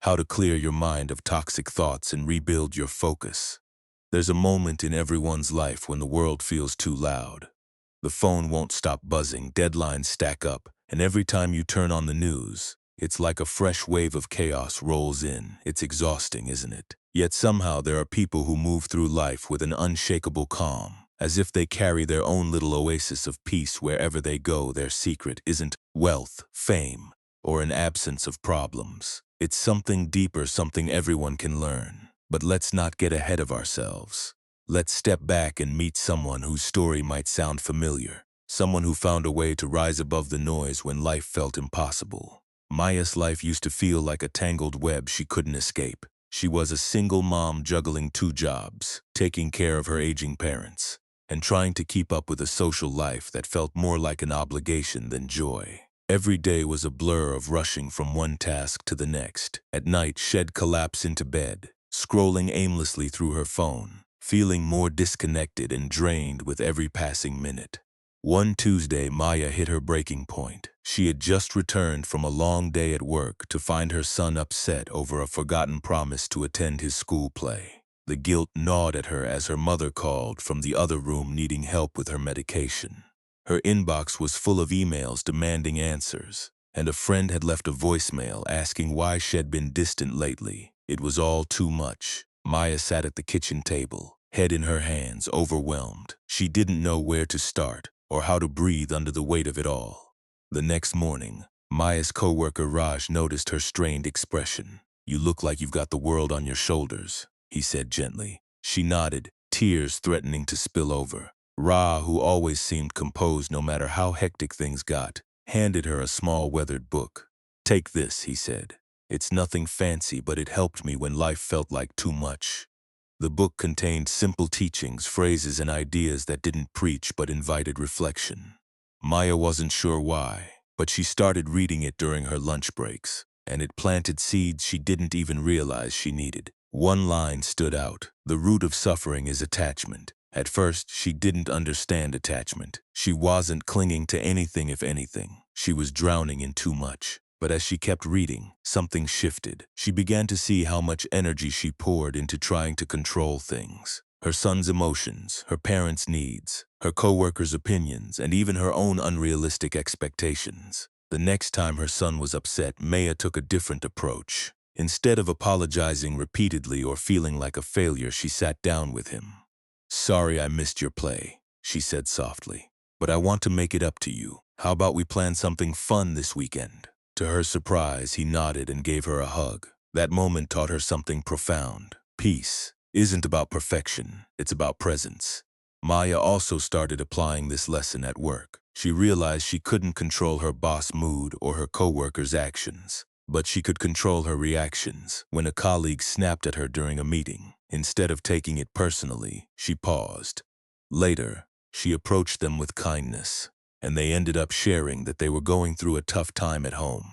how to clear your mind of toxic thoughts and rebuild your focus. There's a moment in everyone's life when the world feels too loud. The phone won't stop buzzing, deadlines stack up, and every time you turn on the news, it's like a fresh wave of chaos rolls in. It's exhausting, isn't it? Yet somehow there are people who move through life with an unshakable calm, as if they carry their own little oasis of peace wherever they go. Their secret isn't wealth, fame, or an absence of problems. It's something deeper, something everyone can learn. But let's not get ahead of ourselves. Let's step back and meet someone whose story might sound familiar, someone who found a way to rise above the noise when life felt impossible. Maya's life used to feel like a tangled web she couldn't escape. She was a single mom juggling 2 jobs, taking care of her aging parents, and trying to keep up with a social life that felt more like an obligation than joy. Every day was a blur of rushing from one task to the next. At night, she'd collapse into bed, scrolling aimlessly through her phone, feeling more disconnected and drained with every passing minute. One Tuesday, Maya hit her breaking point. She had just returned from a long day at work to find her son upset over a forgotten promise to attend his school play. The guilt gnawed at her as her mother called from the other room needing help with her medication. Her inbox was full of emails demanding answers, and a friend had left a voicemail asking why she'd been distant lately. It was all too much. Maya sat at the kitchen table, head in her hands, overwhelmed. She didn't know where to start or how to breathe under the weight of it all. The next morning, Maya's coworker Raj noticed her strained expression. "You look like you've got the world on your shoulders," he said gently. She nodded, tears threatening to spill over. Ra, who always seemed composed no matter how hectic things got, handed her a small weathered book. "Take this," he said. "It's nothing fancy, but it helped me when life felt like too much." The book contained simple teachings, phrases, and ideas that didn't preach but invited reflection. Maya wasn't sure why, but she started reading it during her lunch breaks, and it planted seeds she didn't even realize she needed. One line stood out: "The root of suffering is attachment." At first, she didn't understand attachment. She wasn't clinging to anything, if anything. She was drowning in too much. But as she kept reading, something shifted. She began to see how much energy she poured into trying to control things. Her son's emotions, her parents' needs, her coworkers' opinions, and even her own unrealistic expectations. The next time her son was upset, Maya took a different approach. Instead of apologizing repeatedly or feeling like a failure, she sat down with him. "Sorry I missed your play," she said softly, "but I want to make it up to you. How about we plan something fun this weekend?" To her surprise, he nodded and gave her a hug. That moment taught her something profound. Peace isn't about perfection, it's about presence. Maya also started applying this lesson at work. She realized she couldn't control her boss' mood or her coworkers' actions, but she could control her reactions. When a colleague snapped at her during a meeting, instead of taking it personally, she paused. Later, she approached them with kindness, and they ended up sharing that they were going through a tough time at home.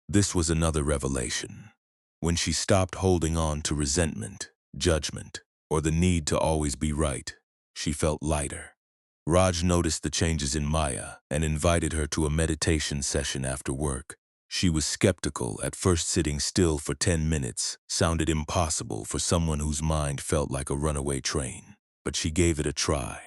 This was another revelation. When she stopped holding on to resentment, judgment, or the need to always be right, she felt lighter. Raj noticed the changes in Maya and invited her to a meditation session after work. She was skeptical at first. Sitting still for 10 minutes sounded impossible for someone whose mind felt like a runaway train, but she gave it a try.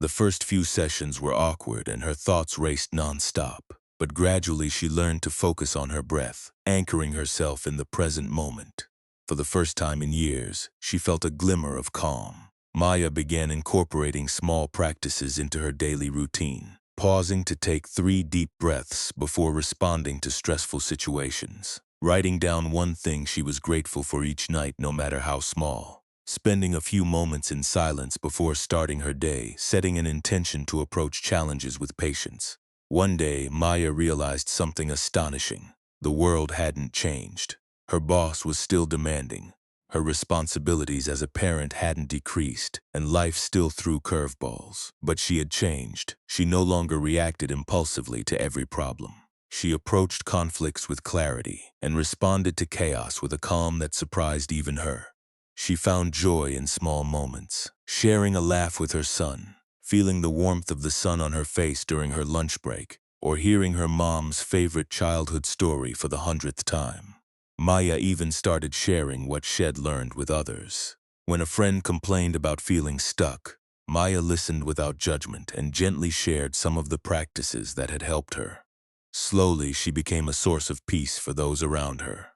The first few sessions were awkward and her thoughts raced nonstop, but gradually she learned to focus on her breath, anchoring herself in the present moment. For the first time in years, she felt a glimmer of calm. Maya began incorporating small practices into her daily routine, pausing to take 3 deep breaths before responding to stressful situations, writing down one thing she was grateful for each night, no matter how small, spending a few moments in silence before starting her day, setting an intention to approach challenges with patience. One day, Maya realized something astonishing. The world hadn't changed. Her boss was still demanding. Her responsibilities as a parent hadn't decreased, and life still threw curveballs. But she had changed. She no longer reacted impulsively to every problem. She approached conflicts with clarity and responded to chaos with a calm that surprised even her. She found joy in small moments, sharing a laugh with her son, feeling the warmth of the sun on her face during her lunch break, or hearing her mom's favorite childhood story for the 100th time. Maya even started sharing what she'd learned with others. When a friend complained about feeling stuck, Maya listened without judgment and gently shared some of the practices that had helped her. Slowly, she became a source of peace for those around her.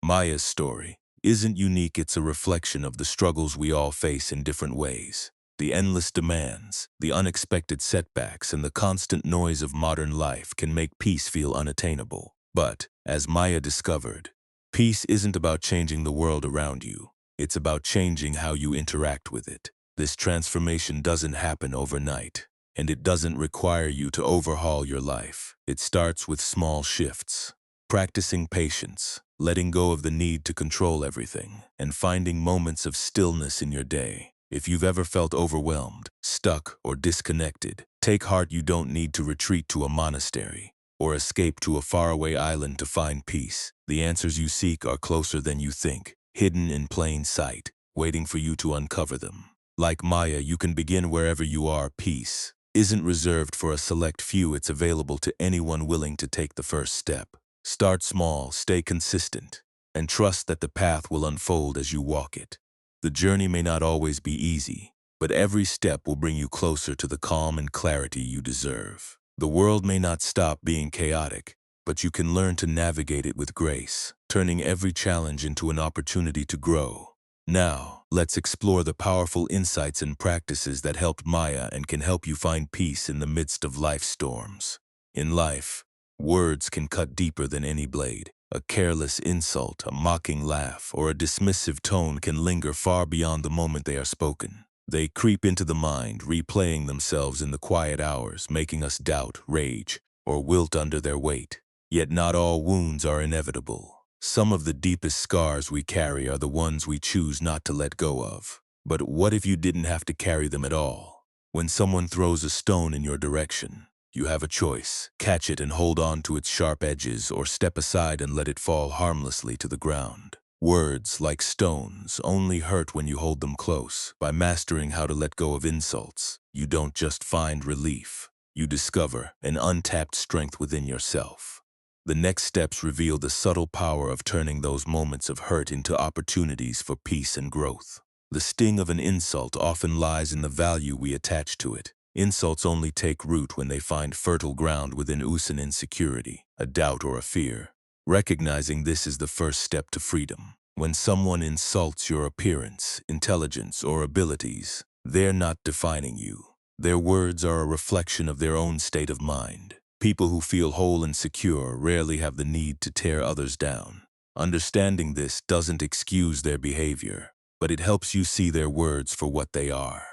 Maya's story isn't unique, it's a reflection of the struggles we all face in different ways. The endless demands, the unexpected setbacks, and the constant noise of modern life can make peace feel unattainable. But, as Maya discovered, peace isn't about changing the world around you. It's about changing how you interact with it. This transformation doesn't happen overnight, and it doesn't require you to overhaul your life. It starts with small shifts. Practicing patience, letting go of the need to control everything, and finding moments of stillness in your day. If you've ever felt overwhelmed, stuck, or disconnected, take heart. You don't need to retreat to a monastery or escape to a faraway island to find peace. The answers you seek are closer than you think, hidden in plain sight, waiting for you to uncover them. Like Maya, you can begin wherever you are. Peace isn't reserved for a select few, it's available to anyone willing to take the first step. Start small, stay consistent, and trust that the path will unfold as you walk it. The journey may not always be easy, but every step will bring you closer to the calm and clarity you deserve. The world may not stop being chaotic, but you can learn to navigate it with grace, turning every challenge into an opportunity to grow. Now, let's explore the powerful insights and practices that helped Maya and can help you find peace in the midst of life's storms. In life, words can cut deeper than any blade. A careless insult, a mocking laugh, or a dismissive tone can linger far beyond the moment they are spoken. They creep into the mind, replaying themselves in the quiet hours, making us doubt, rage, or wilt under their weight. Yet not all wounds are inevitable. Some of the deepest scars we carry are the ones we choose not to let go of. But what if you didn't have to carry them at all? When someone throws a stone in your direction, you have a choice. Catch it and hold on to its sharp edges, or step aside and let it fall harmlessly to the ground. Words, like stones, only hurt when you hold them close. By mastering how to let go of insults, you don't just find relief. You discover an untapped strength within yourself. The next steps reveal the subtle power of turning those moments of hurt into opportunities for peace and growth. The sting of an insult often lies in the value we attach to it. Insults only take root when they find fertile ground within us an insecurity, a doubt, or a fear. Recognizing this is the first step to freedom. When someone insults your appearance, intelligence, or abilities, they're not defining you. Their words are a reflection of their own state of mind. People who feel whole and secure rarely have the need to tear others down. Understanding this doesn't excuse their behavior, but it helps you see their words for what they are.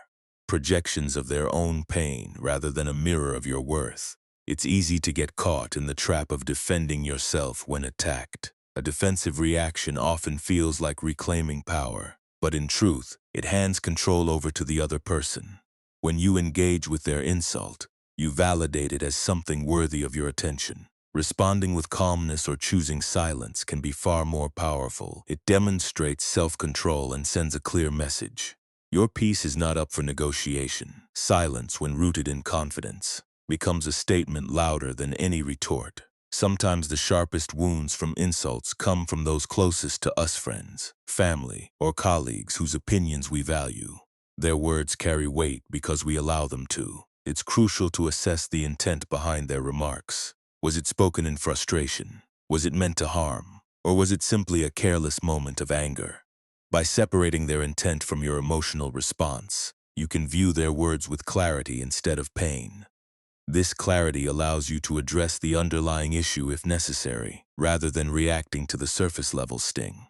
Projections of their own pain rather than a mirror of your worth. It's easy to get caught in the trap of defending yourself when attacked. A defensive reaction often feels like reclaiming power, but in truth, it hands control over to the other person. When you engage with their insult, you validate it as something worthy of your attention. Responding with calmness or choosing silence can be far more powerful. It demonstrates self-control and sends a clear message. Your peace is not up for negotiation. Silence, when rooted in confidence, becomes a statement louder than any retort. Sometimes the sharpest wounds from insults come from those closest to us: friends, family, or colleagues whose opinions we value. Their words carry weight because we allow them to. It's crucial to assess the intent behind their remarks. Was it spoken in frustration? Was it meant to harm? Or was it simply a careless moment of anger? By separating their intent from your emotional response, you can view their words with clarity instead of pain. This clarity allows you to address the underlying issue if necessary, rather than reacting to the surface-level sting.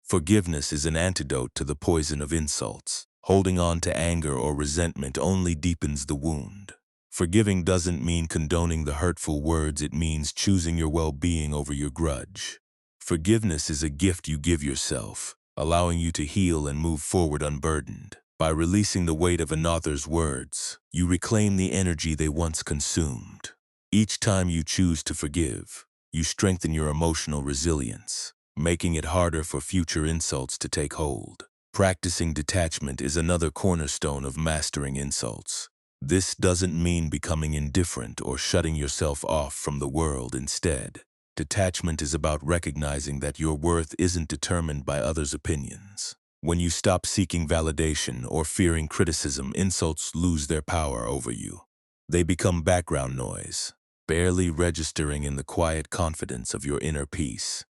Forgiveness is an antidote to the poison of insults. Holding on to anger or resentment only deepens the wound. Forgiving doesn't mean condoning the hurtful words, it means choosing your well-being over your grudge. Forgiveness is a gift you give yourself, allowing you to heal and move forward unburdened. By releasing the weight of another's words, you reclaim the energy they once consumed. Each time you choose to forgive, you strengthen your emotional resilience, making it harder for future insults to take hold. Practicing detachment is another cornerstone of mastering insults. This doesn't mean becoming indifferent or shutting yourself off from the world. Instead, Detachment is about recognizing that your worth isn't determined by others' opinions. When you stop seeking validation or fearing criticism, insults lose their power over you. They become background noise, barely registering in the quiet confidence of your inner peace.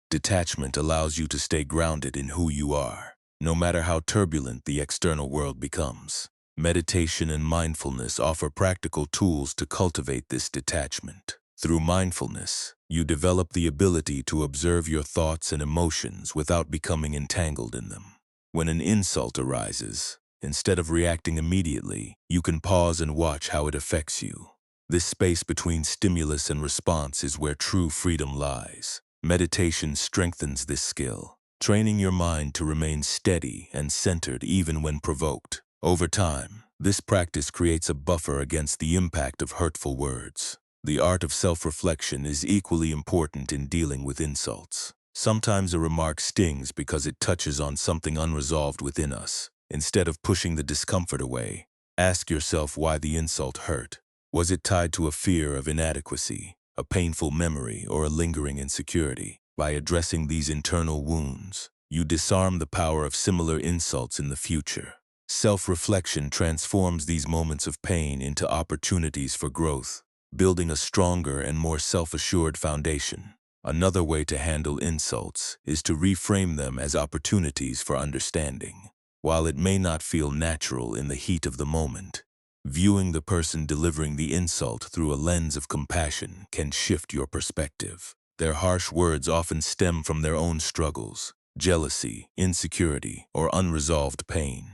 Detachment allows you to stay grounded in who you are, no matter how turbulent the external world becomes. Meditation and mindfulness offer practical tools to cultivate this detachment. Through mindfulness, you develop the ability to observe your thoughts and emotions without becoming entangled in them. When an insult arises, instead of reacting immediately, you can pause and watch how it affects you. This space between stimulus and response is where true freedom lies. Meditation strengthens this skill, training your mind to remain steady and centered even when provoked. Over time, this practice creates a buffer against the impact of hurtful words. The art of self-reflection is equally important in dealing with insults. Sometimes a remark stings because it touches on something unresolved within us. Instead of pushing the discomfort away, ask yourself why the insult hurt. Was it tied to a fear of inadequacy, a painful memory, or a lingering insecurity? By addressing these internal wounds, you disarm the power of similar insults in the future. Self-reflection transforms these moments of pain into opportunities for growth, building a stronger and more self-assured foundation. Another way to handle insults is to reframe them as opportunities for understanding. While it may not feel natural in the heat of the moment, viewing the person delivering the insult through a lens of compassion can shift your perspective. Their harsh words often stem from their own struggles, jealousy, insecurity, or unresolved pain.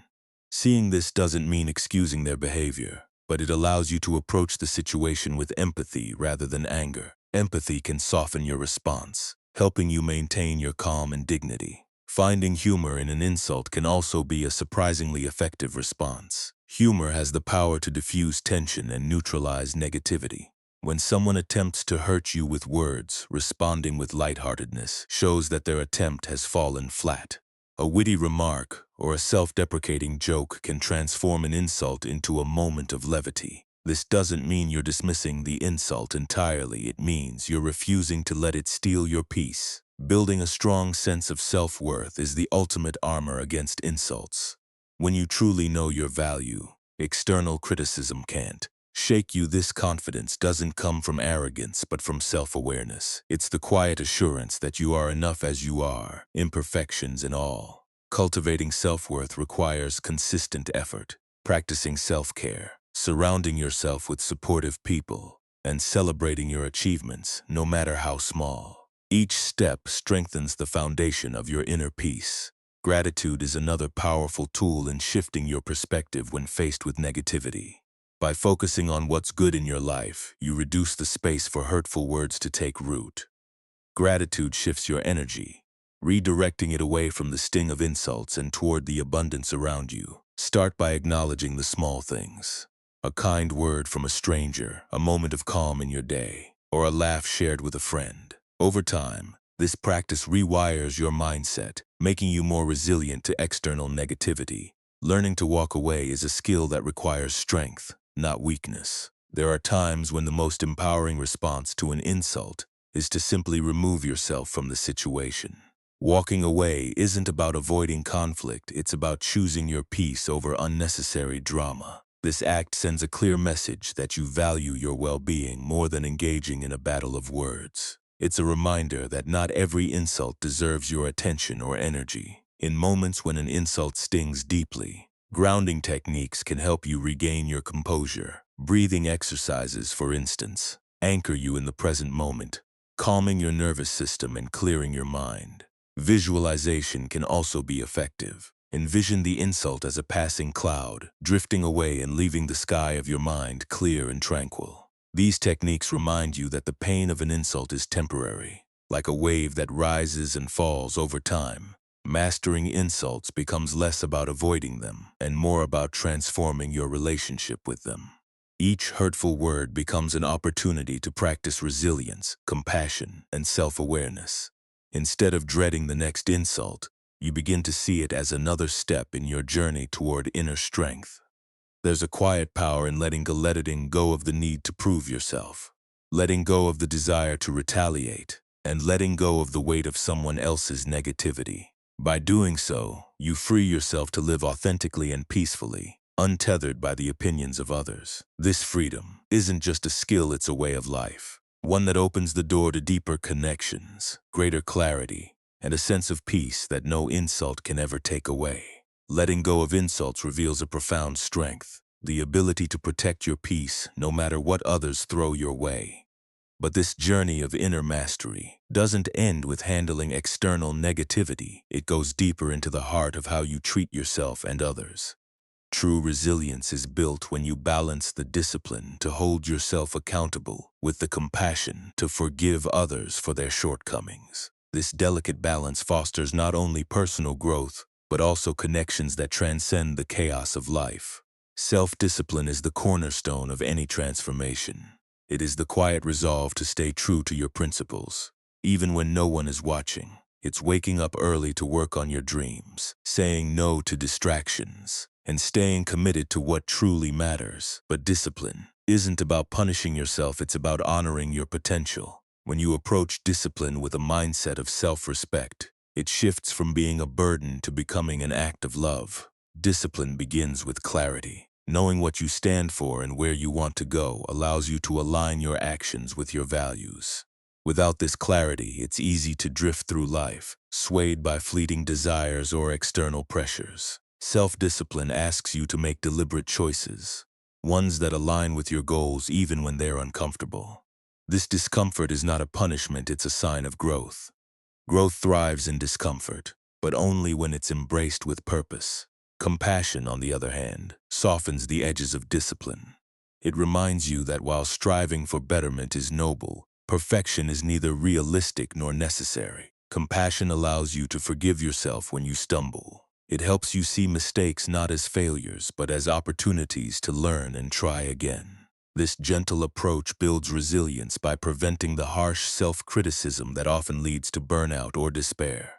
Seeing this doesn't mean excusing their behavior, but it allows you to approach the situation with empathy rather than anger. Empathy can soften your response, helping you maintain your calm and dignity. Finding humor in an insult can also be a surprisingly effective response. Humor has the power to diffuse tension and neutralize negativity. When someone attempts to hurt you with words, responding with lightheartedness shows that their attempt has fallen flat. A witty remark or a self-deprecating joke can transform an insult into a moment of levity. This doesn't mean you're dismissing the insult entirely. It means you're refusing to let it steal your peace. Building a strong sense of self-worth is the ultimate armor against insults. When you truly know your value, external criticism can't shake you. This confidence doesn't come from arrogance, but from self-awareness. It's the quiet assurance that you are enough as you are, imperfections and all. Cultivating self-worth requires consistent effort, practicing self-care, surrounding yourself with supportive people, and celebrating your achievements, no matter how small. Each step strengthens the foundation of your inner peace. Gratitude is another powerful tool in shifting your perspective when faced with negativity. By focusing on what's good in your life, you reduce the space for hurtful words to take root. Gratitude shifts your energy, redirecting it away from the sting of insults and toward the abundance around you. Start by acknowledging the small things. A kind word from a stranger, a moment of calm in your day, or a laugh shared with a friend. Over time, this practice rewires your mindset, making you more resilient to external negativity. Learning to walk away is a skill that requires strength, not weakness. There are times when the most empowering response to an insult is to simply remove yourself from the situation. Walking away isn't about avoiding conflict, it's about choosing your peace over unnecessary drama. This act sends a clear message that you value your well-being more than engaging in a battle of words. It's a reminder that not every insult deserves your attention or energy. In moments when an insult stings deeply, grounding techniques can help you regain your composure. Breathing exercises, for instance, anchor you in the present moment, calming your nervous system and clearing your mind. Visualization can also be effective. Envision the insult as a passing cloud, drifting away and leaving the sky of your mind clear and tranquil. These techniques remind you that the pain of an insult is temporary, like a wave that rises and falls over time. Mastering insults becomes less about avoiding them and more about transforming your relationship with them. Each hurtful word becomes an opportunity to practice resilience, compassion, and self-awareness. Instead of dreading the next insult, you begin to see it as another step in your journey toward inner strength. There's a quiet power in letting go of the need to prove yourself, letting go of the desire to retaliate, and letting go of the weight of someone else's negativity. By doing so, you free yourself to live authentically and peacefully, untethered by the opinions of others. This freedom isn't just a skill, it's a way of life, one that opens the door to deeper connections, greater clarity, and a sense of peace that no insult can ever take away. Letting go of insults reveals a profound strength, the ability to protect your peace no matter what others throw your way. But this journey of inner mastery doesn't end with handling external negativity. It goes deeper into the heart of how you treat yourself and others. True resilience is built when you balance the discipline to hold yourself accountable with the compassion to forgive others for their shortcomings. This delicate balance fosters not only personal growth, but also connections that transcend the chaos of life. Self-discipline is the cornerstone of any transformation. It is the quiet resolve to stay true to your principles, even when no one is watching. It's waking up early to work on your dreams, saying no to distractions, and staying committed to what truly matters. But discipline isn't about punishing yourself, it's about honoring your potential. When you approach discipline with a mindset of self-respect, it shifts from being a burden to becoming an act of love. Discipline begins with clarity. Knowing what you stand for and where you want to go allows you to align your actions with your values. Without this clarity, it's easy to drift through life, swayed by fleeting desires or external pressures. Self-discipline asks you to make deliberate choices, ones that align with your goals even when they're uncomfortable. This discomfort is not a punishment, it's a sign of growth. Growth thrives in discomfort, but only when it's embraced with purpose. Compassion, on the other hand, softens the edges of discipline. It reminds you that while striving for betterment is noble, perfection is neither realistic nor necessary. Compassion allows you to forgive yourself when you stumble. It helps you see mistakes not as failures, but as opportunities to learn and try again. This gentle approach builds resilience by preventing the harsh self-criticism that often leads to burnout or despair.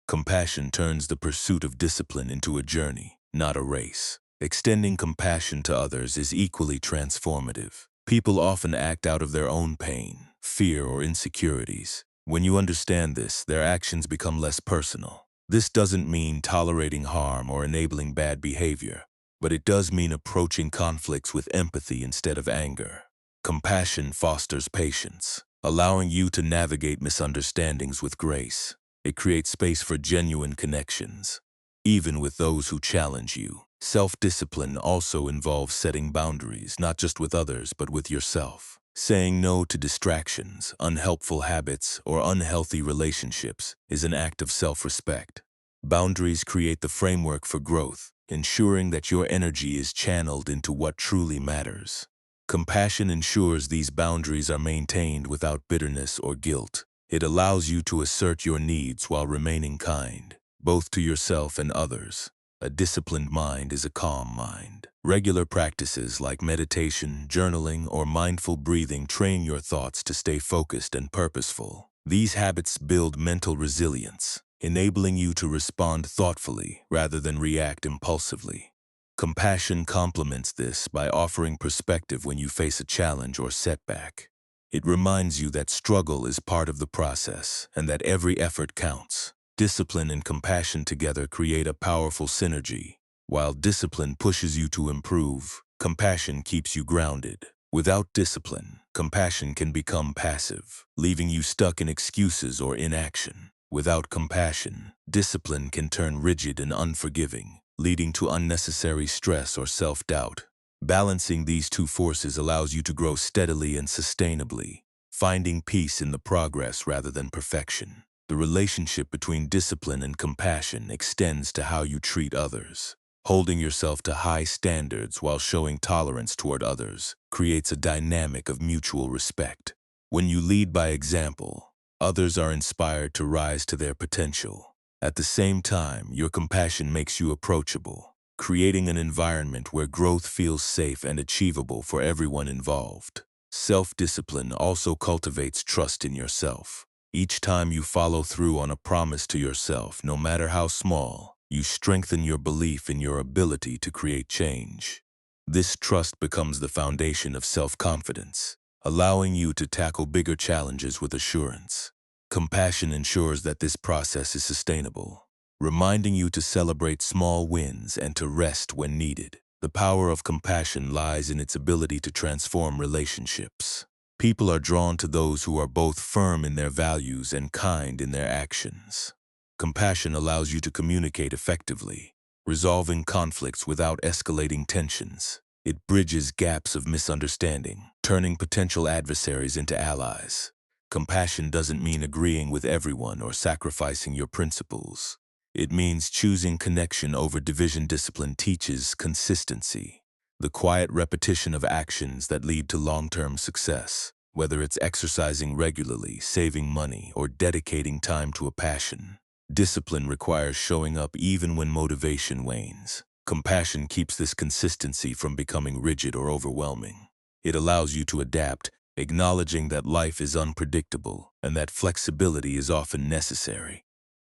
Compassion turns the pursuit of discipline into a journey, not a race. Extending compassion to others is equally transformative. People often act out of their own pain, fear, or insecurities. When you understand this, their actions become less personal. This doesn't mean tolerating harm or enabling bad behavior, but it does mean approaching conflicts with empathy instead of anger. Compassion fosters patience, allowing you to navigate misunderstandings with grace. It creates space for genuine connections, even with those who challenge you. Self-discipline also involves setting boundaries, not just with others, but with yourself. Saying no to distractions, unhelpful habits, or unhealthy relationships is an act of self-respect. Boundaries create the framework for growth, ensuring that your energy is channeled into what truly matters. Compassion ensures these boundaries are maintained without bitterness or guilt. It allows you to assert your needs while remaining kind, both to yourself and others. A disciplined mind is a calm mind. Regular practices like meditation, journaling, or mindful breathing train your thoughts to stay focused and purposeful. These habits build mental resilience, enabling you to respond thoughtfully rather than react impulsively. Compassion complements this by offering perspective when you face a challenge or setback. It reminds you that struggle is part of the process and that every effort counts. Discipline and compassion together create a powerful synergy. While discipline pushes you to improve, compassion keeps you grounded. Without discipline, compassion can become passive, leaving you stuck in excuses or inaction. Without compassion, discipline can turn rigid and unforgiving, leading to unnecessary stress or self-doubt. Balancing these two forces allows you to grow steadily and sustainably, finding peace in the progress rather than perfection. The relationship between discipline and compassion extends to how you treat others. Holding yourself to high standards while showing tolerance toward others creates a dynamic of mutual respect. When you lead by example, others are inspired to rise to their potential. At the same time, your compassion makes you approachable, creating an environment where growth feels safe and achievable for everyone involved. Self-discipline also cultivates trust in yourself. Each time you follow through on a promise to yourself, no matter how small, you strengthen your belief in your ability to create change. This trust becomes the foundation of self-confidence, allowing you to tackle bigger challenges with assurance. Compassion ensures that this process is sustainable, reminding you to celebrate small wins and to rest when needed. The power of compassion lies in its ability to transform relationships. People are drawn to those who are both firm in their values and kind in their actions. Compassion allows you to communicate effectively, resolving conflicts without escalating tensions. It bridges gaps of misunderstanding, turning potential adversaries into allies. Compassion doesn't mean agreeing with everyone or sacrificing your principles. It means choosing connection over division. Discipline teaches consistency, the quiet repetition of actions that lead to long-term success, whether it's exercising regularly, saving money, or dedicating time to a passion. Discipline requires showing up even when motivation wanes. Compassion keeps this consistency from becoming rigid or overwhelming. It allows you to adapt, acknowledging that life is unpredictable and that flexibility is often necessary.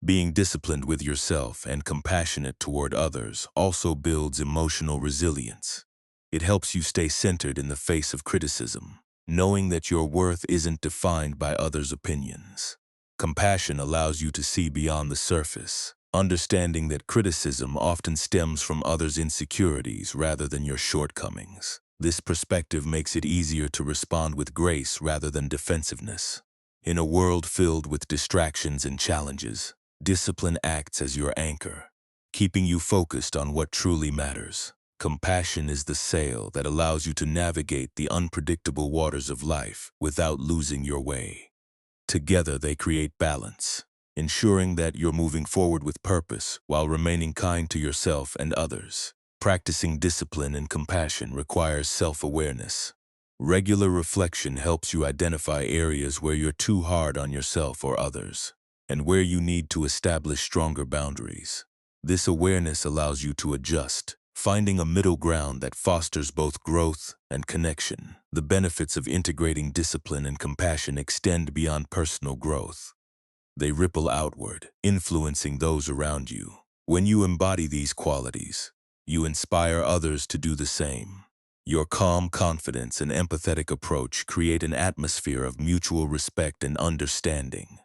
Being disciplined with yourself and compassionate toward others also builds emotional resilience. It helps you stay centered in the face of criticism, knowing that your worth isn't defined by others' opinions. Compassion allows you to see beyond the surface, understanding that criticism often stems from others' insecurities rather than your shortcomings. This perspective makes it easier to respond with grace rather than defensiveness. In a world filled with distractions and challenges, discipline acts as your anchor, keeping you focused on what truly matters. Compassion is the sail that allows you to navigate the unpredictable waters of life without losing your way. Together they create balance, ensuring that you're moving forward with purpose while remaining kind to yourself and others. Practicing discipline and compassion requires self-awareness. Regular reflection helps you identify areas where you're too hard on yourself or others, and where you need to establish stronger boundaries. This awareness allows you to adjust, finding a middle ground that fosters both growth and connection. The benefits of integrating discipline and compassion extend beyond personal growth. They ripple outward, influencing those around you. When you embody these qualities, you inspire others to do the same. Your calm confidence and empathetic approach create an atmosphere of mutual respect and understanding,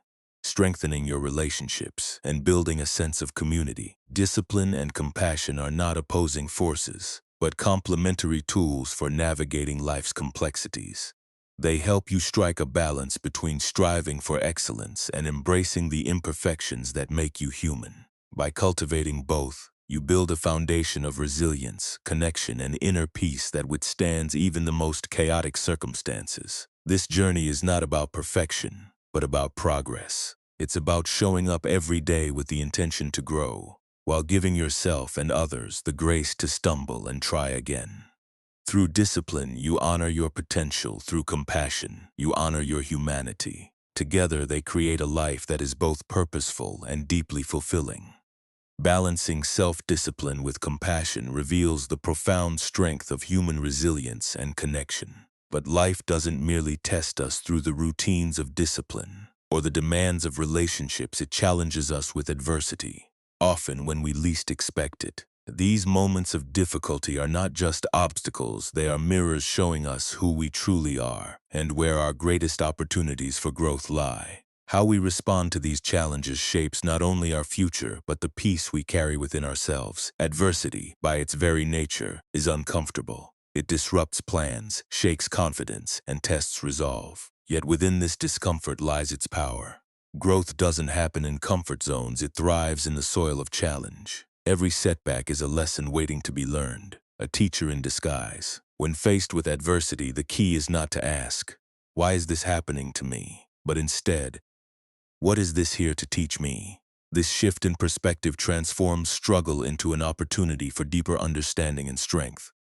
strengthening your relationships and building a sense of community. Discipline and compassion are not opposing forces, but complementary tools for navigating life's complexities. They help you strike a balance between striving for excellence and embracing the imperfections that make you human. By cultivating both, you build a foundation of resilience, connection, and inner peace that withstands even the most chaotic circumstances. This journey is not about perfection, but about progress. It's about showing up every day with the intention to grow, while giving yourself and others the grace to stumble and try again. Through discipline, you honor your potential. Through compassion, you honor your humanity. Together, they create a life that is both purposeful and deeply fulfilling. Balancing self-discipline with compassion reveals the profound strength of human resilience and connection. But life doesn't merely test us through the routines of discipline or the demands of relationships. It challenges us with adversity, often when we least expect it. These moments of difficulty are not just obstacles, they are mirrors showing us who we truly are and where our greatest opportunities for growth lie. How we respond to these challenges shapes not only our future, but the peace we carry within ourselves. Adversity, by its very nature, is uncomfortable. It disrupts plans, shakes confidence, and tests resolve. Yet within this discomfort lies its power. Growth doesn't happen in comfort zones, it thrives in the soil of challenge. Every setback is a lesson waiting to be learned, a teacher in disguise. When faced with adversity, the key is not to ask, "Why is this happening to me?" but instead, "What is this here to teach me?" This shift in perspective transforms struggle into an opportunity for deeper understanding and strength.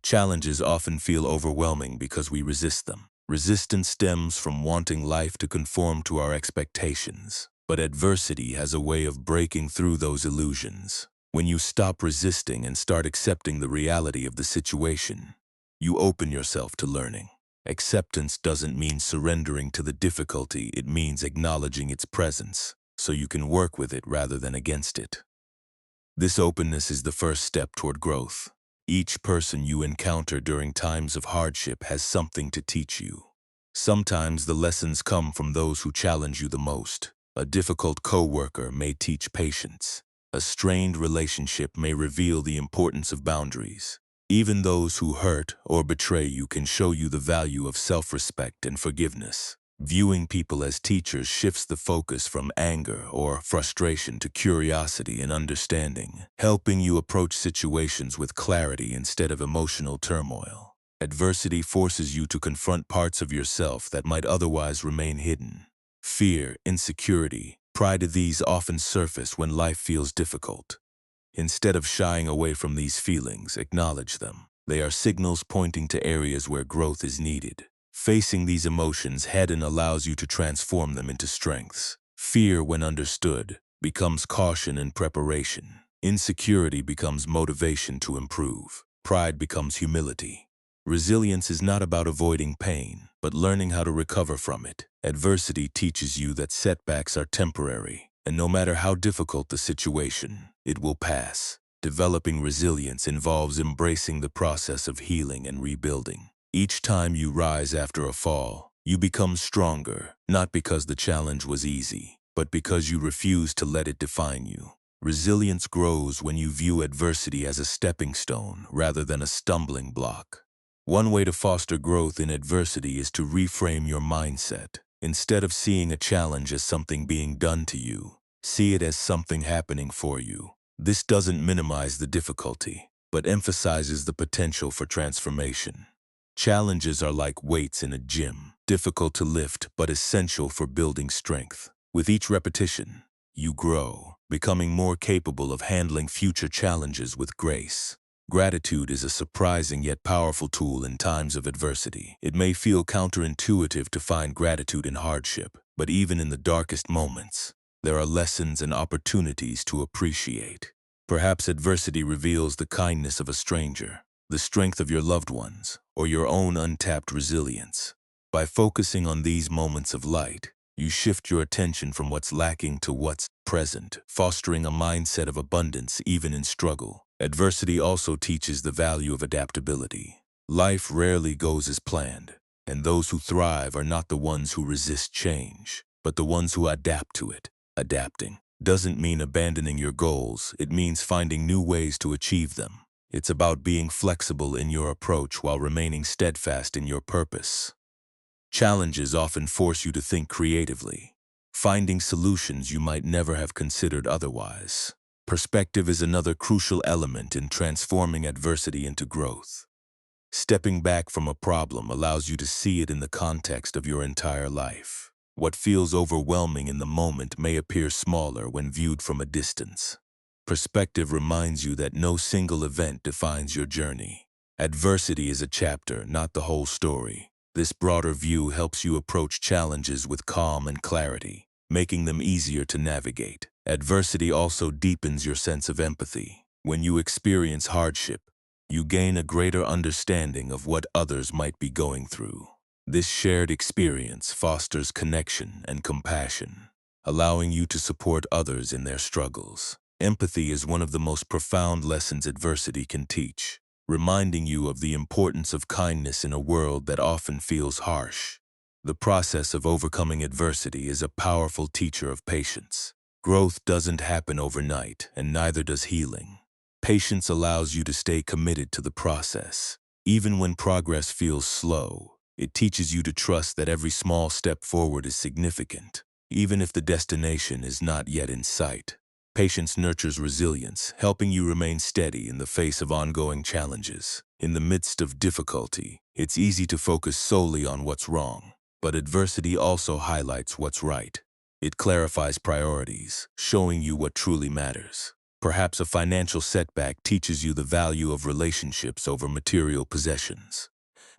Challenges often feel overwhelming because we resist them. Resistance stems from wanting life to conform to our expectations. But adversity has a way of breaking through those illusions. When you stop resisting and start accepting the reality of the situation, you open yourself to learning. Acceptance doesn't mean surrendering to the difficulty, it means acknowledging its presence, so you can work with it rather than against it. This openness is the first step toward growth. Each person you encounter during times of hardship has something to teach you. Sometimes the lessons come from those who challenge you the most. A difficult coworker may teach patience. A strained relationship may reveal the importance of boundaries. Even those who hurt or betray you can show you the value of self-respect and forgiveness. Viewing people as teachers shifts the focus from anger or frustration to curiosity and understanding, helping you approach situations with clarity instead of emotional turmoil. Adversity forces you to confront parts of yourself that might otherwise remain hidden. Fear, insecurity, pride of these often surface when life feels difficult. Instead of shying away from these feelings, acknowledge them. They are signals pointing to areas where growth is needed. Facing these emotions head-on allows you to transform them into strengths. Fear, when understood, becomes caution and preparation. Insecurity becomes motivation to improve. Pride becomes humility. Resilience is not about avoiding pain, but learning how to recover from it. Adversity teaches you that setbacks are temporary, and no matter how difficult the situation, it will pass. Developing resilience involves embracing the process of healing and rebuilding. Each time you rise after a fall, you become stronger, not because the challenge was easy, but because you refuse to let it define you. Resilience grows when you view adversity as a stepping stone rather than a stumbling block. One way to foster growth in adversity is to reframe your mindset. Instead of seeing a challenge as something being done to you, see it as something happening for you. This doesn't minimize the difficulty, but emphasizes the potential for transformation. Challenges are like weights in a gym, difficult to lift but essential for building strength. With each repetition, you grow, becoming more capable of handling future challenges with grace. Gratitude is a surprising yet powerful tool in times of adversity. It may feel counterintuitive to find gratitude in hardship, but even in the darkest moments, there are lessons and opportunities to appreciate. Perhaps adversity reveals the kindness of a stranger, the strength of your loved ones, or your own untapped resilience. By focusing on these moments of light, you shift your attention from what's lacking to what's present, fostering a mindset of abundance even in struggle. Adversity also teaches the value of adaptability. Life rarely goes as planned, and those who thrive are not the ones who resist change, but the ones who adapt to it. Adapting doesn't mean abandoning your goals, it means finding new ways to achieve them. It's about being flexible in your approach while remaining steadfast in your purpose. Challenges often force you to think creatively, finding solutions you might never have considered otherwise. Perspective is another crucial element in transforming adversity into growth. Stepping back from a problem allows you to see it in the context of your entire life. What feels overwhelming in the moment may appear smaller when viewed from a distance. Perspective reminds you that no single event defines your journey. Adversity is a chapter, not the whole story. This broader view helps you approach challenges with calm and clarity, making them easier to navigate. Adversity also deepens your sense of empathy. When you experience hardship, you gain a greater understanding of what others might be going through. This shared experience fosters connection and compassion, allowing you to support others in their struggles. Empathy is one of the most profound lessons adversity can teach, reminding you of the importance of kindness in a world that often feels harsh. The process of overcoming adversity is a powerful teacher of patience. Growth doesn't happen overnight, and neither does healing. Patience allows you to stay committed to the process. Even when progress feels slow, it teaches you to trust that every small step forward is significant, even if the destination is not yet in sight. Patience nurtures resilience, helping you remain steady in the face of ongoing challenges. In the midst of difficulty, it's easy to focus solely on what's wrong, but adversity also highlights what's right. It clarifies priorities, showing you what truly matters. Perhaps a financial setback teaches you the value of relationships over material possessions.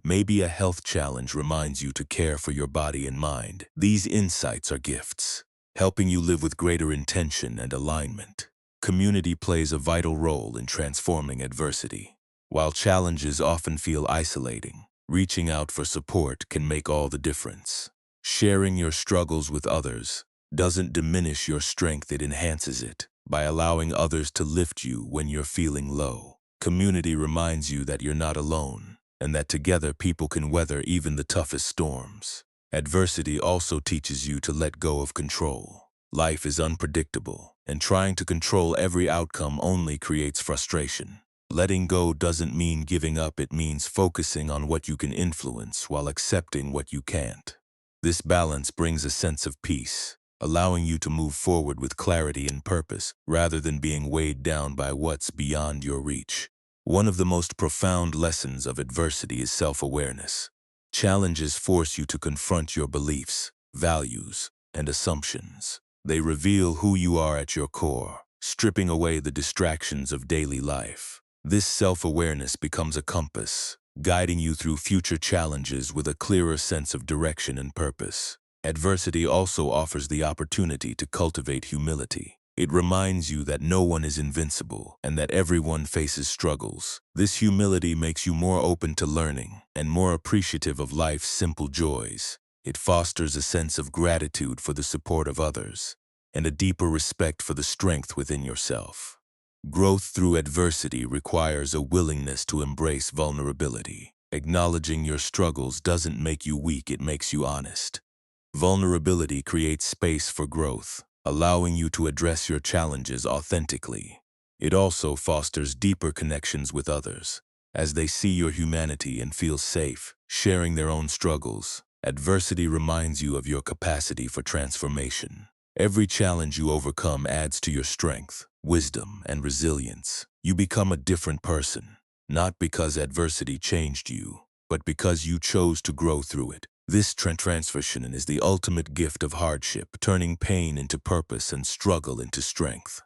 Maybe a health challenge reminds you to care for your body and mind. These insights are gifts, helping you live with greater intention and alignment. Community plays a vital role in transforming adversity. While challenges often feel isolating, reaching out for support can make all the difference. Sharing your struggles with others doesn't diminish your strength, it enhances it. By allowing others to lift you when you're feeling low, community reminds you that you're not alone. and that together people can weather even the toughest storms. Adversity also teaches you to let go of control. Life is unpredictable, and trying to control every outcome only creates frustration. Letting go doesn't mean giving up, it means focusing on what you can influence while accepting what you can't. This balance brings a sense of peace, allowing you to move forward with clarity and purpose rather than being weighed down by what's beyond your reach. One of the most profound lessons of adversity is self-awareness. Challenges force you to confront your beliefs, values, and assumptions. They reveal who you are at your core, stripping away the distractions of daily life. This self-awareness becomes a compass, guiding you through future challenges with a clearer sense of direction and purpose. Adversity also offers the opportunity to cultivate humility. It reminds you that no one is invincible and that everyone faces struggles. This humility makes you more open to learning and more appreciative of life's simple joys. It fosters a sense of gratitude for the support of others and a deeper respect for the strength within yourself. Growth through adversity requires a willingness to embrace vulnerability. Acknowledging your struggles doesn't make you weak, it makes you honest. Vulnerability creates space for growth, allowing you to address your challenges authentically. It also fosters deeper connections with others, as they see your humanity and feel safe, sharing their own struggles. Adversity reminds you of your capacity for transformation. Every challenge you overcome adds to your strength, wisdom, and resilience. You become a different person, not because adversity changed you, but because you chose to grow through it. This transformation is the ultimate gift of hardship, turning pain into purpose and struggle into strength.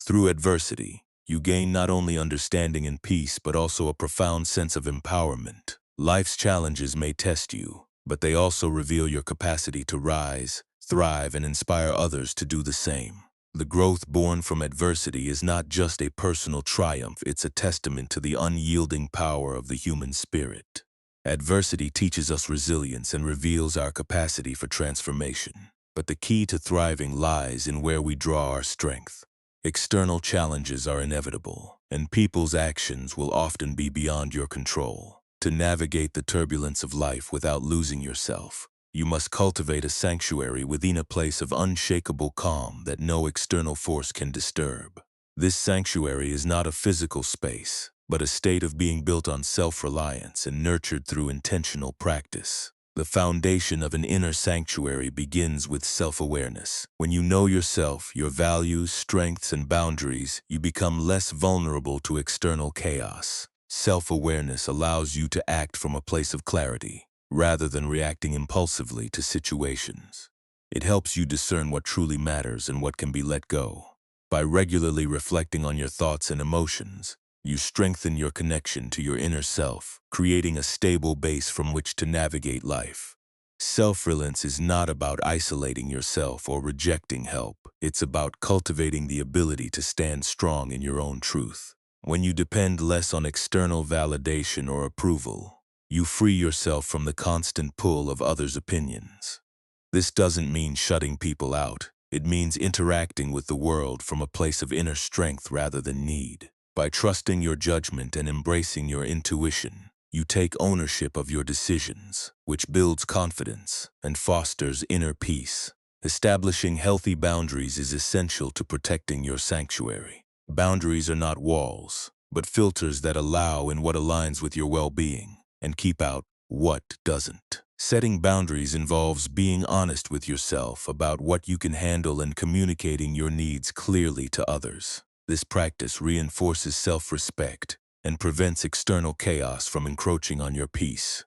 Through adversity, you gain not only understanding and peace, but also a profound sense of empowerment. Life's challenges may test you, but they also reveal your capacity to rise, thrive, and inspire others to do the same. The growth born from adversity is not just a personal triumph, it's a testament to the unyielding power of the human spirit. Adversity teaches us resilience and reveals our capacity for transformation. But the key to thriving lies in where we draw our strength. External challenges are inevitable, and people's actions will often be beyond your control. To navigate the turbulence of life without losing yourself, you must cultivate a sanctuary within a place of unshakable calm that no external force can disturb. This sanctuary is not a physical space, but a state of being built on self-reliance and nurtured through intentional practice. The foundation of an inner sanctuary begins with self-awareness. When you know yourself, your values, strengths, and boundaries, you become less vulnerable to external chaos. Self-awareness allows you to act from a place of clarity, rather than reacting impulsively to situations. It helps you discern what truly matters and what can be let go. By regularly reflecting on your thoughts and emotions, you strengthen your connection to your inner self, creating a stable base from which to navigate life. Self-reliance is not about isolating yourself or rejecting help. It's about cultivating the ability to stand strong in your own truth. When you depend less on external validation or approval, you free yourself from the constant pull of others' opinions. This doesn't mean shutting people out. It means interacting with the world from a place of inner strength rather than need. By trusting your judgment and embracing your intuition, you take ownership of your decisions, which builds confidence and fosters inner peace. Establishing healthy boundaries is essential to protecting your sanctuary. Boundaries are not walls, but filters that allow in what aligns with your well-being and keep out what doesn't. Setting boundaries involves being honest with yourself about what you can handle and communicating your needs clearly to others. This practice reinforces self-respect and prevents external chaos from encroaching on your peace.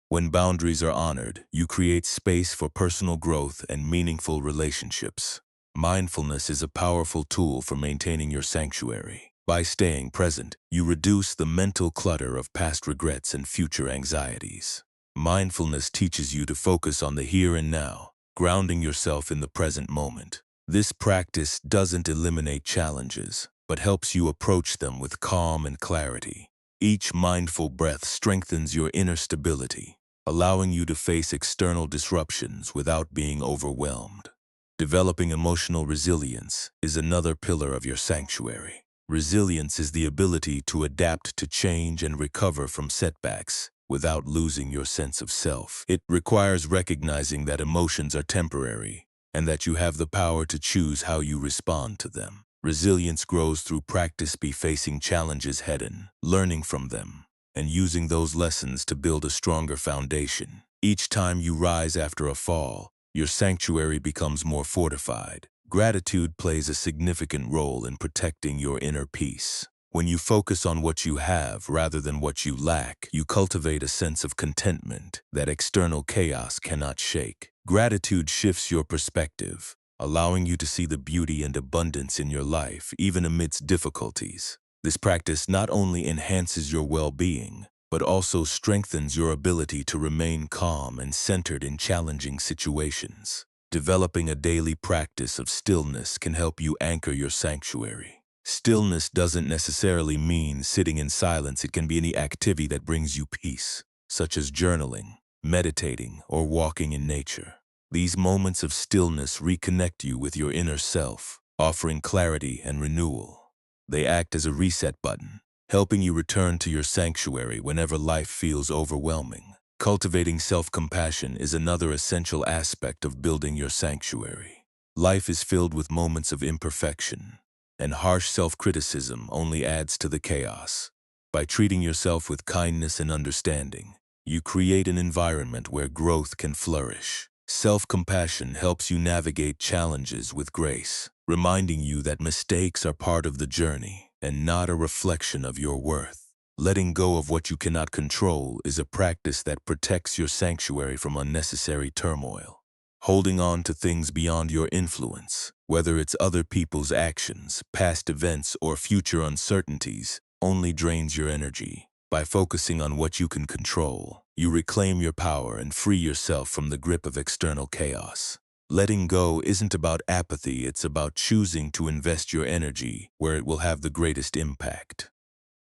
When boundaries are honored, you create space for personal growth and meaningful relationships. Mindfulness is a powerful tool for maintaining your sanctuary. By staying present, you reduce the mental clutter of past regrets and future anxieties. Mindfulness teaches you to focus on the here and now, grounding yourself in the present moment. This practice doesn't eliminate challenges, but helps you approach them with calm and clarity. Each mindful breath strengthens your inner stability, allowing you to face external disruptions without being overwhelmed. Developing emotional resilience is another pillar of your sanctuary. Resilience is the ability to adapt to change and recover from setbacks without losing your sense of self. It requires recognizing that emotions are temporary and that you have the power to choose how you respond to them. Resilience grows through practice by facing challenges head-on, learning from them, and using those lessons to build a stronger foundation. Each time you rise after a fall, your sanctuary becomes more fortified. Gratitude plays a significant role in protecting your inner peace. When you focus on what you have rather than what you lack, you cultivate a sense of contentment that external chaos cannot shake. Gratitude shifts your perspective, allowing you to see the beauty and abundance in your life even amidst difficulties. This practice not only enhances your well-being, but also strengthens your ability to remain calm and centered in challenging situations. Developing a daily practice of stillness can help you anchor your sanctuary. Stillness doesn't necessarily mean sitting in silence. It can be any activity that brings you peace, such as journaling, meditating, or walking in nature. These moments of stillness reconnect you with your inner self, offering clarity and renewal. They act as a reset button, helping you return to your sanctuary whenever life feels overwhelming. Cultivating self-compassion is another essential aspect of building your sanctuary. Life is filled with moments of imperfection, and harsh self-criticism only adds to the chaos. By treating yourself with kindness and understanding, you create an environment where growth can flourish. Self-compassion helps you navigate challenges with grace, reminding you that mistakes are part of the journey and not a reflection of your worth. Letting go of what you cannot control is a practice that protects your sanctuary from unnecessary turmoil. Holding on to things beyond your influence, whether it's other people's actions, past events, or future uncertainties, only drains your energy. By focusing on what you can control, you reclaim your power and free yourself from the grip of external chaos. Letting go isn't about apathy, it's about choosing to invest your energy where it will have the greatest impact.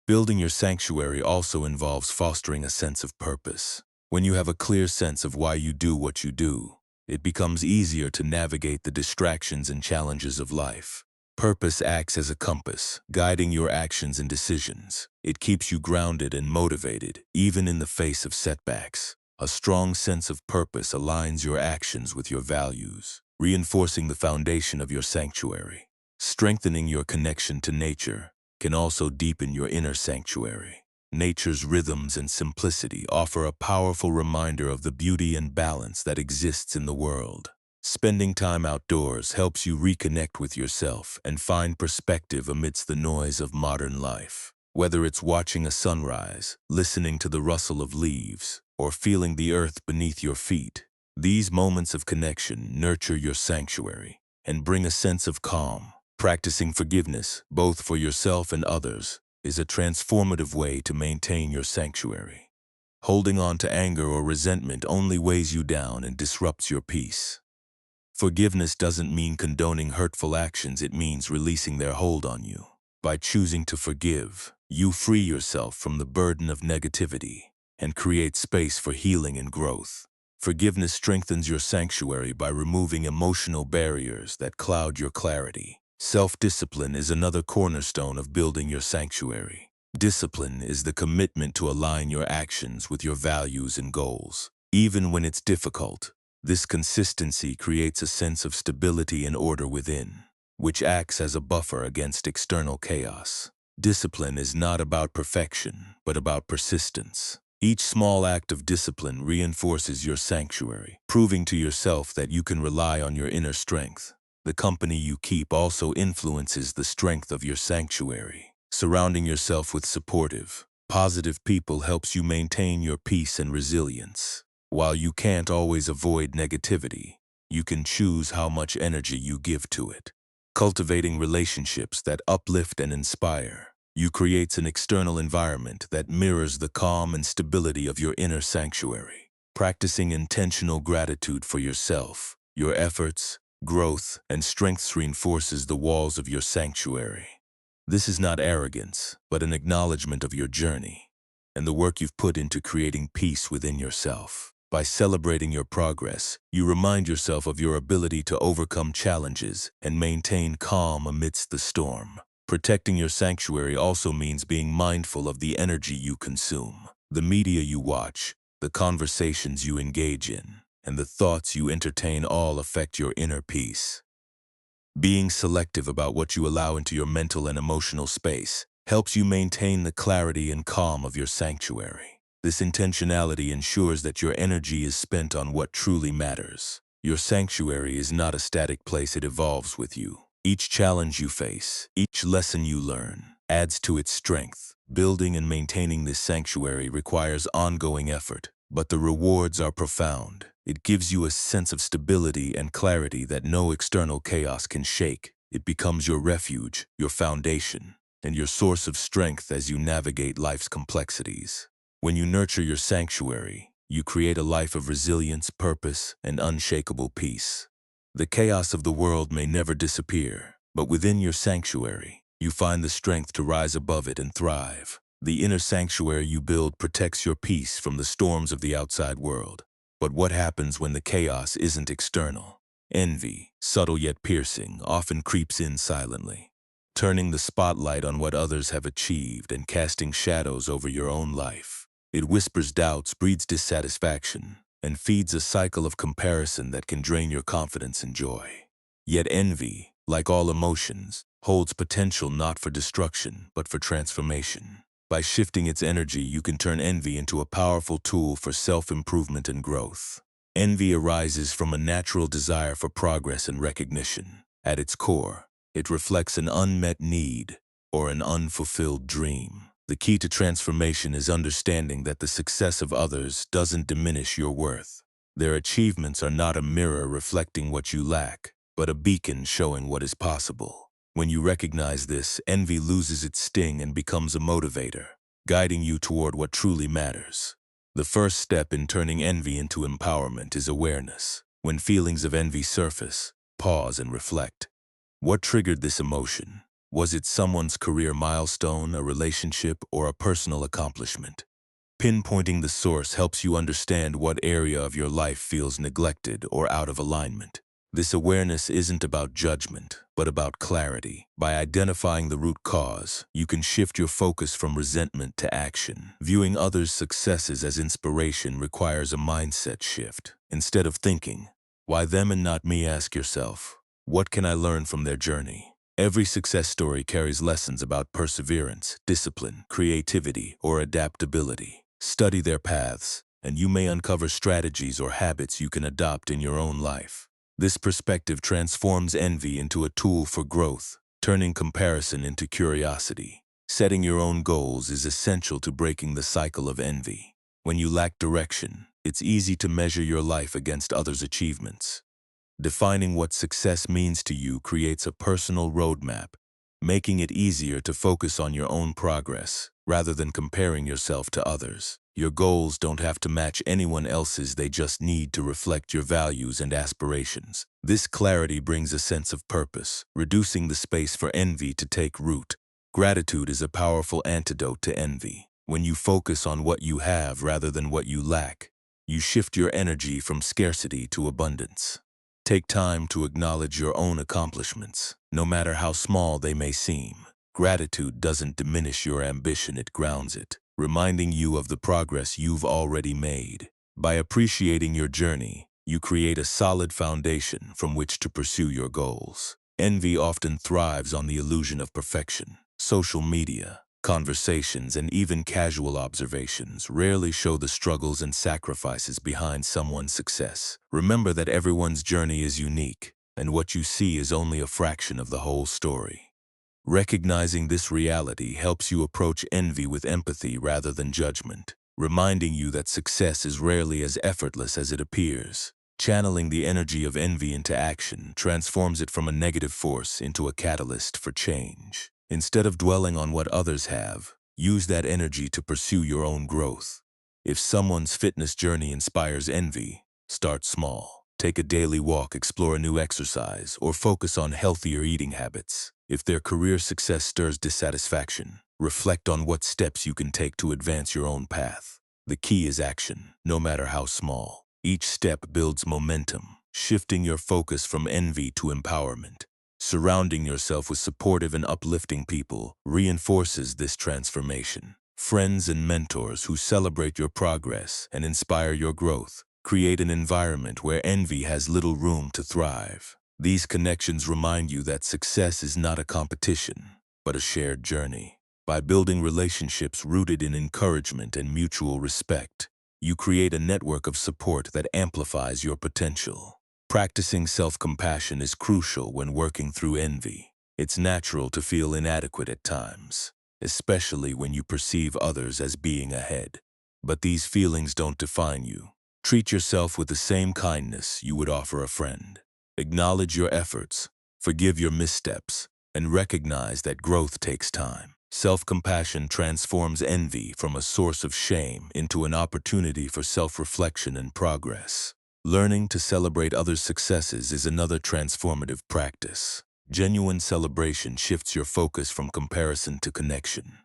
Building your sanctuary also involves fostering a sense of purpose. When you have a clear sense of why you do what you do, it becomes easier to navigate the distractions and challenges of life. Purpose acts as a compass, guiding your actions and decisions. It keeps you grounded and motivated, even in the face of setbacks. A strong sense of purpose aligns your actions with your values, reinforcing the foundation of your sanctuary. Strengthening your connection to nature can also deepen your inner sanctuary. Nature's rhythms and simplicity offer a powerful reminder of the beauty and balance that exists in the world. Spending time outdoors helps you reconnect with yourself and find perspective amidst the noise of modern life. Whether it's watching a sunrise, listening to the rustle of leaves, or feeling the earth beneath your feet, these moments of connection nurture your sanctuary and bring a sense of calm. Practicing forgiveness, both for yourself and others, is a transformative way to maintain your sanctuary. Holding on to anger or resentment only weighs you down and disrupts your peace. Forgiveness doesn't mean condoning hurtful actions, it means releasing their hold on you. By choosing to forgive, you free yourself from the burden of negativity and create space for healing and growth. Forgiveness strengthens your sanctuary by removing emotional barriers that cloud your clarity. Self-discipline is another cornerstone of building your sanctuary. Discipline is the commitment to align your actions with your values and goals. Even when it's difficult, this consistency creates a sense of stability and order within, which acts as a buffer against external chaos. Discipline is not about perfection, but about persistence. Each small act of discipline reinforces your sanctuary, proving to yourself that you can rely on your inner strength. The company you keep also influences the strength of your sanctuary. Surrounding yourself with supportive, positive people helps you maintain your peace and resilience. While you can't always avoid negativity, you can choose how much energy you give to it. Cultivating relationships that uplift and inspire, you create an external environment that mirrors the calm and stability of your inner sanctuary. Practicing intentional gratitude for yourself, your efforts, growth, and strengths reinforces the walls of your sanctuary. This is not arrogance, but an acknowledgement of your journey and the work you've put into creating peace within yourself. By celebrating your progress, you remind yourself of your ability to overcome challenges and maintain calm amidst the storm. Protecting your sanctuary also means being mindful of the energy you consume. The media you watch, the conversations you engage in, and the thoughts you entertain all affect your inner peace. Being selective about what you allow into your mental and emotional space helps you maintain the clarity and calm of your sanctuary. This intentionality ensures that your energy is spent on what truly matters. Your sanctuary is not a static place, it evolves with you. Each challenge you face, each lesson you learn, adds to its strength. Building and maintaining this sanctuary requires ongoing effort, but the rewards are profound. It gives you a sense of stability and clarity that no external chaos can shake. It becomes your refuge, your foundation, and your source of strength as you navigate life's complexities. When you nurture your sanctuary, you create a life of resilience, purpose, and unshakable peace. The chaos of the world may never disappear, but within your sanctuary, you find the strength to rise above it and thrive. The inner sanctuary you build protects your peace from the storms of the outside world. But what happens when the chaos isn't external? Envy, subtle yet piercing, often creeps in silently, turning the spotlight on what others have achieved and casting shadows over your own life. It whispers doubts, breeds dissatisfaction, and feeds a cycle of comparison that can drain your confidence and joy. Yet envy, like all emotions, holds potential not for destruction, but for transformation. By shifting its energy, you can turn envy into a powerful tool for self-improvement and growth. Envy arises from a natural desire for progress and recognition. At its core, it reflects an unmet need or an unfulfilled dream. The key to transformation is understanding that the success of others doesn't diminish your worth. Their achievements are not a mirror reflecting what you lack, but a beacon showing what is possible. When you recognize this, envy loses its sting and becomes a motivator, guiding you toward what truly matters. The first step in turning envy into empowerment is awareness. When feelings of envy surface, pause and reflect. What triggered this emotion? Was it someone's career milestone, a relationship, or a personal accomplishment? Pinpointing the source helps you understand what area of your life feels neglected or out of alignment. This awareness isn't about judgment, but about clarity. By identifying the root cause, you can shift your focus from resentment to action. Viewing others' successes as inspiration requires a mindset shift. Instead of thinking, "Why them and not me?" ask yourself, "What can I learn from their journey?" Every success story carries lessons about perseverance, discipline, creativity, or adaptability. Study their paths, and you may uncover strategies or habits you can adopt in your own life. This perspective transforms envy into a tool for growth, turning comparison into curiosity. Setting your own goals is essential to breaking the cycle of envy. When you lack direction, it's easy to measure your life against others' achievements. Defining what success means to you creates a personal roadmap, making it easier to focus on your own progress rather than comparing yourself to others. Your goals don't have to match anyone else's, they just need to reflect your values and aspirations. This clarity brings a sense of purpose, reducing the space for envy to take root. Gratitude is a powerful antidote to envy. When you focus on what you have rather than what you lack, you shift your energy from scarcity to abundance. Take time to acknowledge your own accomplishments, no matter how small they may seem. Gratitude doesn't diminish your ambition, it grounds it, reminding you of the progress you've already made. By appreciating your journey, you create a solid foundation from which to pursue your goals. Envy often thrives on the illusion of perfection. Social media, conversations, and even casual observations rarely show the struggles and sacrifices behind someone's success. Remember that everyone's journey is unique, and what you see is only a fraction of the whole story. Recognizing this reality helps you approach envy with empathy rather than judgment, reminding you that success is rarely as effortless as it appears. Channeling the energy of envy into action transforms it from a negative force into a catalyst for change. Instead of dwelling on what others have, use that energy to pursue your own growth. If someone's fitness journey inspires envy, start small. Take a daily walk, explore a new exercise, or focus on healthier eating habits. If their career success stirs dissatisfaction, reflect on what steps you can take to advance your own path. The key is action, no matter how small. Each step builds momentum, shifting your focus from envy to empowerment. Surrounding yourself with supportive and uplifting people reinforces this transformation. Friends and mentors who celebrate your progress and inspire your growth create an environment where envy has little room to thrive. These connections remind you that success is not a competition, but a shared journey. By building relationships rooted in encouragement and mutual respect, you create a network of support that amplifies your potential. Practicing self-compassion is crucial when working through envy. It's natural to feel inadequate at times, especially when you perceive others as being ahead. But these feelings don't define you. Treat yourself with the same kindness you would offer a friend. Acknowledge your efforts, forgive your missteps, and recognize that growth takes time. Self-compassion transforms envy from a source of shame into an opportunity for self-reflection and progress. Learning to celebrate others' successes is another transformative practice. Genuine celebration shifts your focus from comparison to connection.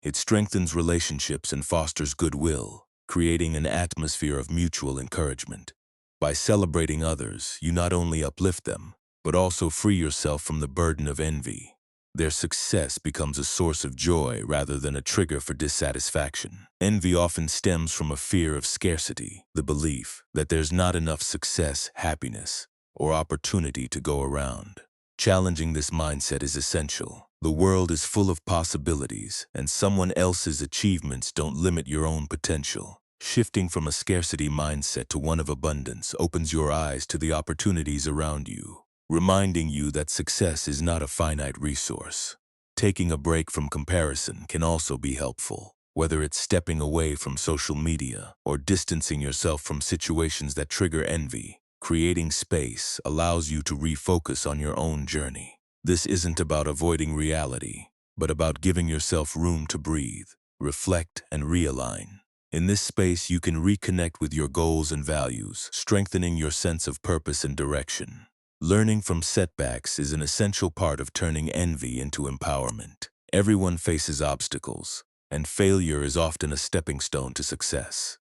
It strengthens relationships and fosters goodwill, creating an atmosphere of mutual encouragement. By celebrating others, you not only uplift them, but also free yourself from the burden of envy. Their success becomes a source of joy rather than a trigger for dissatisfaction. Envy often stems from a fear of scarcity, the belief that there's not enough success, happiness, or opportunity to go around. Challenging this mindset is essential. The world is full of possibilities, and someone else's achievements don't limit your own potential. Shifting from a scarcity mindset to one of abundance opens your eyes to the opportunities around you, reminding you that success is not a finite resource. Taking a break from comparison can also be helpful, whether it's stepping away from social media or distancing yourself from situations that trigger envy. Creating space allows you to refocus on your own journey. This isn't about avoiding reality, but about giving yourself room to breathe, reflect, and realign. In this space, you can reconnect with your goals and values, strengthening your sense of purpose and direction. Learning from setbacks is an essential part of turning envy into empowerment. Everyone faces obstacles, and failure is often a stepping stone to success.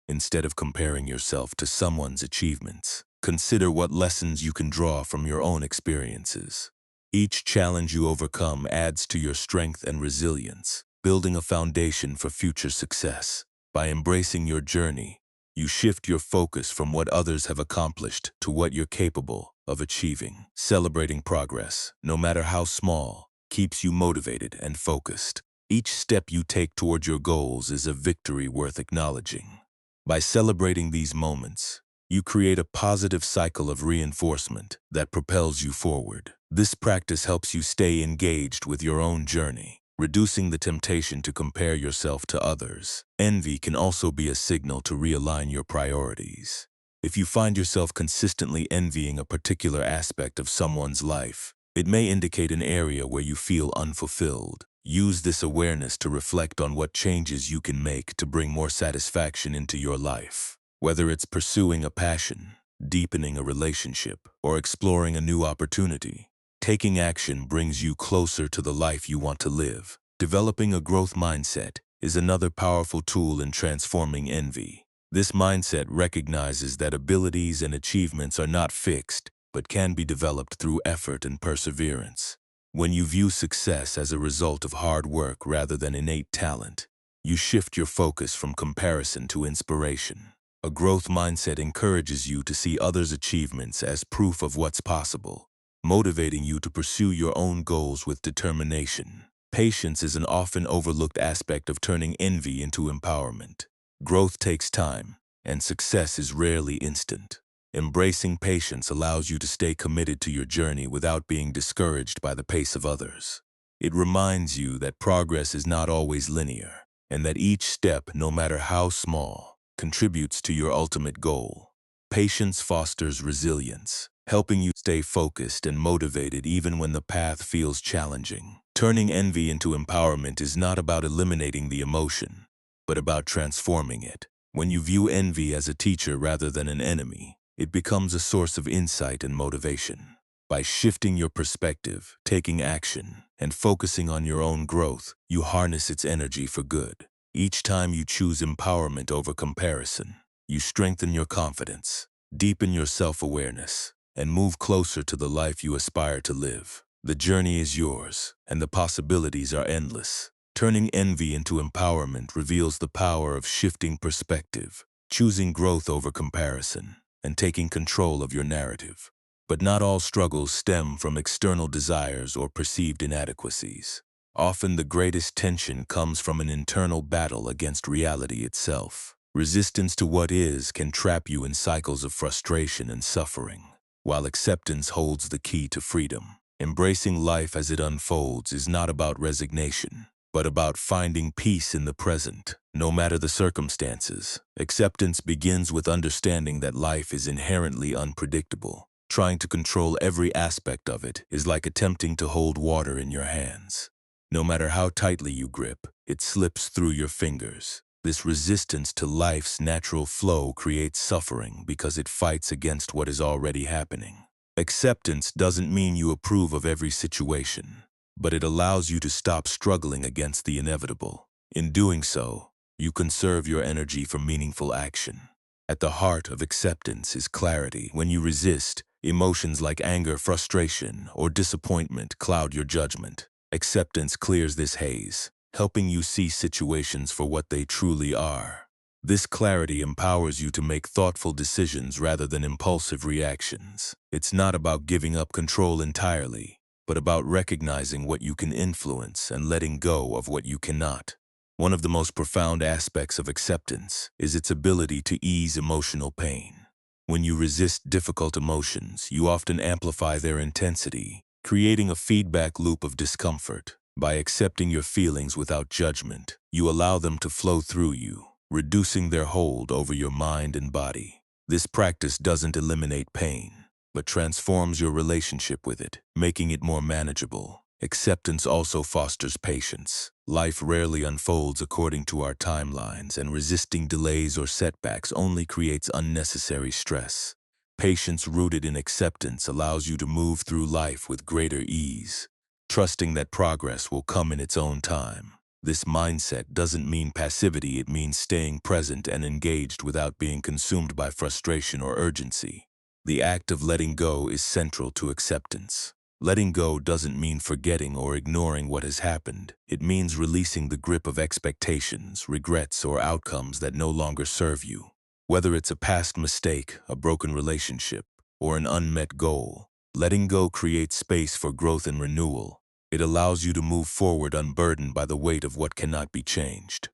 Instead of comparing yourself to someone's achievements, consider what lessons you can draw from your own experiences. Each challenge you overcome adds to your strength and resilience, building a foundation for future success. By embracing your journey, you shift your focus from what others have accomplished to what you're capable of achieving. Celebrating progress, no matter how small, keeps you motivated and focused. Each step you take toward your goals is a victory worth acknowledging. By celebrating these moments, you create a positive cycle of reinforcement that propels you forward. This practice helps you stay engaged with your own journey, reducing the temptation to compare yourself to others. Envy can also be a signal to realign your priorities. If you find yourself consistently envying a particular aspect of someone's life, it may indicate an area where you feel unfulfilled. Use this awareness to reflect on what changes you can make to bring more satisfaction into your life. Whether it's pursuing a passion, deepening a relationship, or exploring a new opportunity, taking action brings you closer to the life you want to live. Developing a growth mindset is another powerful tool in transforming envy. This mindset recognizes that abilities and achievements are not fixed, but can be developed through effort and perseverance. When you view success as a result of hard work rather than innate talent, you shift your focus from comparison to inspiration. A growth mindset encourages you to see others' achievements as proof of what's possible, motivating you to pursue your own goals with determination. Patience is an often overlooked aspect of turning envy into empowerment. Growth takes time, and success is rarely instant. Embracing patience allows you to stay committed to your journey without being discouraged by the pace of others. It reminds you that progress is not always linear, and that each step, no matter how small, contributes to your ultimate goal. Patience fosters resilience, helping you stay focused and motivated even when the path feels challenging. Turning envy into empowerment is not about eliminating the emotion, but about transforming it. When you view envy as a teacher rather than an enemy, it becomes a source of insight and motivation. By shifting your perspective, taking action, and focusing on your own growth, you harness its energy for good. Each time you choose empowerment over comparison, you strengthen your confidence, deepen your self-awareness, and move closer to the life you aspire to live. The journey is yours, and the possibilities are endless. Turning envy into empowerment reveals the power of shifting perspective, choosing growth over comparison, and taking control of your narrative. But not all struggles stem from external desires or perceived inadequacies. Often the greatest tension comes from an internal battle against reality itself. Resistance to what is can trap you in cycles of frustration and suffering, while acceptance holds the key to freedom. Embracing life as it unfolds is not about resignation, but about finding peace in the present, no matter the circumstances. Acceptance begins with understanding that life is inherently unpredictable. Trying to control every aspect of it is like attempting to hold water in your hands. No matter how tightly you grip, it slips through your fingers. This resistance to life's natural flow creates suffering because it fights against what is already happening. Acceptance doesn't mean you approve of every situation, but it allows you to stop struggling against the inevitable. In doing so, you conserve your energy for meaningful action. At the heart of acceptance is clarity. When you resist, emotions like anger, frustration, or disappointment cloud your judgment. Acceptance clears this haze, helping you see situations for what they truly are. This clarity empowers you to make thoughtful decisions rather than impulsive reactions. It's not about giving up control entirely, but about recognizing what you can influence and letting go of what you cannot. One of the most profound aspects of acceptance is its ability to ease emotional pain. When you resist difficult emotions, you often amplify their intensity, creating a feedback loop of discomfort. By accepting your feelings without judgment, you allow them to flow through you, reducing their hold over your mind and body. This practice doesn't eliminate pain, but transforms your relationship with it, making it more manageable. Acceptance also fosters patience. Life rarely unfolds according to our timelines, and resisting delays or setbacks only creates unnecessary stress. Patience rooted in acceptance allows you to move through life with greater ease, trusting that progress will come in its own time. This mindset doesn't mean passivity, it means staying present and engaged without being consumed by frustration or urgency. The act of letting go is central to acceptance. Letting go doesn't mean forgetting or ignoring what has happened. It means releasing the grip of expectations, regrets, or outcomes that no longer serve you. Whether it's a past mistake, a broken relationship, or an unmet goal, letting go creates space for growth and renewal. It allows you to move forward unburdened by the weight of what cannot be changed.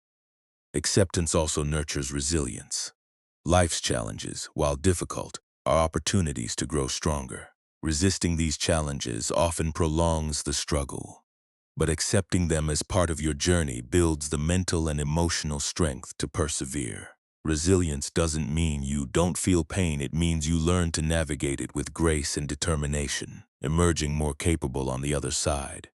Acceptance also nurtures resilience. Life's challenges, while difficult, are opportunities to grow stronger. Resisting these challenges often prolongs the struggle, but accepting them as part of your journey builds the mental and emotional strength to persevere. Resilience doesn't mean you don't feel pain, it means you learn to navigate it with grace and determination, emerging more capable on the other side.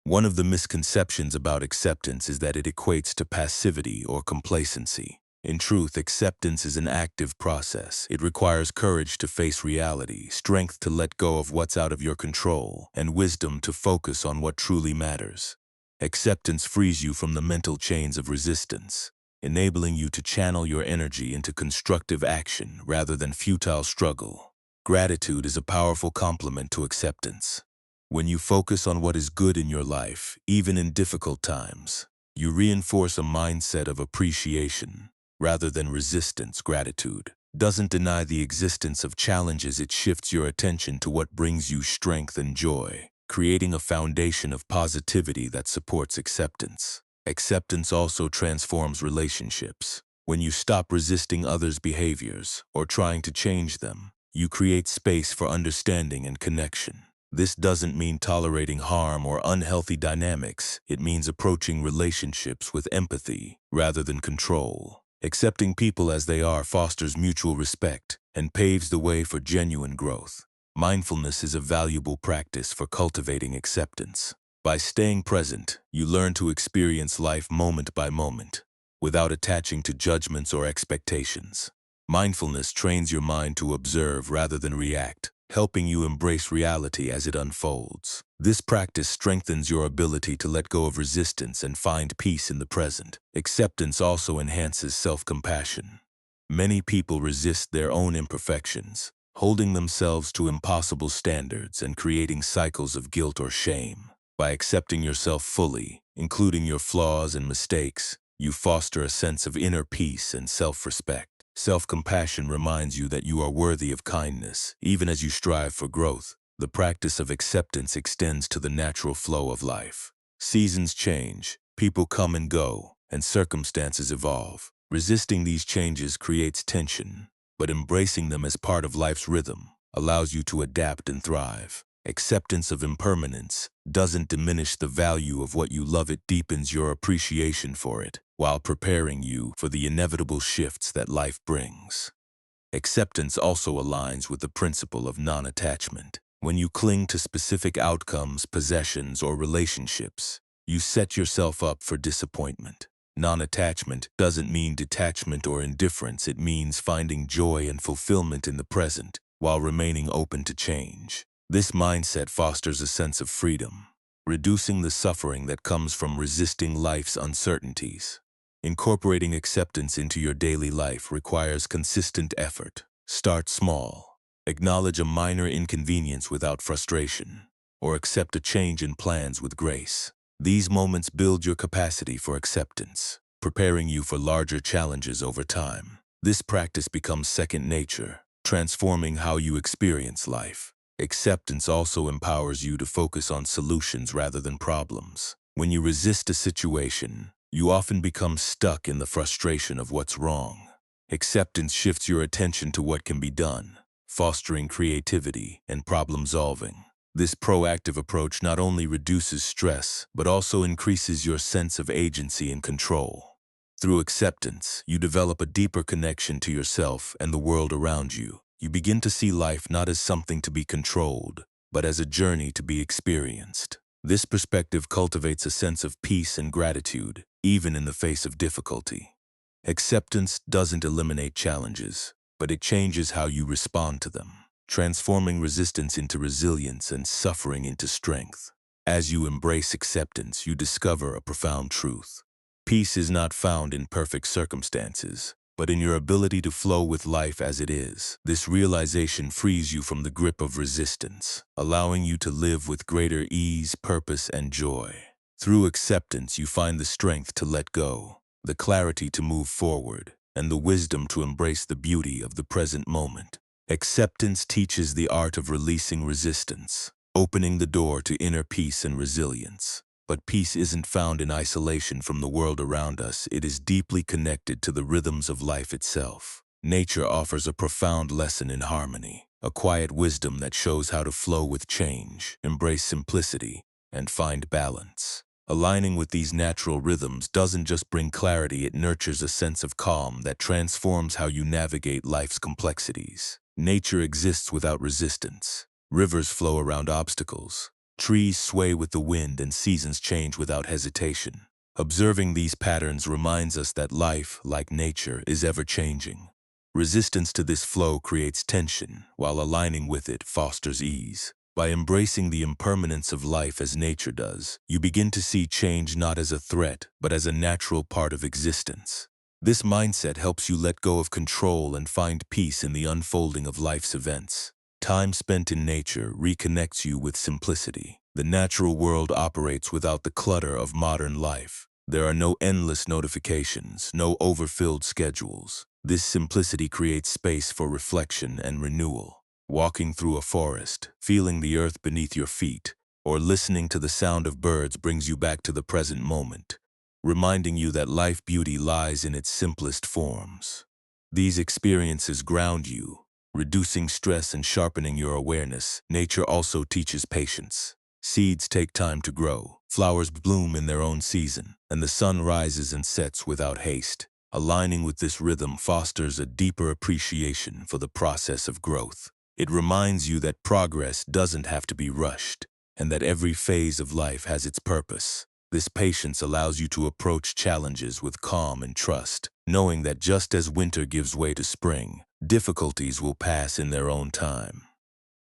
One of the misconceptions about acceptance is that it equates to passivity or complacency. In truth, acceptance is an active process. It requires courage to face reality, strength to let go of what's out of your control, and wisdom to focus on what truly matters. Acceptance frees you from the mental chains of resistance, enabling you to channel your energy into constructive action rather than futile struggle. Gratitude is a powerful complement to acceptance. When you focus on what is good in your life, even in difficult times, you reinforce a mindset of appreciation rather than resistance. Gratitude doesn't deny the existence of challenges, it shifts your attention to what brings you strength and joy, creating a foundation of positivity that supports acceptance. Acceptance also transforms relationships. When you stop resisting others' behaviors or trying to change them, you create space for understanding and connection. This doesn't mean tolerating harm or unhealthy dynamics. It means approaching relationships with empathy rather than control. Accepting people as they are fosters mutual respect and paves the way for genuine growth. Mindfulness is a valuable practice for cultivating acceptance. By staying present, you learn to experience life moment by moment, without attaching to judgments or expectations. Mindfulness trains your mind to observe rather than react, helping you embrace reality as it unfolds. This practice strengthens your ability to let go of resistance and find peace in the present. Acceptance also enhances self-compassion. Many people resist their own imperfections, holding themselves to impossible standards and creating cycles of guilt or shame. By accepting yourself fully, including your flaws and mistakes, you foster a sense of inner peace and self-respect. Self-compassion reminds you that you are worthy of kindness, even as you strive for growth. The practice of acceptance extends to the natural flow of life. Seasons change, people come and go, and circumstances evolve. Resisting these changes creates tension, but embracing them as part of life's rhythm allows you to adapt and thrive. Acceptance of impermanence doesn't diminish the value of what you love, it deepens your appreciation for it, while preparing you for the inevitable shifts that life brings. Acceptance also aligns with the principle of non-attachment. When you cling to specific outcomes, possessions, or relationships, you set yourself up for disappointment. Non-attachment doesn't mean detachment or indifference, it means finding joy and fulfillment in the present, while remaining open to change. This mindset fosters a sense of freedom, reducing the suffering that comes from resisting life's uncertainties. Incorporating acceptance into your daily life requires consistent effort. Start small. Acknowledge a minor inconvenience without frustration, or accept a change in plans with grace. These moments build your capacity for acceptance, preparing you for larger challenges over time. This practice becomes second nature, transforming how you experience life. Acceptance also empowers you to focus on solutions rather than problems. When you resist a situation, you often become stuck in the frustration of what's wrong. Acceptance shifts your attention to what can be done, fostering creativity and problem-solving. This proactive approach not only reduces stress, but also increases your sense of agency and control. Through acceptance, you develop a deeper connection to yourself and the world around you. You begin to see life not as something to be controlled, but as a journey to be experienced. This perspective cultivates a sense of peace and gratitude, even in the face of difficulty. Acceptance doesn't eliminate challenges, but it changes how you respond to them, transforming resistance into resilience and suffering into strength. As you embrace acceptance, you discover a profound truth. Peace is not found in perfect circumstances, but in your ability to flow with life as it is. This realization frees you from the grip of resistance, allowing you to live with greater ease, purpose, and joy. Through acceptance, you find the strength to let go, the clarity to move forward, and the wisdom to embrace the beauty of the present moment. Acceptance teaches the art of releasing resistance, opening the door to inner peace and resilience. But peace isn't found in isolation from the world around us. It is deeply connected to the rhythms of life itself. Nature offers a profound lesson in harmony, a quiet wisdom that shows how to flow with change, embrace simplicity, and find balance. Aligning with these natural rhythms doesn't just bring clarity, it nurtures a sense of calm that transforms how you navigate life's complexities. Nature exists without resistance. Rivers flow around obstacles. Trees sway with the wind and seasons change without hesitation. Observing these patterns reminds us that life, like nature, is ever-changing. Resistance to this flow creates tension, while aligning with it fosters ease. By embracing the impermanence of life as nature does, you begin to see change not as a threat, but as a natural part of existence. This mindset helps you let go of control and find peace in the unfolding of life's events. Time spent in nature reconnects you with simplicity. The natural world operates without the clutter of modern life. There are no endless notifications, no overfilled schedules. This simplicity creates space for reflection and renewal. Walking through a forest, feeling the earth beneath your feet, or listening to the sound of birds brings you back to the present moment, reminding you that life beauty lies in its simplest forms. These experiences ground you, reducing stress and sharpening your awareness. Nature also teaches patience. Seeds take time to grow, flowers bloom in their own season, and the sun rises and sets without haste. Aligning with this rhythm fosters a deeper appreciation for the process of growth. It reminds you that progress doesn't have to be rushed, and that every phase of life has its purpose. This patience allows you to approach challenges with calm and trust, knowing that just as winter gives way to spring, difficulties will pass in their own time.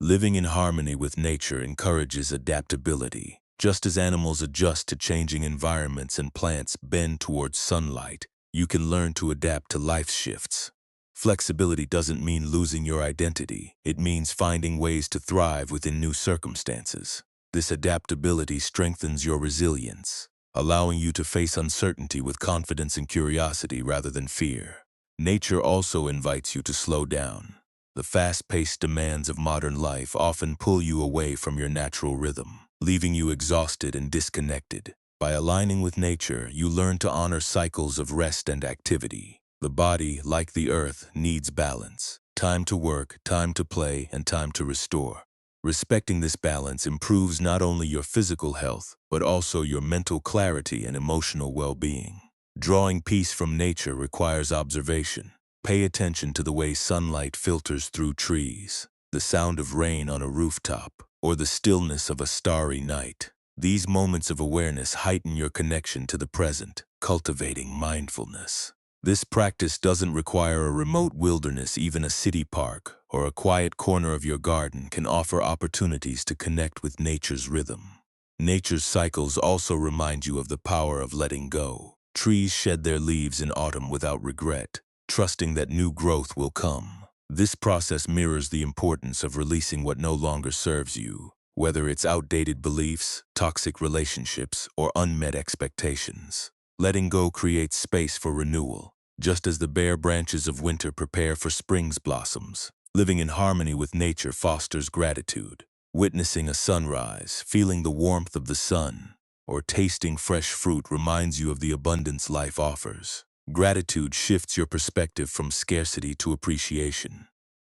Living in harmony with nature encourages adaptability. Just as animals adjust to changing environments and plants bend towards sunlight, you can learn to adapt to life's shifts. Flexibility doesn't mean losing your identity. It means finding ways to thrive within new circumstances. This adaptability strengthens your resilience, allowing you to face uncertainty with confidence and curiosity rather than fear. Nature also invites you to slow down. The fast-paced demands of modern life often pull you away from your natural rhythm, leaving you exhausted and disconnected. By aligning with nature, you learn to honor cycles of rest and activity. The body, like the earth, needs balance. Time to work, time to play, and time to restore. Respecting this balance improves not only your physical health, but also your mental clarity and emotional well-being. Drawing peace from nature requires observation. Pay attention to the way sunlight filters through trees, the sound of rain on a rooftop, or the stillness of a starry night. These moments of awareness heighten your connection to the present, cultivating mindfulness. This practice doesn't require a remote wilderness. Even a city park or a quiet corner of your garden can offer opportunities to connect with nature's rhythm. Nature's cycles also remind you of the power of letting go. Trees shed their leaves in autumn without regret, trusting that new growth will come. This process mirrors the importance of releasing what no longer serves you, whether it's outdated beliefs, toxic relationships, or unmet expectations. Letting go creates space for renewal, just as the bare branches of winter prepare for spring's blossoms. Living in harmony with nature fosters gratitude. Witnessing a sunrise, feeling the warmth of the sun, or tasting fresh fruit reminds you of the abundance life offers. Gratitude shifts your perspective from scarcity to appreciation,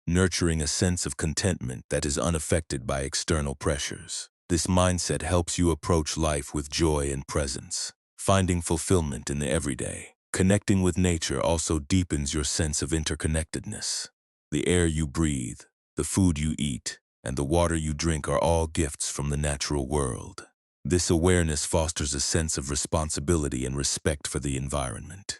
nurturing a sense of contentment that is unaffected by external pressures. This mindset helps you approach life with joy and presence, finding fulfillment in the everyday. Connecting with nature also deepens your sense of interconnectedness. The air you breathe, the food you eat, and the water you drink are all gifts from the natural world. This awareness fosters a sense of responsibility and respect for the environment.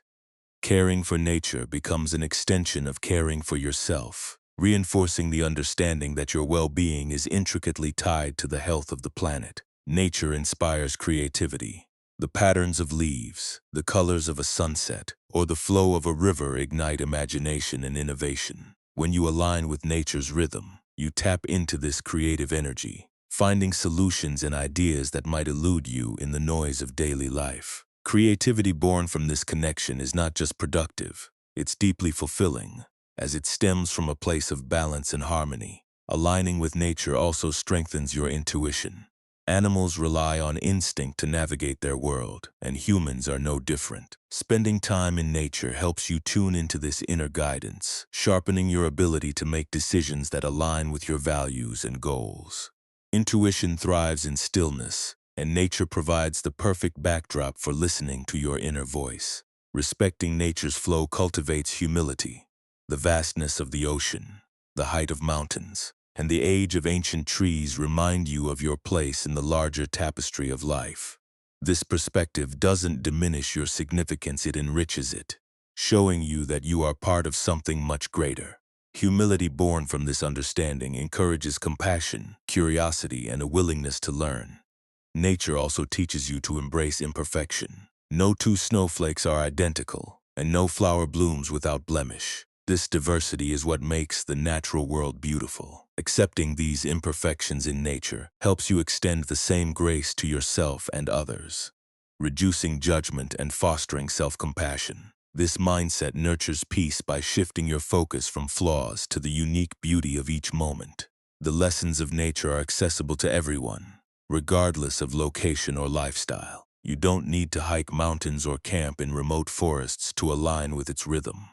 Caring for nature becomes an extension of caring for yourself, reinforcing the understanding that your well-being is intricately tied to the health of the planet. Nature inspires creativity. The patterns of leaves, the colors of a sunset, or the flow of a river ignite imagination and innovation. When you align with nature's rhythm, you tap into this creative energy, finding solutions and ideas that might elude you in the noise of daily life. Creativity born from this connection is not just productive, it's deeply fulfilling, as it stems from a place of balance and harmony. Aligning with nature also strengthens your intuition. Animals rely on instinct to navigate their world, and humans are no different. Spending time in nature helps you tune into this inner guidance, sharpening your ability to make decisions that align with your values and goals. Intuition thrives in stillness, and nature provides the perfect backdrop for listening to your inner voice. Respecting nature's flow cultivates humility. The vastness of the ocean, the height of mountains, and the age of ancient trees remind you of your place in the larger tapestry of life. This perspective doesn't diminish your significance, it enriches it, showing you that you are part of something much greater. Humility born from this understanding encourages compassion, curiosity, and a willingness to learn. Nature also teaches you to embrace imperfection. No two snowflakes are identical, and no flower blooms without blemish. This diversity is what makes the natural world beautiful. Accepting these imperfections in nature helps you extend the same grace to yourself and others, reducing judgment and fostering self-compassion. This mindset nurtures peace by shifting your focus from flaws to the unique beauty of each moment. The lessons of nature are accessible to everyone, regardless of location or lifestyle. You don't need to hike mountains or camp in remote forests to align with its rhythm.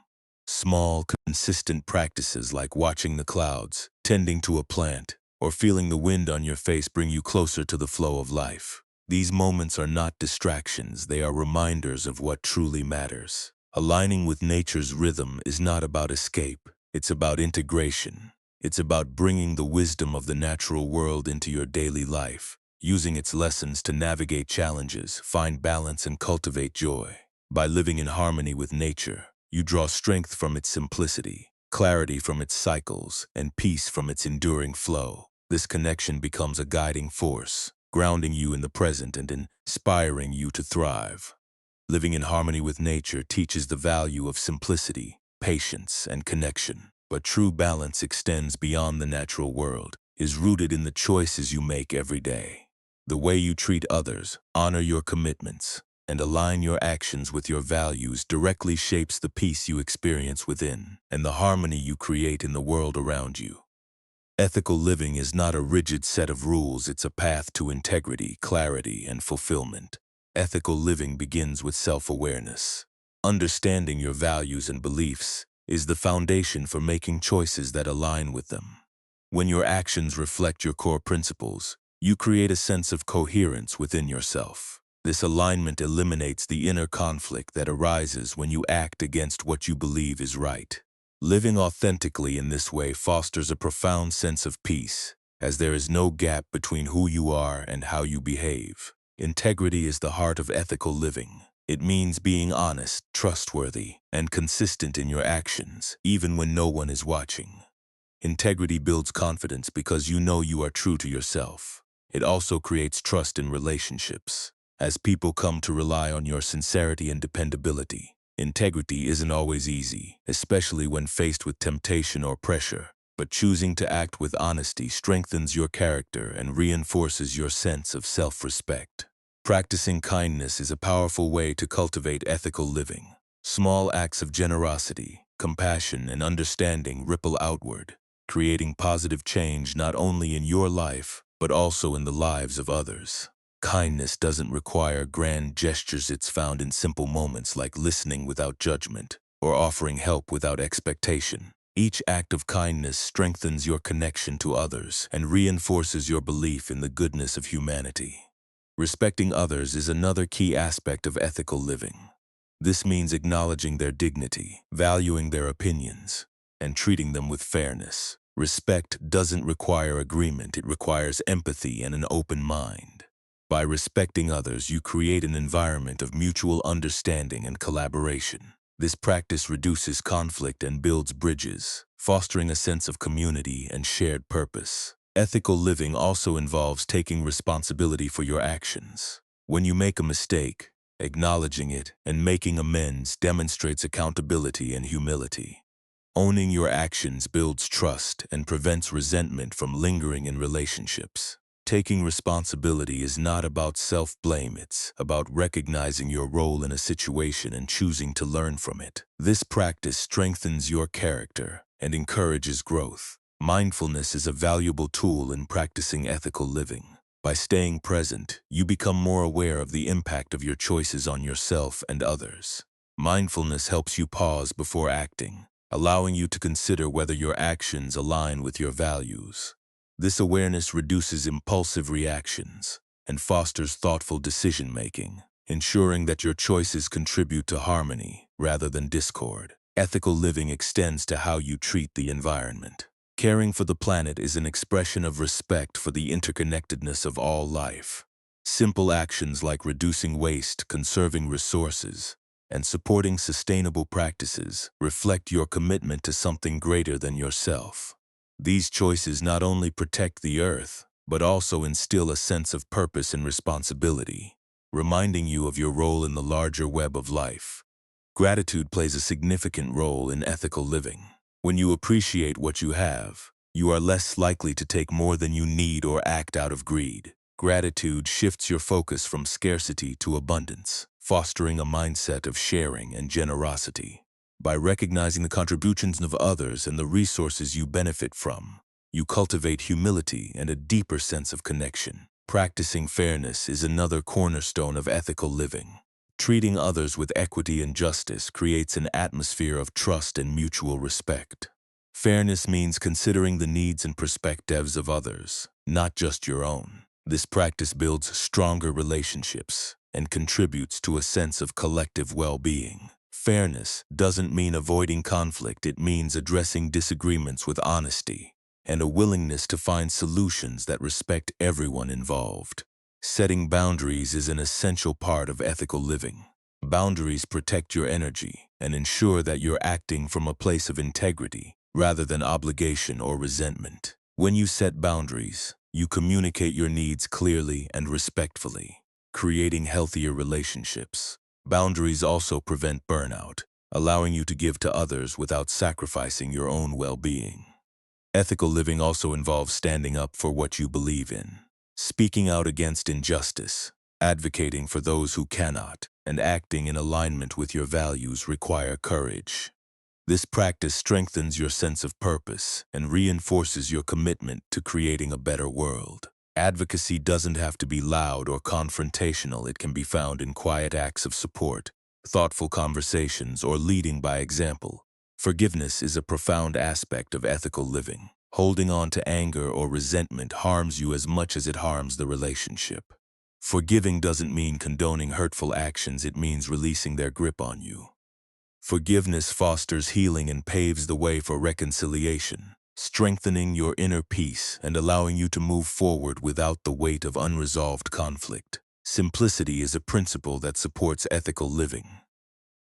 Small, consistent practices like watching the clouds, tending to a plant, or feeling the wind on your face bring you closer to the flow of life. These moments are not distractions, they are reminders of what truly matters. Aligning with nature's rhythm is not about escape, it's about integration. It's about bringing the wisdom of the natural world into your daily life, using its lessons to navigate challenges, find balance, and cultivate joy. By living in harmony with nature, you draw strength from its simplicity, clarity from its cycles, and peace from its enduring flow. This connection becomes a guiding force, grounding you in the present and inspiring you to thrive. Living in harmony with nature teaches the value of simplicity. patience, and connection. But true balance extends beyond the natural world, is rooted in the choices you make every day. The way you treat others, honor your commitments, and align your actions with your values directly shapes the peace you experience within and the harmony you create in the world around you. Ethical living is not a rigid set of rules, it's a path to integrity, clarity, and fulfillment. Ethical living begins with self-awareness. Understanding your values and beliefs is the foundation for making choices that align with them. When your actions reflect your core principles, you create a sense of coherence within yourself. This alignment eliminates the inner conflict that arises when you act against what you believe is right. Living authentically in this way fosters a profound sense of peace, as there is no gap between who you are and how you behave. Integrity is the heart of ethical living. It means being honest, trustworthy, and consistent in your actions, even when no one is watching. Integrity builds confidence because you know you are true to yourself. It also creates trust in relationships, as people come to rely on your sincerity and dependability. Integrity isn't always easy, especially when faced with temptation or pressure, but choosing to act with honesty strengthens your character and reinforces your sense of self-respect. Practicing kindness is a powerful way to cultivate ethical living. Small acts of generosity, compassion, and understanding ripple outward, creating positive change not only in your life, but also in the lives of others. Kindness doesn't require grand gestures, it's found in simple moments like listening without judgment or offering help without expectation. Each act of kindness strengthens your connection to others and reinforces your belief in the goodness of humanity. Respecting others is another key aspect of ethical living. This means acknowledging their dignity, valuing their opinions, and treating them with fairness. Respect doesn't require agreement, it requires empathy and an open mind. By respecting others, you create an environment of mutual understanding and collaboration. This practice reduces conflict and builds bridges, fostering a sense of community and shared purpose. Ethical living also involves taking responsibility for your actions. When you make a mistake, acknowledging it and making amends demonstrates accountability and humility. Owning your actions builds trust and prevents resentment from lingering in relationships. Taking responsibility is not about self-blame, it's about recognizing your role in a situation and choosing to learn from it. This practice strengthens your character and encourages growth. Mindfulness is a valuable tool in practicing ethical living. By staying present, you become more aware of the impact of your choices on yourself and others. Mindfulness helps you pause before acting, allowing you to consider whether your actions align with your values. This awareness reduces impulsive reactions and fosters thoughtful decision-making, ensuring that your choices contribute to harmony rather than discord. Ethical living extends to how you treat the environment. Caring for the planet is an expression of respect for the interconnectedness of all life. Simple actions like reducing waste, conserving resources, and supporting sustainable practices reflect your commitment to something greater than yourself. These choices not only protect the earth, but also instill a sense of purpose and responsibility, reminding you of your role in the larger web of life. Gratitude plays a significant role in ethical living. When you appreciate what you have, you are less likely to take more than you need or act out of greed. Gratitude shifts your focus from scarcity to abundance, fostering a mindset of sharing and generosity. By recognizing the contributions of others and the resources you benefit from, you cultivate humility and a deeper sense of connection. Practicing fairness is another cornerstone of ethical living. Treating others with equity and justice creates an atmosphere of trust and mutual respect. Fairness means considering the needs and perspectives of others, not just your own. This practice builds stronger relationships and contributes to a sense of collective well-being. Fairness doesn't mean avoiding conflict, it means addressing disagreements with honesty and a willingness to find solutions that respect everyone involved. Setting boundaries is an essential part of ethical living. Boundaries protect your energy and ensure that you're acting from a place of integrity rather than obligation or resentment. When you set boundaries, you communicate your needs clearly and respectfully, creating healthier relationships. Boundaries also prevent burnout, allowing you to give to others without sacrificing your own well-being. Ethical living also involves standing up for what you believe in, speaking out against injustice, advocating for those who cannot, and acting in alignment with your values require courage. This practice strengthens your sense of purpose and reinforces your commitment to creating a better world. Advocacy doesn't have to be loud or confrontational. It can be found in quiet acts of support, thoughtful conversations, or leading by example. Forgiveness is a profound aspect of ethical living. Holding on to anger or resentment harms you as much as it harms the relationship. Forgiving doesn't mean condoning hurtful actions. It means releasing their grip on you. Forgiveness fosters healing and paves the way for reconciliation, strengthening your inner peace and allowing you to move forward without the weight of unresolved conflict. Simplicity is a principle that supports ethical living.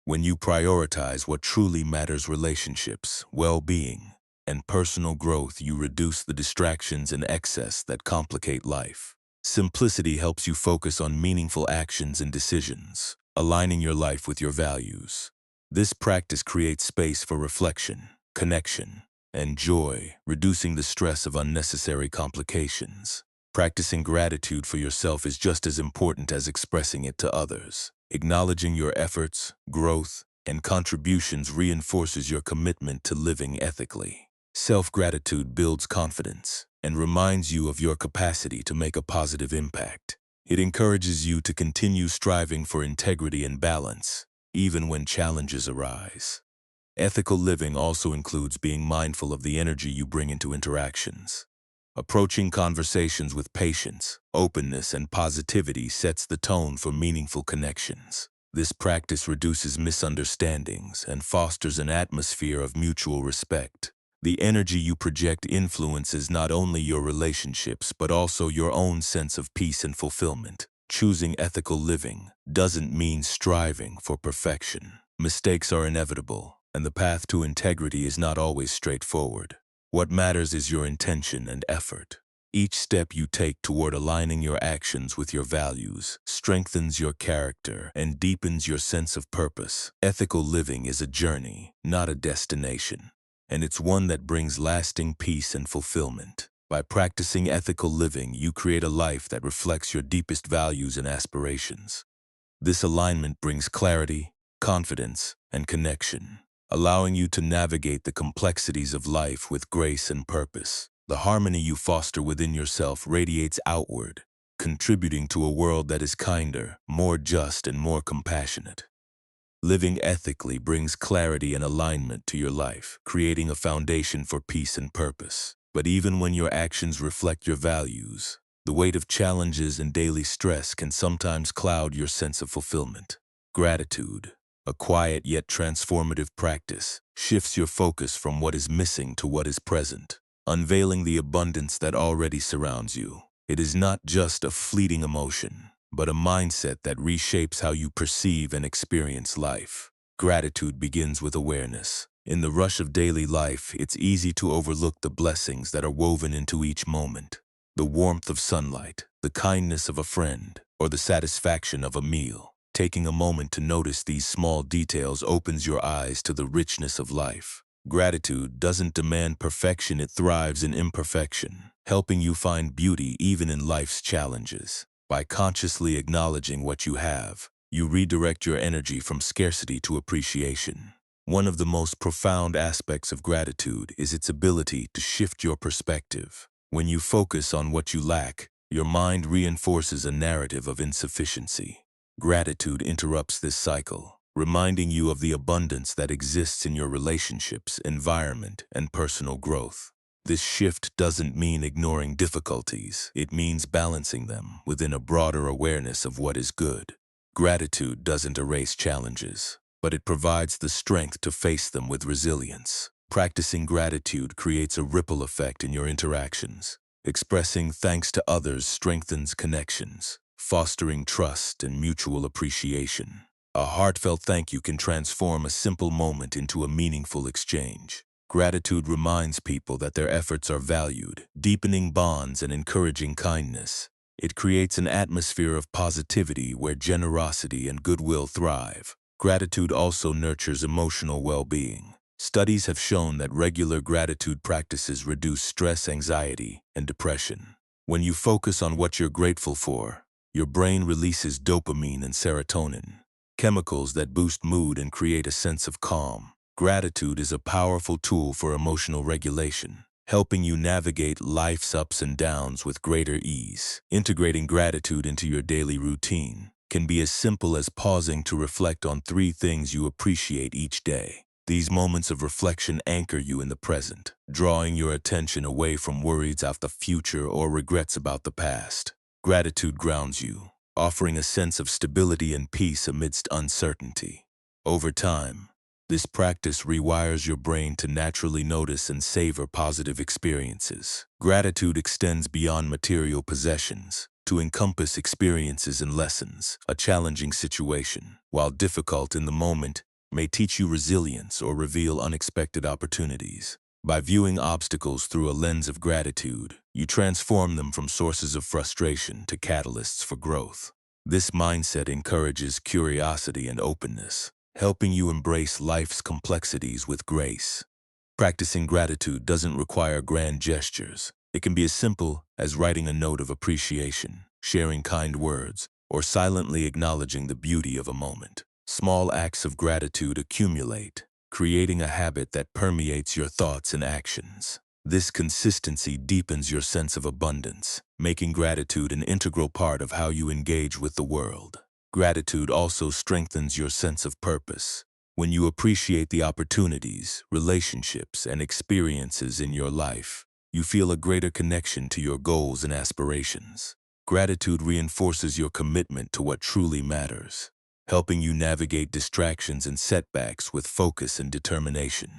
When you prioritize what truly matters, relationships, well-being, and personal growth, you reduce the distractions and excess that complicate life. Simplicity helps you focus on meaningful actions and decisions, aligning your life with your values. This practice creates space for reflection, connection, and joy, reducing the stress of unnecessary complications. Practicing gratitude for yourself is just as important as expressing it to others. Acknowledging your efforts, growth, and contributions reinforces your commitment to living ethically. Self-gratitude builds confidence and reminds you of your capacity to make a positive impact. It encourages you to continue striving for integrity and balance, even when challenges arise. Ethical living also includes being mindful of the energy you bring into interactions. Approaching conversations with patience, openness, and positivity sets the tone for meaningful connections. This practice reduces misunderstandings and fosters an atmosphere of mutual respect. The energy you project influences not only your relationships but also your own sense of peace and fulfillment. Choosing ethical living doesn't mean striving for perfection. Mistakes are inevitable, and the path to integrity is not always straightforward. What matters is your intention and effort. Each step you take toward aligning your actions with your values strengthens your character and deepens your sense of purpose. Ethical living is a journey, not a destination, and it's one that brings lasting peace and fulfillment. By practicing ethical living, you create a life that reflects your deepest values and aspirations. This alignment brings clarity, confidence, and connection, allowing you to navigate the complexities of life with grace and purpose. The harmony you foster within yourself radiates outward, contributing to a world that is kinder, more just, and more compassionate. Living ethically brings clarity and alignment to your life, creating a foundation for peace and purpose. But even when your actions reflect your values, the weight of challenges and daily stress can sometimes cloud your sense of fulfillment. Gratitude, a quiet yet transformative practice, shifts your focus from what is missing to what is present, unveiling the abundance that already surrounds you. It is not just a fleeting emotion, but a mindset that reshapes how you perceive and experience life. Gratitude begins with awareness. In the rush of daily life, it's easy to overlook the blessings that are woven into each moment. The warmth of sunlight, the kindness of a friend, or the satisfaction of a meal. Taking a moment to notice these small details opens your eyes to the richness of life. Gratitude doesn't demand perfection, it thrives in imperfection, helping you find beauty even in life's challenges. By consciously acknowledging what you have, you redirect your energy from scarcity to appreciation. One of the most profound aspects of gratitude is its ability to shift your perspective. When you focus on what you lack, your mind reinforces a narrative of insufficiency. Gratitude interrupts this cycle, reminding you of the abundance that exists in your relationships, environment, and personal growth. This shift doesn't mean ignoring difficulties. It means balancing them within a broader awareness of what is good. Gratitude doesn't erase challenges, but it provides the strength to face them with resilience. Practicing gratitude creates a ripple effect in your interactions. Expressing thanks to others strengthens connections, fostering trust and mutual appreciation. A heartfelt thank you can transform a simple moment into a meaningful exchange. Gratitude reminds people that their efforts are valued, deepening bonds and encouraging kindness. It creates an atmosphere of positivity where generosity and goodwill thrive. Gratitude also nurtures emotional well-being. Studies have shown that regular gratitude practices reduce stress, anxiety, and depression. When you focus on what you're grateful for, your brain releases dopamine and serotonin, chemicals that boost mood and create a sense of calm. Gratitude is a powerful tool for emotional regulation, helping you navigate life's ups and downs with greater ease. Integrating gratitude into your daily routine can be as simple as pausing to reflect on 3 things you appreciate each day. These moments of reflection anchor you in the present, drawing your attention away from worries about the future or regrets about the past. Gratitude grounds you, offering a sense of stability and peace amidst uncertainty. Over time, this practice rewires your brain to naturally notice and savor positive experiences. Gratitude extends beyond material possessions to encompass experiences and lessons. A challenging situation, while difficult in the moment, may teach you resilience or reveal unexpected opportunities. By viewing obstacles through a lens of gratitude, you transform them from sources of frustration to catalysts for growth. This mindset encourages curiosity and openness, helping you embrace life's complexities with grace. Practicing gratitude doesn't require grand gestures. It can be as simple as writing a note of appreciation, sharing kind words, or silently acknowledging the beauty of a moment. Small acts of gratitude accumulate, creating a habit that permeates your thoughts and actions. This consistency deepens your sense of abundance, making gratitude an integral part of how you engage with the world. Gratitude also strengthens your sense of purpose. When you appreciate the opportunities, relationships, and experiences in your life, you feel a greater connection to your goals and aspirations. Gratitude reinforces your commitment to what truly matters, helping you navigate distractions and setbacks with focus and determination.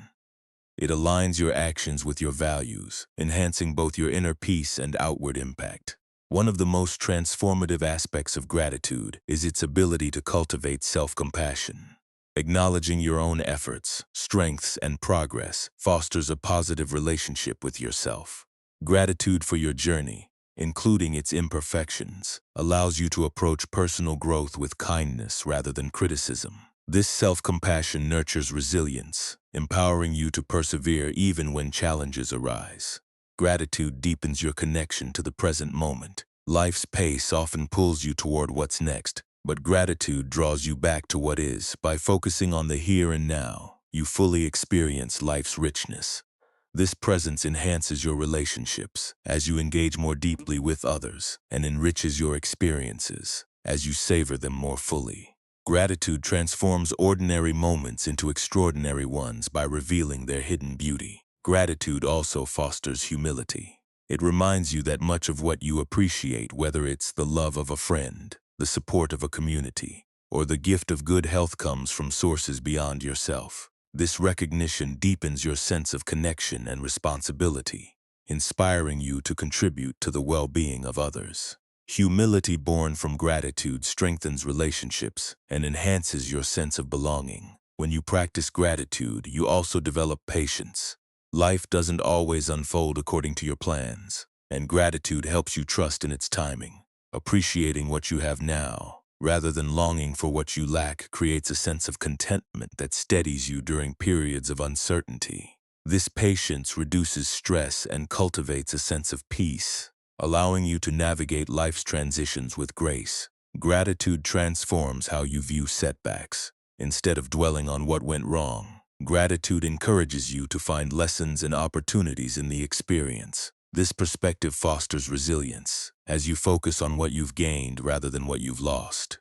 It aligns your actions with your values, enhancing both your inner peace and outward impact. One of the most transformative aspects of gratitude is its ability to cultivate self-compassion. Acknowledging your own efforts, strengths, and progress fosters a positive relationship with yourself. Gratitude for your journey, including its imperfections, allows you to approach personal growth with kindness rather than criticism. This self-compassion nurtures resilience, empowering you to persevere even when challenges arise. Gratitude deepens your connection to the present moment. Life's pace often pulls you toward what's next, but gratitude draws you back to what is. By focusing on the here and now, you fully experience life's richness. This presence enhances your relationships as you engage more deeply with others and enriches your experiences as you savor them more fully. Gratitude transforms ordinary moments into extraordinary ones by revealing their hidden beauty. Gratitude also fosters humility. It reminds you that much of what you appreciate, whether it's the love of a friend, the support of a community, or the gift of good health, comes from sources beyond yourself. This recognition deepens your sense of connection and responsibility, inspiring you to contribute to the well-being of others. Humility born from gratitude strengthens relationships and enhances your sense of belonging. When you practice gratitude, you also develop patience. Life doesn't always unfold according to your plans, and gratitude helps you trust in its timing. Appreciating what you have now, rather than longing for what you lack, creates a sense of contentment that steadies you during periods of uncertainty. This patience reduces stress and cultivates a sense of peace, allowing you to navigate life's transitions with grace. Gratitude transforms how you view setbacks. Instead of dwelling on what went wrong, gratitude encourages you to find lessons and opportunities in the experience. This perspective fosters resilience, as you focus on what you've gained rather than what you've lost.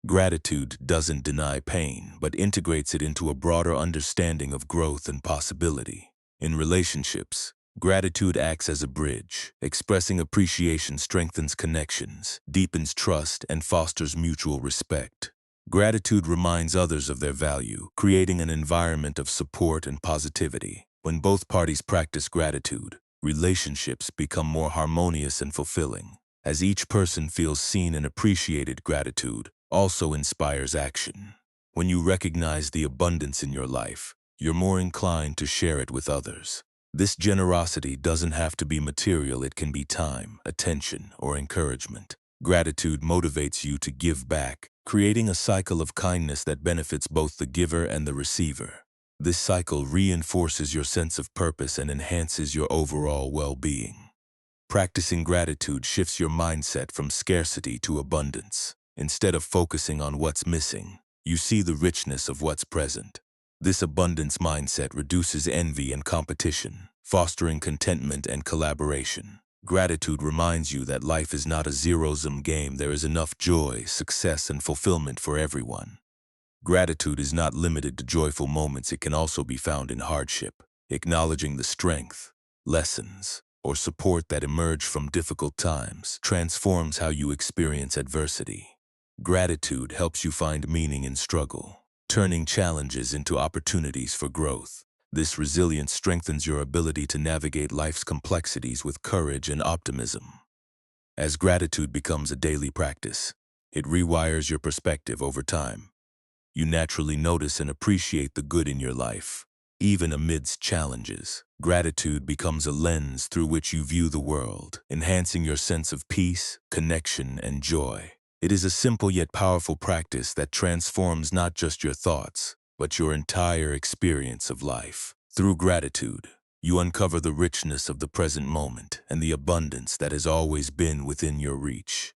Gratitude doesn't deny pain, but integrates it into a broader understanding of growth and possibility. In relationships, gratitude acts as a bridge. Expressing appreciation strengthens connections, deepens trust, and fosters mutual respect. Gratitude reminds others of their value, creating an environment of support and positivity. When both parties practice gratitude, relationships become more harmonious and fulfilling. As each person feels seen and appreciated, gratitude also inspires action. When you recognize the abundance in your life, you're more inclined to share it with others. This generosity doesn't have to be material. It can be time, attention, or encouragement. Gratitude motivates you to give back, creating a cycle of kindness that benefits both the giver and the receiver. This cycle reinforces your sense of purpose and enhances your overall well-being. Practicing gratitude shifts your mindset from scarcity to abundance. Instead of focusing on what's missing, you see the richness of what's present. This abundance mindset reduces envy and competition, fostering contentment and collaboration. Gratitude reminds you that life is not a zero-sum game. There is enough joy, success, and fulfillment for everyone. Gratitude is not limited to joyful moments. It can also be found in hardship. Acknowledging the strength, lessons, or support that emerge from difficult times transforms how you experience adversity. Gratitude helps you find meaning in struggle, turning challenges into opportunities for growth. This resilience strengthens your ability to navigate life's complexities with courage and optimism. As gratitude becomes a daily practice, it rewires your perspective over time. You naturally notice and appreciate the good in your life. Even amidst challenges, gratitude becomes a lens through which you view the world, enhancing your sense of peace, connection, and joy. It is a simple yet powerful practice that transforms not just your thoughts, but your entire experience of life. Through gratitude, you uncover the richness of the present moment and the abundance that has always been within your reach.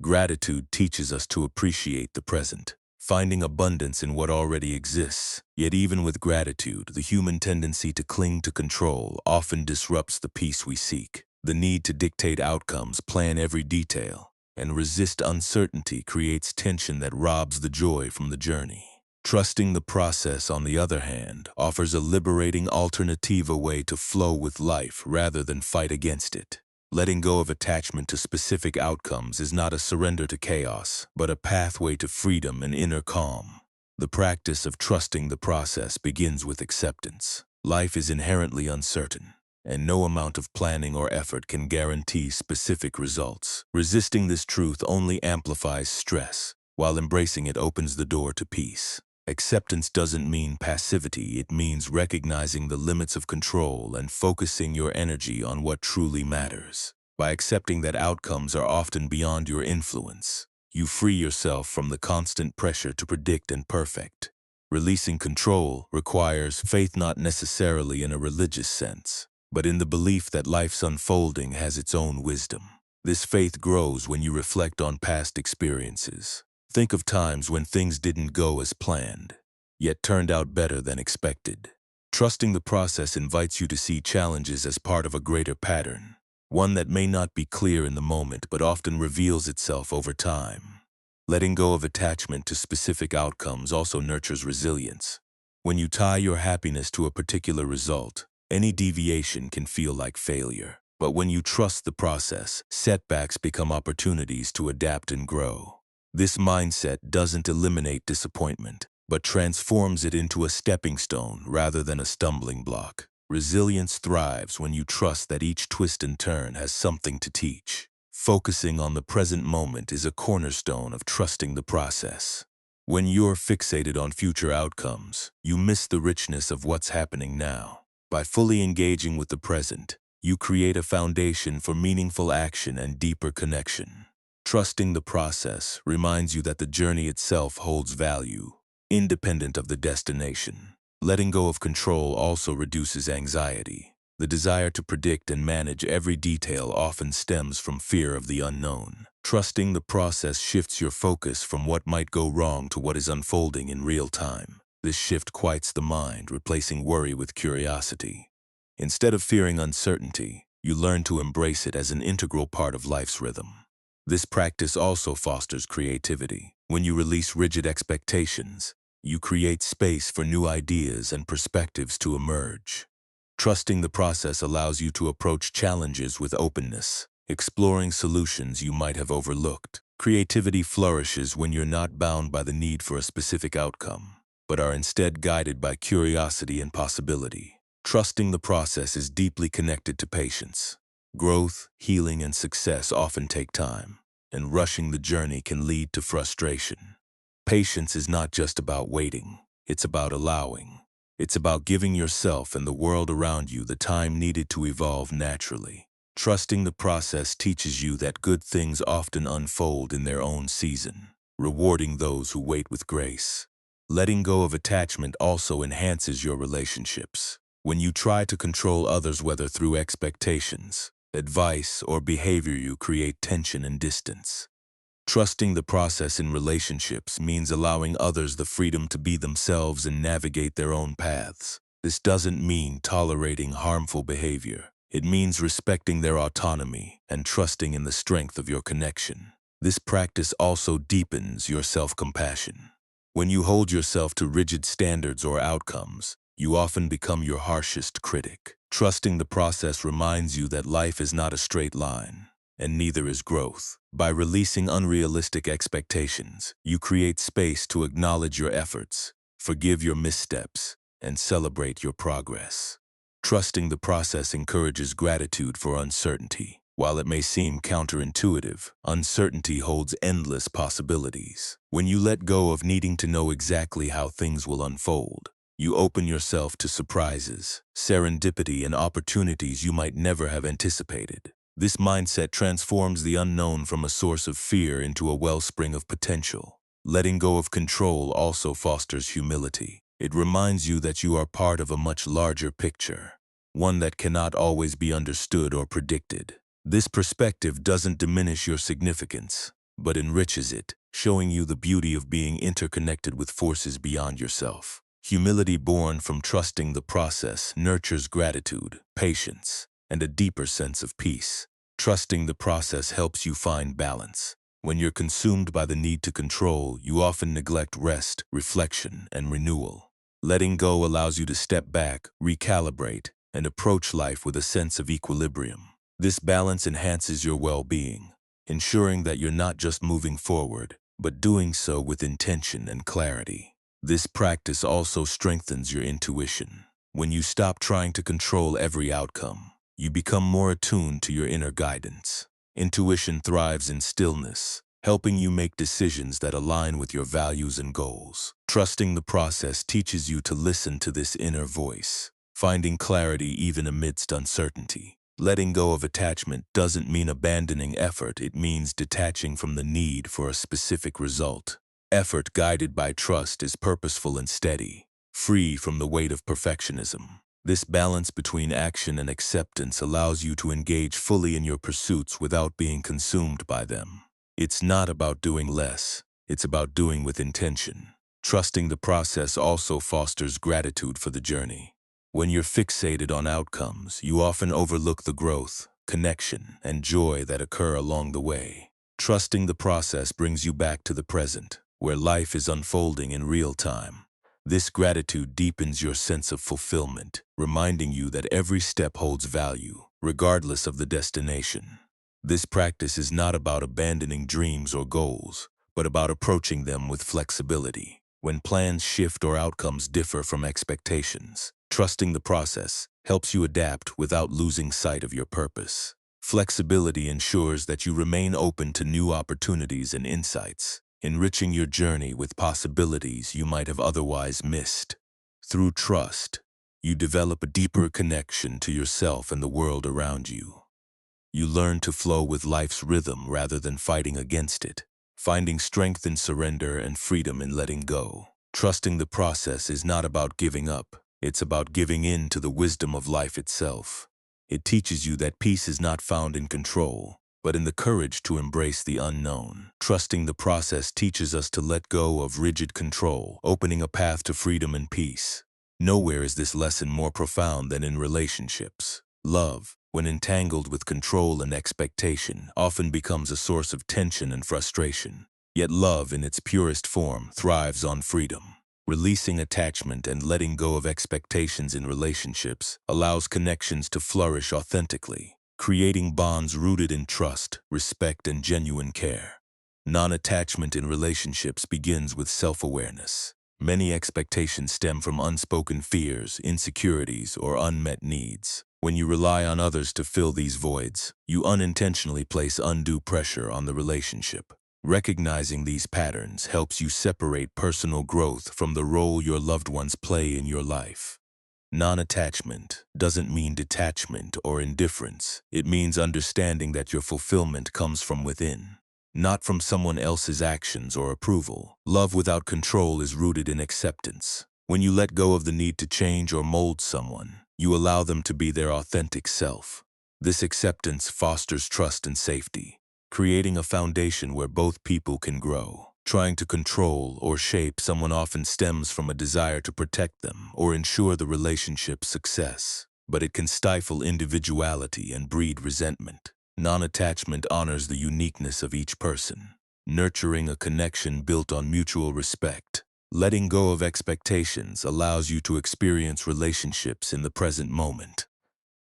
Gratitude teaches us to appreciate the present, finding abundance in what already exists. Yet even with gratitude, the human tendency to cling to control often disrupts the peace we seek. The need to dictate outcomes, plan every detail, and resist uncertainty creates tension that robs the joy from the journey. Trusting the process, on the other hand, offers a liberating alternative, a way to flow with life rather than fight against it. Letting go of attachment to specific outcomes is not a surrender to chaos, but a pathway to freedom and inner calm. The practice of trusting the process begins with acceptance. Life is inherently uncertain, and no amount of planning or effort can guarantee specific results. Resisting this truth only amplifies stress, while embracing it opens the door to peace. Acceptance doesn't mean passivity. It means recognizing the limits of control and focusing your energy on what truly matters. By accepting that outcomes are often beyond your influence, you free yourself from the constant pressure to predict and perfect. Releasing control requires faith, not necessarily in a religious sense, but in the belief that life's unfolding has its own wisdom. This faith grows when you reflect on past experiences. Think of times when things didn't go as planned, yet turned out better than expected. Trusting the process invites you to see challenges as part of a greater pattern, one that may not be clear in the moment but often reveals itself over time. Letting go of attachment to specific outcomes also nurtures resilience. When you tie your happiness to a particular result, any deviation can feel like failure. But when you trust the process, setbacks become opportunities to adapt and grow. This mindset doesn't eliminate disappointment, but transforms it into a stepping stone rather than a stumbling block. Resilience thrives when you trust that each twist and turn has something to teach. Focusing on the present moment is a cornerstone of trusting the process. When you're fixated on future outcomes, you miss the richness of what's happening now. By fully engaging with the present, you create a foundation for meaningful action and deeper connection. Trusting the process reminds you that the journey itself holds value, independent of the destination. Letting go of control also reduces anxiety. The desire to predict and manage every detail often stems from fear of the unknown. Trusting the process shifts your focus from what might go wrong to what is unfolding in real time. This shift quiets the mind, replacing worry with curiosity. Instead of fearing uncertainty, you learn to embrace it as an integral part of life's rhythm. This practice also fosters creativity. When you release rigid expectations, you create space for new ideas and perspectives to emerge. Trusting the process allows you to approach challenges with openness, exploring solutions you might have overlooked. Creativity flourishes when you're not bound by the need for a specific outcome, but are instead guided by curiosity and possibility. Trusting the process is deeply connected to patience. Growth, healing, and success often take time, and rushing the journey can lead to frustration. Patience is not just about waiting, it's about allowing. It's about giving yourself and the world around you the time needed to evolve naturally. Trusting the process teaches you that good things often unfold in their own season, rewarding those who wait with grace. Letting go of attachment also enhances your relationships. When you try to control others, whether through expectations, advice, or behavior, you create tension and distance. Trusting the process in relationships means allowing others the freedom to be themselves and navigate their own paths. This doesn't mean tolerating harmful behavior. It means respecting their autonomy and trusting in the strength of your connection. This practice also deepens your self-compassion. When you hold yourself to rigid standards or outcomes, you often become your harshest critic. Trusting the process reminds you that life is not a straight line, and neither is growth. By releasing unrealistic expectations, you create space to acknowledge your efforts, forgive your missteps, and celebrate your progress. Trusting the process encourages gratitude for uncertainty. While it may seem counterintuitive, uncertainty holds endless possibilities. When you let go of needing to know exactly how things will unfold, you open yourself to surprises, serendipity, and opportunities you might never have anticipated. This mindset transforms the unknown from a source of fear into a wellspring of potential. Letting go of control also fosters humility. It reminds you that you are part of a much larger picture, one that cannot always be understood or predicted. This perspective doesn't diminish your significance, but enriches it, showing you the beauty of being interconnected with forces beyond yourself. Humility born from trusting the process nurtures gratitude, patience, and a deeper sense of peace. Trusting the process helps you find balance. When you're consumed by the need to control, you often neglect rest, reflection, and renewal. Letting go allows you to step back, recalibrate, and approach life with a sense of equilibrium. This balance enhances your well-being, ensuring that you're not just moving forward, but doing so with intention and clarity. This practice also strengthens your intuition. When you stop trying to control every outcome, you become more attuned to your inner guidance. Intuition thrives in stillness, helping you make decisions that align with your values and goals. Trusting the process teaches you to listen to this inner voice, finding clarity even amidst uncertainty. Letting go of attachment doesn't mean abandoning effort, it means detaching from the need for a specific result. Effort guided by trust is purposeful and steady, free from the weight of perfectionism. This balance between action and acceptance allows you to engage fully in your pursuits without being consumed by them. It's not about doing less, it's about doing with intention. Trusting the process also fosters gratitude for the journey. When you're fixated on outcomes, you often overlook the growth, connection, and joy that occur along the way. Trusting the process brings you back to the present, where life is unfolding in real time. This gratitude deepens your sense of fulfillment, reminding you that every step holds value, regardless of the destination. This practice is not about abandoning dreams or goals, but about approaching them with flexibility. When plans shift or outcomes differ from expectations, trusting the process helps you adapt without losing sight of your purpose. Flexibility ensures that you remain open to new opportunities and insights, enriching your journey with possibilities you might have otherwise missed. Through trust, you develop a deeper connection to yourself and the world around you. You learn to flow with life's rhythm rather than fighting against it, finding strength in surrender and freedom in letting go. Trusting the process is not about giving up, it's about giving in to the wisdom of life itself. It teaches you that peace is not found in control, but in the courage to embrace the unknown. Trusting the process teaches us to let go of rigid control, opening a path to freedom and peace. Nowhere is this lesson more profound than in relationships. Love, when entangled with control and expectation, often becomes a source of tension and frustration. Yet love, in its purest form, thrives on freedom. Releasing attachment and letting go of expectations in relationships allows connections to flourish authentically, creating bonds rooted in trust, respect, and genuine care. Non-attachment in relationships begins with self-awareness. Many expectations stem from unspoken fears, insecurities, or unmet needs. When you rely on others to fill these voids, you unintentionally place undue pressure on the relationship. Recognizing these patterns helps you separate personal growth from the role your loved ones play in your life. Non-attachment doesn't mean detachment or indifference. It means understanding that your fulfillment comes from within, not from someone else's actions or approval. Love without control is rooted in acceptance. When you let go of the need to change or mold someone, you allow them to be their authentic self. This acceptance fosters trust and safety, creating a foundation where both people can grow. Trying to control or shape someone often stems from a desire to protect them or ensure the relationship's success, but it can stifle individuality and breed resentment. Non-attachment honors the uniqueness of each person, nurturing a connection built on mutual respect. Letting go of expectations allows you to experience relationships in the present moment.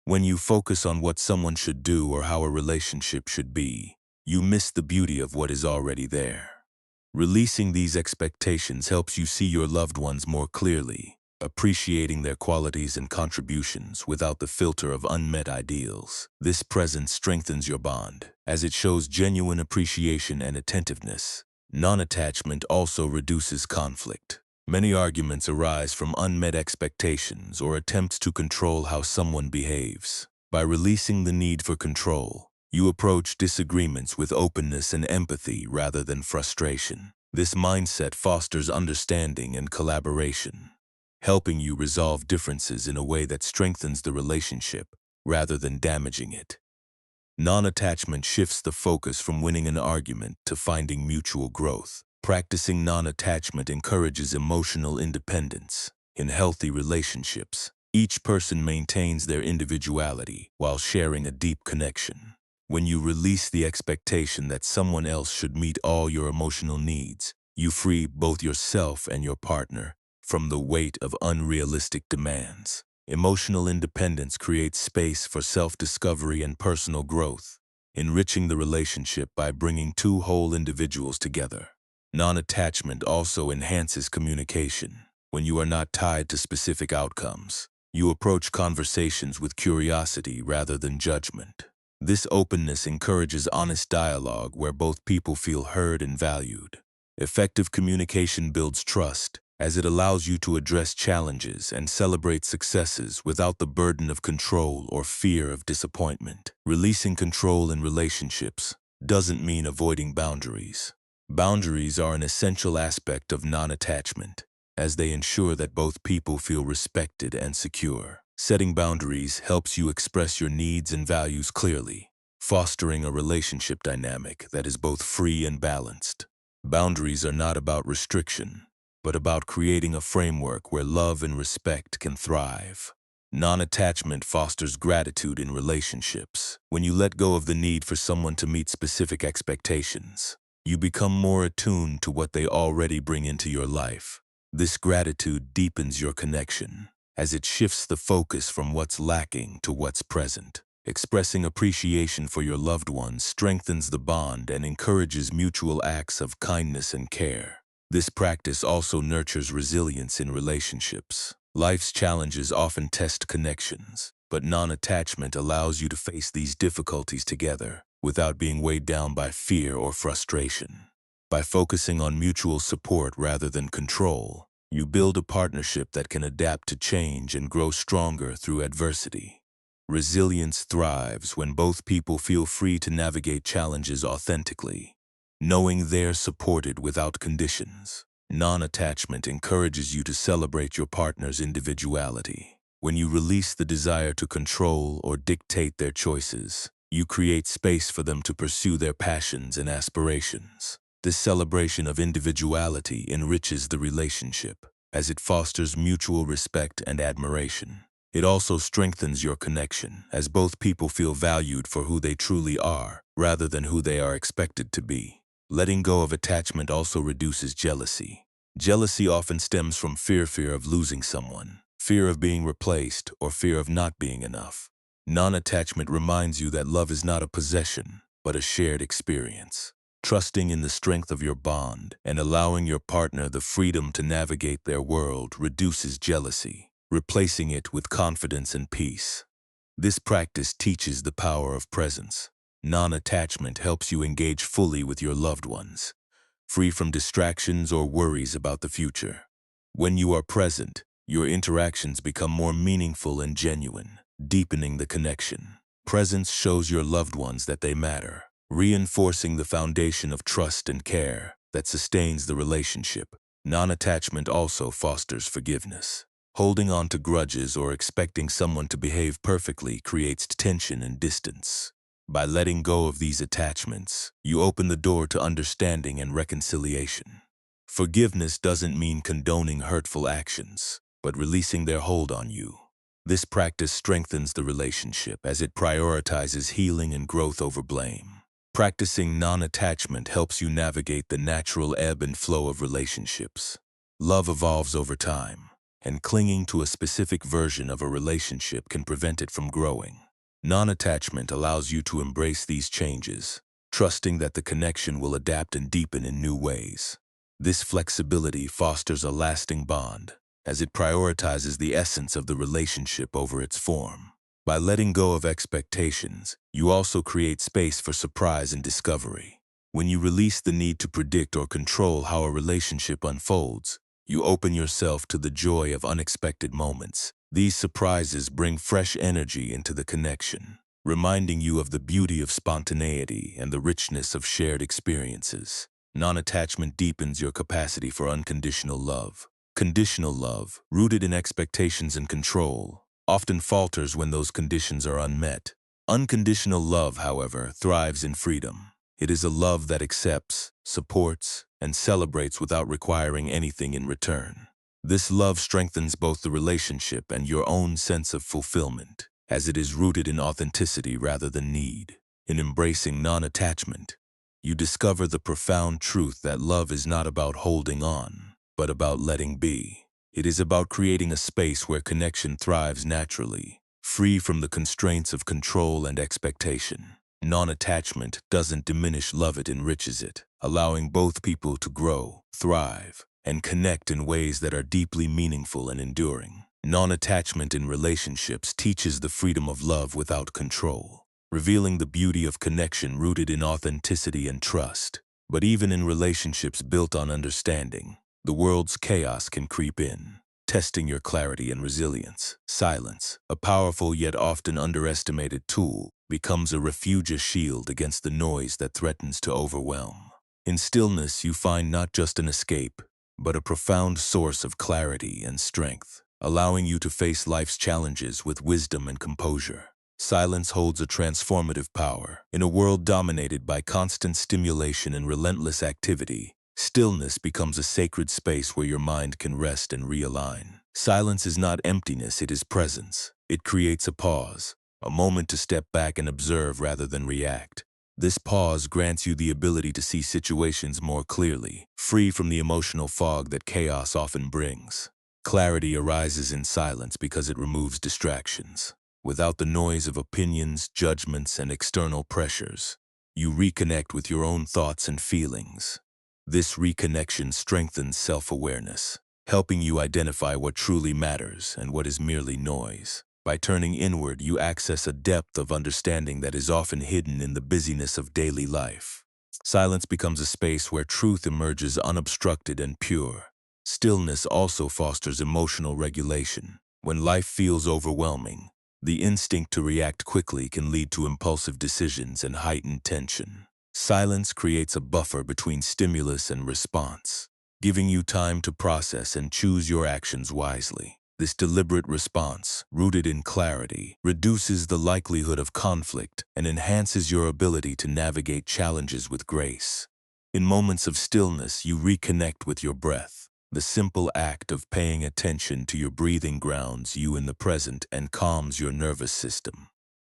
When you focus on what someone should do or how a relationship should be, you miss the beauty of what is already there. Releasing these expectations helps you see your loved ones more clearly, appreciating their qualities and contributions without the filter of unmet ideals. This presence strengthens your bond, as it shows genuine appreciation and attentiveness. Non-attachment also reduces conflict. Many arguments arise from unmet expectations or attempts to control how someone behaves. By releasing the need for control, you approach disagreements with openness and empathy rather than frustration. This mindset fosters understanding and collaboration, helping you resolve differences in a way that strengthens the relationship rather than damaging it. Non-attachment shifts the focus from winning an argument to finding mutual growth. Practicing non-attachment encourages emotional independence. In healthy relationships, each person maintains their individuality while sharing a deep connection. When you release the expectation that someone else should meet all your emotional needs, you free both yourself and your partner from the weight of unrealistic demands. Emotional independence creates space for self-discovery and personal growth, enriching the relationship by bringing two whole individuals together. Non-attachment also enhances communication. When you are not tied to specific outcomes, you approach conversations with curiosity rather than judgment. This openness encourages honest dialogue where both people feel heard and valued. Effective communication builds trust, as it allows you to address challenges and celebrate successes without the burden of control or fear of disappointment. Releasing control in relationships doesn't mean avoiding boundaries. Boundaries are an essential aspect of non-attachment, as they ensure that both people feel respected and secure. Setting boundaries helps you express your needs and values clearly, fostering a relationship dynamic that is both free and balanced. Boundaries are not about restriction, but about creating a framework where love and respect can thrive. Non-attachment fosters gratitude in relationships. When you let go of the need for someone to meet specific expectations, you become more attuned to what they already bring into your life. This gratitude deepens your connection, as it shifts the focus from what's lacking to what's present. Expressing appreciation for your loved ones strengthens the bond and encourages mutual acts of kindness and care. This practice also nurtures resilience in relationships. Life's challenges often test connections, but non-attachment allows you to face these difficulties together without being weighed down by fear or frustration. By focusing on mutual support rather than control, you build a partnership that can adapt to change and grow stronger through adversity. Resilience thrives when both people feel free to navigate challenges authentically, knowing they're supported without conditions. Non-attachment encourages you to celebrate your partner's individuality. When you release the desire to control or dictate their choices, you create space for them to pursue their passions and aspirations. This celebration of individuality enriches the relationship, as it fosters mutual respect and admiration. It also strengthens your connection, as both people feel valued for who they truly are, rather than who they are expected to be. Letting go of attachment also reduces jealousy. Jealousy often stems from fear of losing someone, fear of being replaced, or fear of not being enough. Non-attachment reminds you that love is not a possession, but a shared experience. Trusting in the strength of your bond and allowing your partner the freedom to navigate their world reduces jealousy, replacing it with confidence and peace. This practice teaches the power of presence. Non-attachment helps you engage fully with your loved ones, free from distractions or worries about the future. When you are present, Your interactions become more meaningful and genuine, deepening the connection. Presence shows your loved ones that they matter, reinforcing the foundation of trust and care that sustains the relationship. Non-attachment also fosters forgiveness. Holding on to grudges or expecting someone to behave perfectly creates tension and distance. By letting go of these attachments, you open the door to understanding and reconciliation. Forgiveness doesn't mean condoning hurtful actions, but releasing their hold on you. This practice strengthens the relationship as it prioritizes healing and growth over blame. Practicing non-attachment helps you navigate the natural ebb and flow of relationships. Love evolves over time, and clinging to a specific version of a relationship can prevent it from growing. Non-attachment allows you to embrace these changes, trusting that the connection will adapt and deepen in new ways. This flexibility fosters a lasting bond, as it prioritizes the essence of the relationship over its form. By letting go of expectations, you also create space for surprise and discovery. When you release the need to predict or control how a relationship unfolds, you open yourself to the joy of unexpected moments. These surprises bring fresh energy into the connection, reminding you of the beauty of spontaneity and the richness of shared experiences. Non-attachment deepens your capacity for unconditional love. Conditional love, rooted in expectations and control, often falters when those conditions are unmet. Unconditional love, however, thrives in freedom. It is a love that accepts, supports, and celebrates without requiring anything in return. This love strengthens both the relationship and your own sense of fulfillment, as it is rooted in authenticity rather than need. In embracing non-attachment, you discover the profound truth that love is not about holding on, but about letting be. It is about creating a space where connection thrives naturally, free from the constraints of control and expectation. Non-attachment doesn't diminish love, it enriches it, allowing both people to grow, thrive, and connect in ways that are deeply meaningful and enduring. Non-attachment in relationships teaches the freedom of love without control, revealing the beauty of connection rooted in authenticity and trust. But even in relationships built on understanding, the world's chaos can creep in, testing your clarity and resilience. Silence, a powerful yet often underestimated tool, becomes a refuge, a shield against the noise that threatens to overwhelm. In stillness, you find not just an escape, but a profound source of clarity and strength, allowing you to face life's challenges with wisdom and composure. Silence holds a transformative power. In a world dominated by constant stimulation and relentless activity, stillness becomes a sacred space where your mind can rest and realign. Silence is not emptiness, it is presence. It creates a pause, a moment to step back and observe rather than react. This pause grants you the ability to see situations more clearly, free from the emotional fog that chaos often brings. Clarity arises in silence because it removes distractions. Without the noise of opinions, judgments, and external pressures, you reconnect with your own thoughts and feelings. This reconnection strengthens self-awareness, helping you identify what truly matters and what is merely noise. By turning inward, you access a depth of understanding that is often hidden in the busyness of daily life. Silence becomes a space where truth emerges unobstructed and pure. Stillness also fosters emotional regulation. When life feels overwhelming, the instinct to react quickly can lead to impulsive decisions and heightened tension. Silence creates a buffer between stimulus and response, giving you time to process and choose your actions wisely. This deliberate response, rooted in clarity, reduces the likelihood of conflict and enhances your ability to navigate challenges with grace. In moments of stillness, you reconnect with your breath. The simple act of paying attention to your breathing grounds you in the present and calms your nervous system.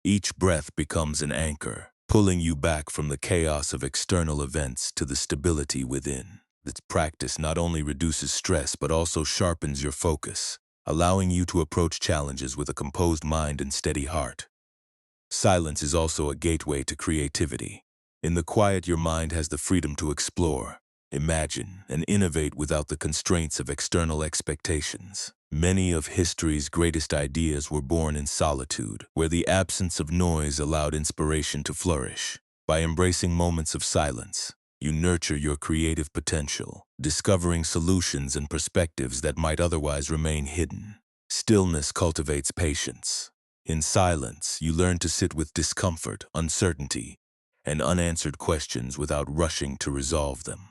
Each breath becomes an anchor, pulling you back from the chaos of external events to the stability within. This practice not only reduces stress but also sharpens your focus, allowing you to approach challenges with a composed mind and steady heart. Silence is also a gateway to creativity. In the quiet, your mind has the freedom to explore, imagine, and innovate without the constraints of external expectations. Many of history's greatest ideas were born in solitude, where the absence of noise allowed inspiration to flourish. By embracing moments of silence, You nurture your creative potential, discovering solutions and perspectives that might otherwise remain hidden. Stillness cultivates patience. In silence, you learn to sit with discomfort, uncertainty, and unanswered questions without rushing to resolve them.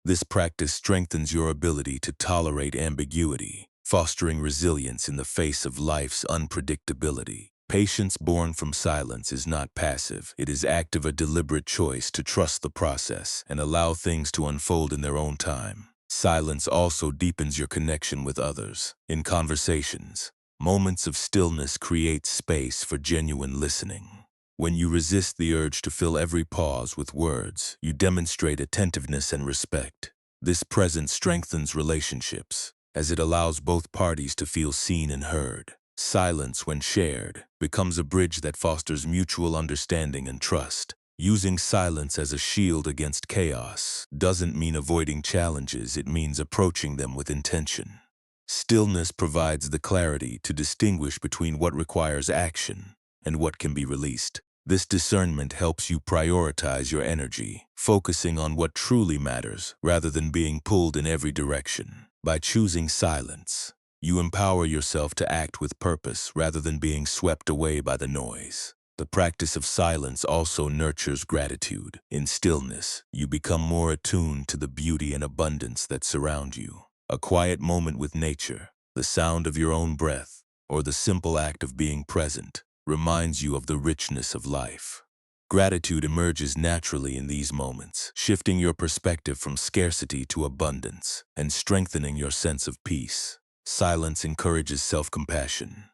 This practice strengthens your ability to tolerate ambiguity, fostering resilience in the face of life's unpredictability. Patience born from silence is not passive. It is active, a deliberate choice to trust the process and allow things to unfold in their own time. Silence also deepens your connection with others. In conversations, moments of stillness create space for genuine listening. When you resist the urge to fill every pause with words, you demonstrate attentiveness and respect. This presence strengthens relationships, as it allows both parties to feel seen and heard. Silence, when shared, becomes a bridge that fosters mutual understanding and trust. Using silence as a shield against chaos doesn't mean avoiding challenges, it means approaching them with intention. Stillness provides the clarity to distinguish between what requires action and what can be released. This discernment helps you prioritize your energy, focusing on what truly matters rather than being pulled in every direction. By choosing silence, you empower yourself to act with purpose rather than being swept away by the noise. The practice of silence also nurtures gratitude. In stillness, you become more attuned to the beauty and abundance that surround you. A quiet moment with nature, the sound of your own breath, or the simple act of being present reminds you of the richness of life. Gratitude emerges naturally in these moments, shifting your perspective from scarcity to abundance and strengthening your sense of peace. Silence encourages self-compassion.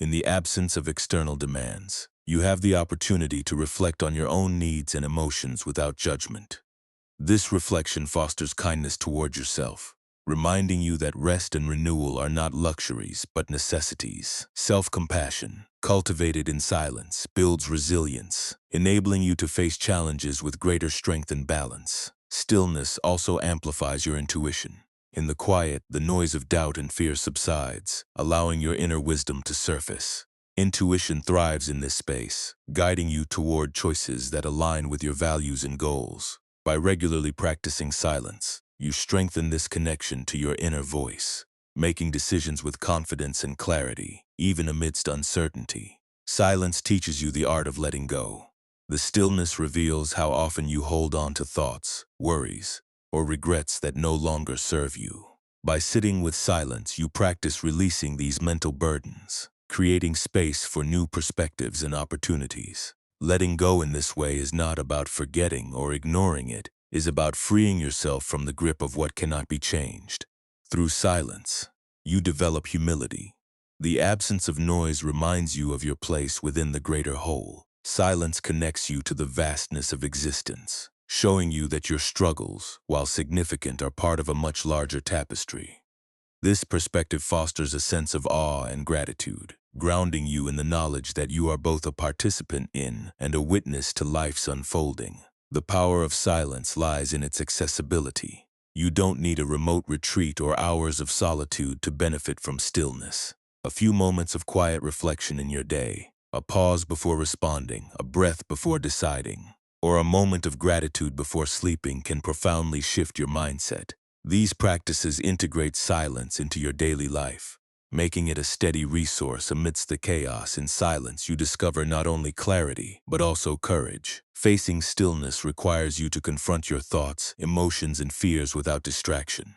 In the absence of external demands, you have the opportunity to reflect on your own needs and emotions without judgment. This reflection fosters kindness toward yourself, reminding you that rest and renewal are not luxuries but necessities. Self-compassion, cultivated in silence, builds resilience, enabling you to face challenges with greater strength and balance. Stillness also amplifies your intuition. In the quiet, the noise of doubt and fear subsides, allowing your inner wisdom to surface. Intuition thrives in this space, guiding you toward choices that align with your values and goals. By regularly practicing silence, you strengthen this connection to your inner voice, making decisions with confidence and clarity, even amidst uncertainty. Silence teaches you the art of letting go. The stillness reveals how often you hold on to thoughts, worries, or regrets that no longer serve you. By sitting with silence, you practice releasing these mental burdens, creating space for new perspectives and opportunities. Letting go in this way is not about forgetting or ignoring it, is about freeing yourself from the grip of what cannot be changed. Through silence, you develop humility. The absence of noise reminds you of your place within the greater whole. Silence connects you to the vastness of existence, showing you that your struggles, while significant, are part of a much larger tapestry. This perspective fosters a sense of awe and gratitude, grounding you in the knowledge that you are both a participant in and a witness to life's unfolding. The power of silence lies in its accessibility. You don't need a remote retreat or hours of solitude to benefit from stillness. A few moments of quiet reflection in your day, a pause before responding, a breath before deciding, or a moment of gratitude before sleeping can profoundly shift your mindset. These practices integrate silence into your daily life, making it a steady resource amidst the chaos. In silence, you discover not only clarity, but also courage. Facing stillness requires you to confront your thoughts, emotions, and fears without distraction.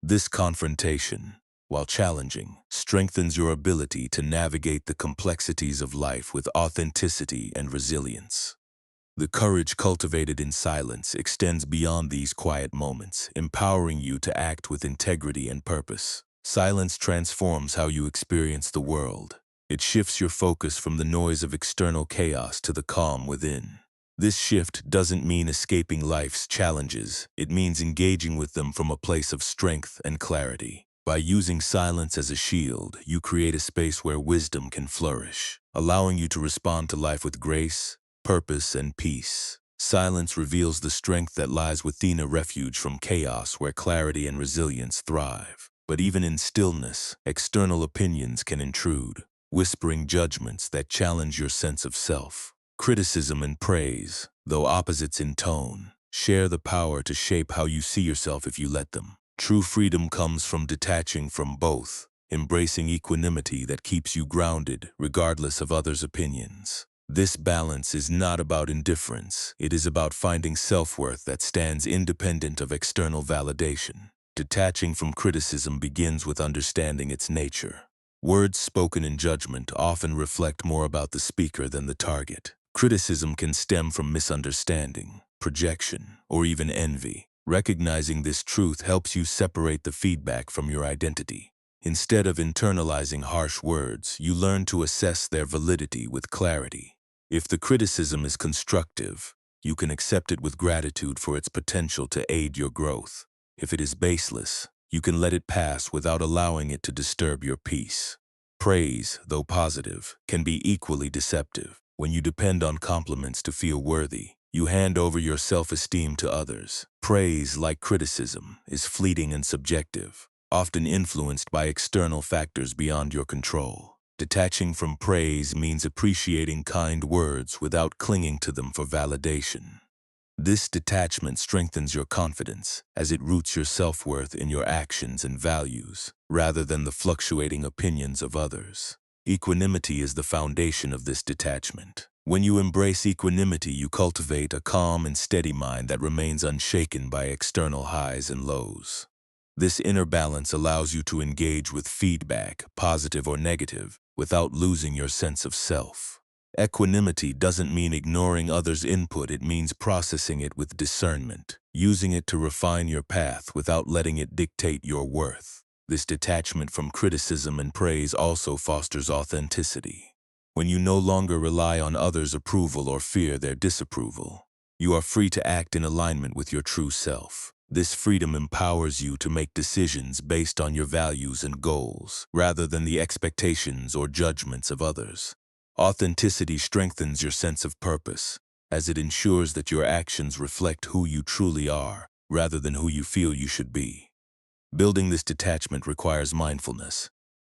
This confrontation, while challenging, strengthens your ability to navigate the complexities of life with authenticity and resilience. The courage cultivated in silence extends beyond these quiet moments, empowering you to act with integrity and purpose. Silence transforms how you experience the world. It shifts your focus from the noise of external chaos to the calm within. This shift doesn't mean escaping life's challenges. It means engaging with them from a place of strength and clarity. By using silence as a shield, you create a space where wisdom can flourish, allowing you to respond to life with grace, purpose, and peace. Silence reveals the strength that lies within, a refuge from chaos where clarity and resilience thrive. But even in stillness, external opinions can intrude, whispering judgments that challenge your sense of self. Criticism and praise, though opposites in tone, share the power to shape how you see yourself if you let them. True freedom comes from detaching from both, embracing equanimity that keeps you grounded regardless of others' opinions. This balance is not about indifference. It is about finding self-worth that stands independent of external validation. Detaching from criticism begins with understanding its nature. Words spoken in judgment often reflect more about the speaker than the target. Criticism can stem from misunderstanding, projection, or even envy. Recognizing this truth helps you separate the feedback from your identity. Instead of internalizing harsh words, you learn to assess their validity with clarity. If the criticism is constructive, you can accept it with gratitude for its potential to aid your growth. If it is baseless, you can let it pass without allowing it to disturb your peace. Praise, though positive, can be equally deceptive. When you depend on compliments to feel worthy, you hand over your self-esteem to others. Praise, like criticism, is fleeting and subjective, often influenced by external factors beyond your control. Detaching from praise means appreciating kind words without clinging to them for validation. This detachment strengthens your confidence as it roots your self-worth in your actions and values, rather than the fluctuating opinions of others. Equanimity is the foundation of this detachment. When you embrace equanimity, you cultivate a calm and steady mind that remains unshaken by external highs and lows. This inner balance allows you to engage with feedback, positive or negative, without losing your sense of self. Equanimity doesn't mean ignoring others' input, it means processing it with discernment, using it to refine your path without letting it dictate your worth. This detachment from criticism and praise also fosters authenticity. When you no longer rely on others' approval or fear their disapproval, you are free to act in alignment with your true self. This freedom empowers you to make decisions based on your values and goals, rather than the expectations or judgments of others. Authenticity strengthens your sense of purpose, as it ensures that your actions reflect who you truly are, rather than who you feel you should be. Building this detachment requires mindfulness.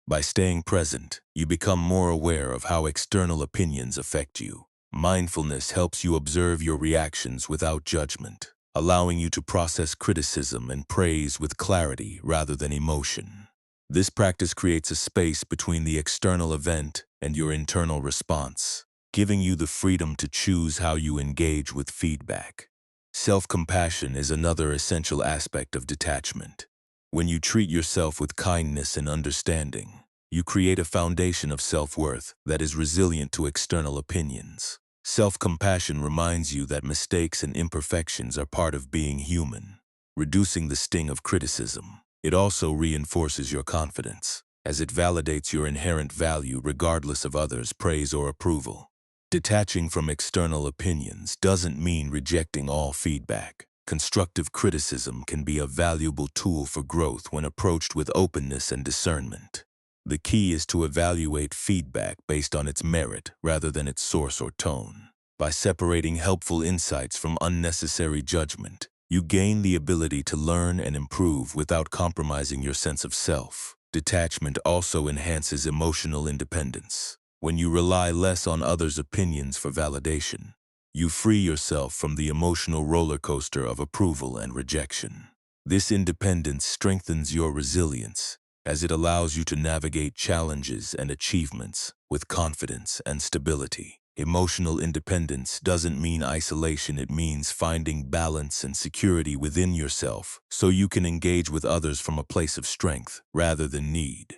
By staying present, you become more aware of how external opinions affect you. Mindfulness helps you observe your reactions without judgment, allowing you to process criticism and praise with clarity rather than emotion. This practice creates a space between the external event and your internal response, giving you the freedom to choose how you engage with feedback. Self-compassion is another essential aspect of detachment. When you treat yourself with kindness and understanding, you create a foundation of self-worth that is resilient to external opinions. Self-compassion reminds you that mistakes and imperfections are part of being human, reducing the sting of criticism. It also reinforces your confidence, as it validates your inherent value regardless of others' praise or approval. Detaching from external opinions doesn't mean rejecting all feedback. Constructive criticism can be a valuable tool for growth when approached with openness and discernment. The key is to evaluate feedback based on its merit rather than its source or tone. By separating helpful insights from unnecessary judgment, you gain the ability to learn and improve without compromising your sense of self. Detachment also enhances emotional independence. When you rely less on others' opinions for validation, you free yourself from the emotional roller coaster of approval and rejection. This independence strengthens your resilience, as it allows you to navigate challenges and achievements with confidence and stability. Emotional independence doesn't mean isolation, it means finding balance and security within yourself so you can engage with others from a place of strength rather than need.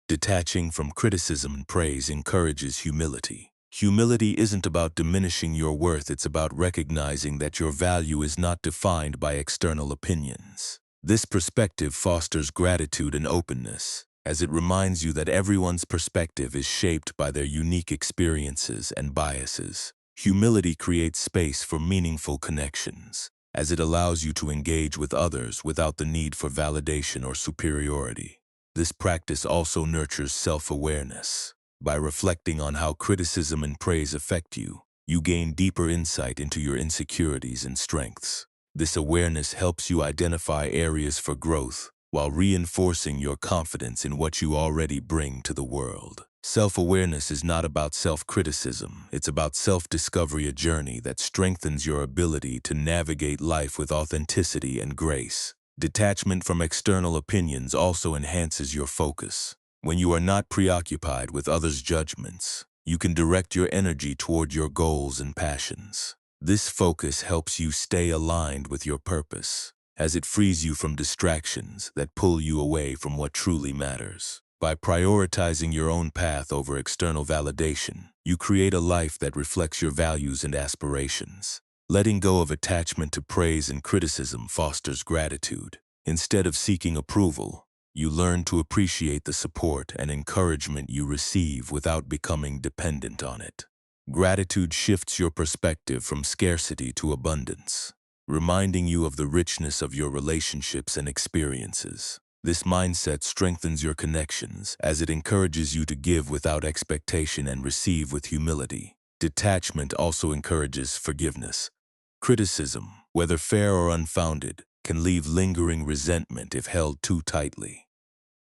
Detaching from criticism and praise encourages humility. Humility isn't about diminishing your worth, it's about recognizing that your value is not defined by external opinions. This perspective fosters gratitude and openness, as it reminds you that everyone's perspective is shaped by their unique experiences and biases. Humility creates space for meaningful connections, as it allows you to engage with others without the need for validation or superiority. This practice also nurtures self-awareness. By reflecting on how criticism and praise affect you, you gain deeper insight into your insecurities and strengths. This awareness helps you identify areas for growth while reinforcing your confidence in what you already bring to the world. Self-awareness is not about self-criticism, it's about self-discovery, a journey that strengthens your ability to navigate life with authenticity and grace. Detachment from external opinions also enhances your focus. When you are not preoccupied with others' judgments, you can direct your energy toward your goals and passions. This focus helps you stay aligned with your purpose, as it frees you from distractions that pull you away from what truly matters. By prioritizing your own path over external validation, you create a life that reflects your values and aspirations. Letting go of attachment to praise and criticism fosters gratitude. Instead of seeking approval, you learn to appreciate the support and encouragement you receive without becoming dependent on it. Gratitude shifts your perspective from scarcity to abundance, reminding you of the richness of your relationships and experiences. This mindset strengthens your connections as it encourages you to give without expectation and receive with humility. Detachment also encourages forgiveness. Criticism, whether fair or unfounded, can leave lingering resentment if held too tightly.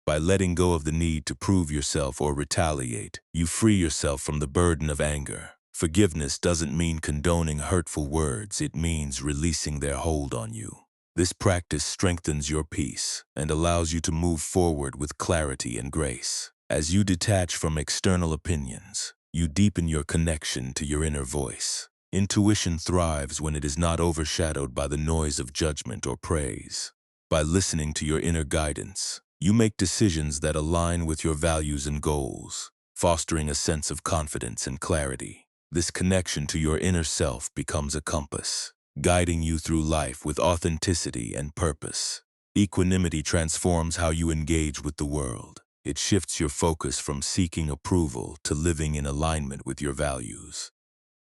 By letting go of the need to prove yourself or retaliate, you free yourself from the burden of anger. Forgiveness doesn't mean condoning hurtful words, it means releasing their hold on you. This practice strengthens your peace and allows you to move forward with clarity and grace. As you detach from external opinions, you deepen your connection to your inner voice. Intuition thrives when it is not overshadowed by the noise of judgment or praise. By listening to your inner guidance, you make decisions that align with your values and goals, fostering a sense of confidence and clarity. This connection to your inner self becomes a compass, guiding you through life with authenticity and purpose. Equanimity transforms how you engage with the world. It shifts your focus from seeking approval to living in alignment with your values.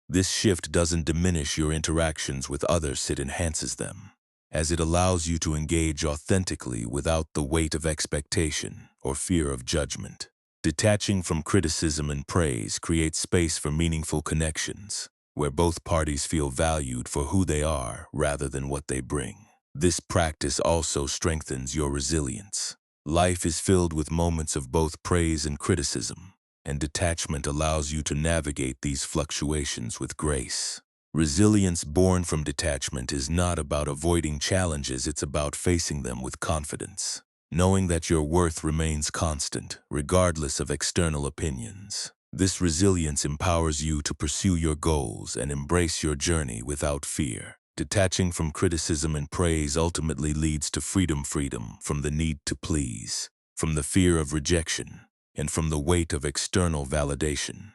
This shift doesn't diminish your interactions with others, it enhances them, as it allows you to engage authentically without the weight of expectation or fear of judgment. Detaching from criticism and praise creates space for meaningful connections, where both parties feel valued for who they are rather than what they bring. This practice also strengthens your resilience. Life is filled with moments of both praise and criticism, and detachment allows you to navigate these fluctuations with grace. Resilience born from detachment is not about avoiding challenges, it's about facing them with confidence, knowing that your worth remains constant, regardless of external opinions. This resilience empowers you to pursue your goals and embrace your journey without fear. Detaching from criticism and praise ultimately leads to freedom from the need to please, from the fear of rejection, and from the weight of external validation.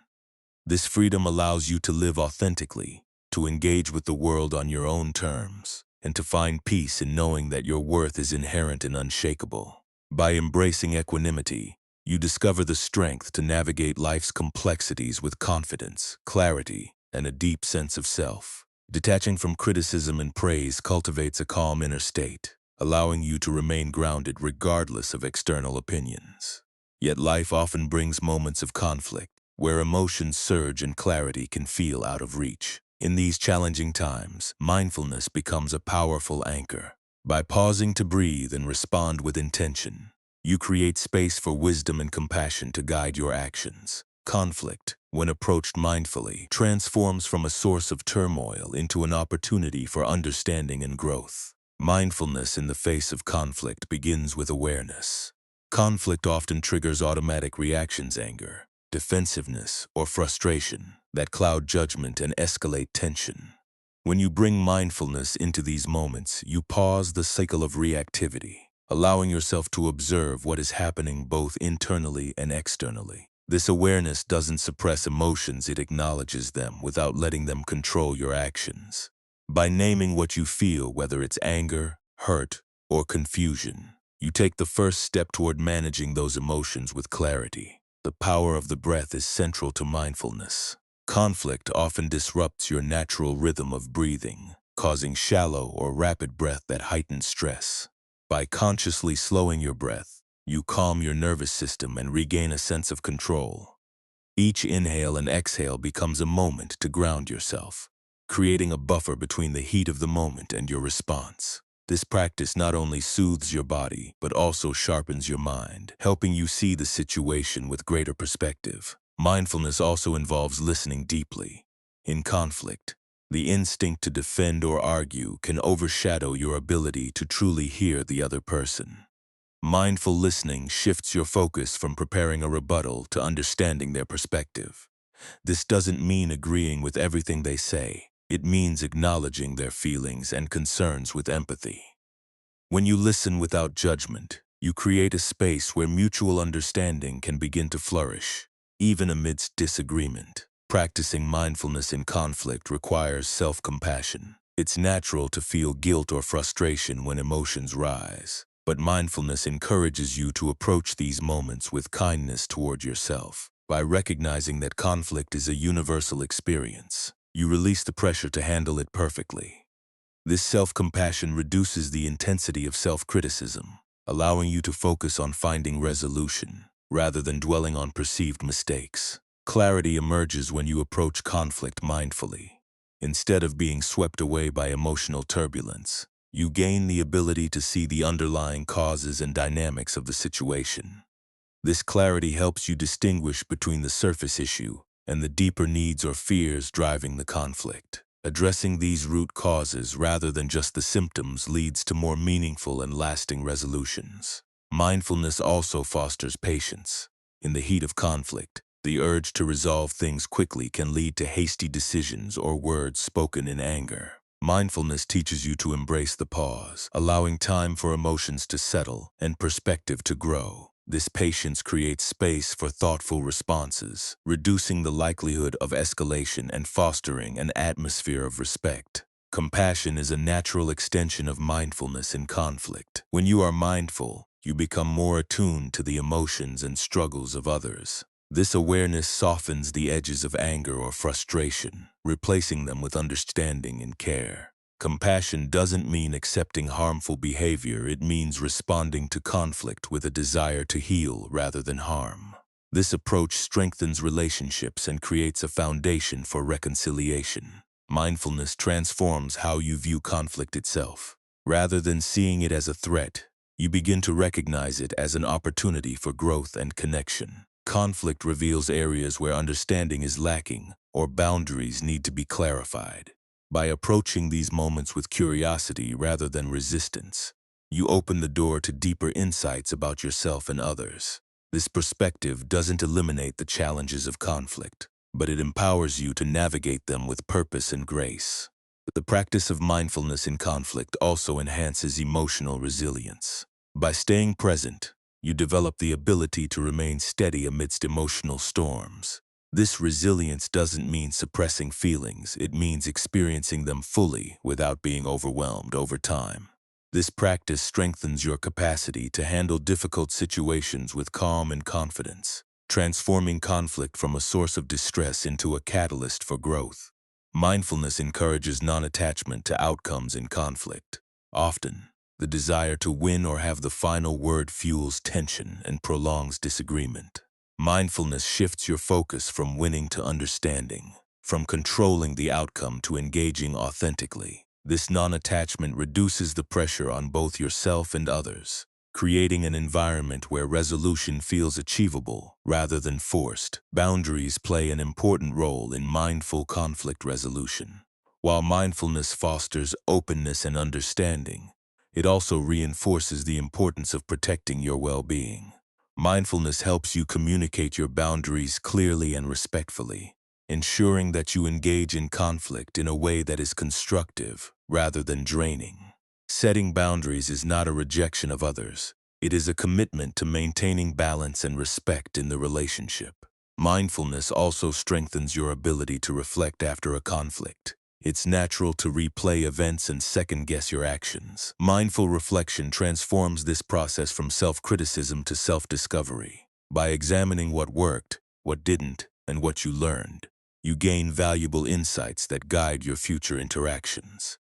This freedom allows you to live authentically, to engage with the world on your own terms, and to find peace in knowing that your worth is inherent and unshakable. By embracing equanimity, you discover the strength to navigate life's complexities with confidence, clarity, and a deep sense of self. Detaching from criticism and praise cultivates a calm inner state, allowing you to remain grounded regardless of external opinions. Yet life often brings moments of conflict, where emotions surge and clarity can feel out of reach. In these challenging times, mindfulness becomes a powerful anchor. By pausing to breathe and respond with intention, you create space for wisdom and compassion to guide your actions. Conflict, when approached mindfully, transforms from a source of turmoil into an opportunity for understanding and growth. Mindfulness in the face of conflict begins with awareness. Conflict often triggers automatic reactions, anger, defensiveness, or frustration that cloud judgment and escalate tension. When you bring mindfulness into these moments, you pause the cycle of reactivity, allowing yourself to observe what is happening both internally and externally. This awareness doesn't suppress emotions, it acknowledges them without letting them control your actions. By naming what you feel, whether it's anger, hurt, or confusion, you take the first step toward managing those emotions with clarity. The power of the breath is central to mindfulness. Conflict often disrupts your natural rhythm of breathing, causing shallow or rapid breath that heightens stress. By consciously slowing your breath, you calm your nervous system and regain a sense of control. Each inhale and exhale becomes a moment to ground yourself, creating a buffer between the heat of the moment and your response. This practice not only soothes your body, but also sharpens your mind, helping you see the situation with greater perspective. Mindfulness also involves listening deeply. In conflict, the instinct to defend or argue can overshadow your ability to truly hear the other person. Mindful listening shifts your focus from preparing a rebuttal to understanding their perspective. This doesn't mean agreeing with everything they say. It means acknowledging their feelings and concerns with empathy. When you listen without judgment, you create a space where mutual understanding can begin to flourish, even amidst disagreement. Practicing mindfulness in conflict requires self-compassion. It's natural to feel guilt or frustration when emotions rise, but mindfulness encourages you to approach these moments with kindness toward yourself. By recognizing that conflict is a universal experience, you release the pressure to handle it perfectly. This self-compassion reduces the intensity of self-criticism, allowing you to focus on finding resolution, rather than dwelling on perceived mistakes. Clarity emerges when you approach conflict mindfully. Instead of being swept away by emotional turbulence, you gain the ability to see the underlying causes and dynamics of the situation. This clarity helps you distinguish between the surface issue and the deeper needs or fears driving the conflict. Addressing these root causes rather than just the symptoms leads to more meaningful and lasting resolutions. Mindfulness also fosters patience. In the heat of conflict, the urge to resolve things quickly can lead to hasty decisions or words spoken in anger. Mindfulness teaches you to embrace the pause, allowing time for emotions to settle and perspective to grow. This patience creates space for thoughtful responses, reducing the likelihood of escalation and fostering an atmosphere of respect. Compassion is a natural extension of mindfulness in conflict. When you are mindful, you become more attuned to the emotions and struggles of others. This awareness softens the edges of anger or frustration, replacing them with understanding and care. Compassion doesn't mean accepting harmful behavior, it means responding to conflict with a desire to heal rather than harm. This approach strengthens relationships and creates a foundation for reconciliation. Mindfulness transforms how you view conflict itself. Rather than seeing it as a threat, you begin to recognize it as an opportunity for growth and connection. Conflict reveals areas where understanding is lacking or boundaries need to be clarified. By approaching these moments with curiosity rather than resistance, you open the door to deeper insights about yourself and others. This perspective doesn't eliminate the challenges of conflict, but it empowers you to navigate them with purpose and grace. The practice of mindfulness in conflict also enhances emotional resilience. By staying present, you develop the ability to remain steady amidst emotional storms. This resilience doesn't mean suppressing feelings, it means experiencing them fully without being overwhelmed over time. This practice strengthens your capacity to handle difficult situations with calm and confidence, transforming conflict from a source of distress into a catalyst for growth. Mindfulness encourages non-attachment to outcomes in conflict. Often, the desire to win or have the final word fuels tension and prolongs disagreement. Mindfulness shifts your focus from winning to understanding, from controlling the outcome to engaging authentically. This non-attachment reduces the pressure on both yourself and others, creating an environment where resolution feels achievable rather than forced. Boundaries play an important role in mindful conflict resolution. While mindfulness fosters openness and understanding, it also reinforces the importance of protecting your well-being. Mindfulness helps you communicate your boundaries clearly and respectfully, ensuring that you engage in conflict in a way that is constructive rather than draining. Setting boundaries is not a rejection of others. It is a commitment to maintaining balance and respect in the relationship. Mindfulness also strengthens your ability to reflect after a conflict. It's natural to replay events and second-guess your actions. Mindful reflection transforms this process from self-criticism to self-discovery. By examining what worked, what didn't, and what you learned, you gain valuable insights that guide your future interactions.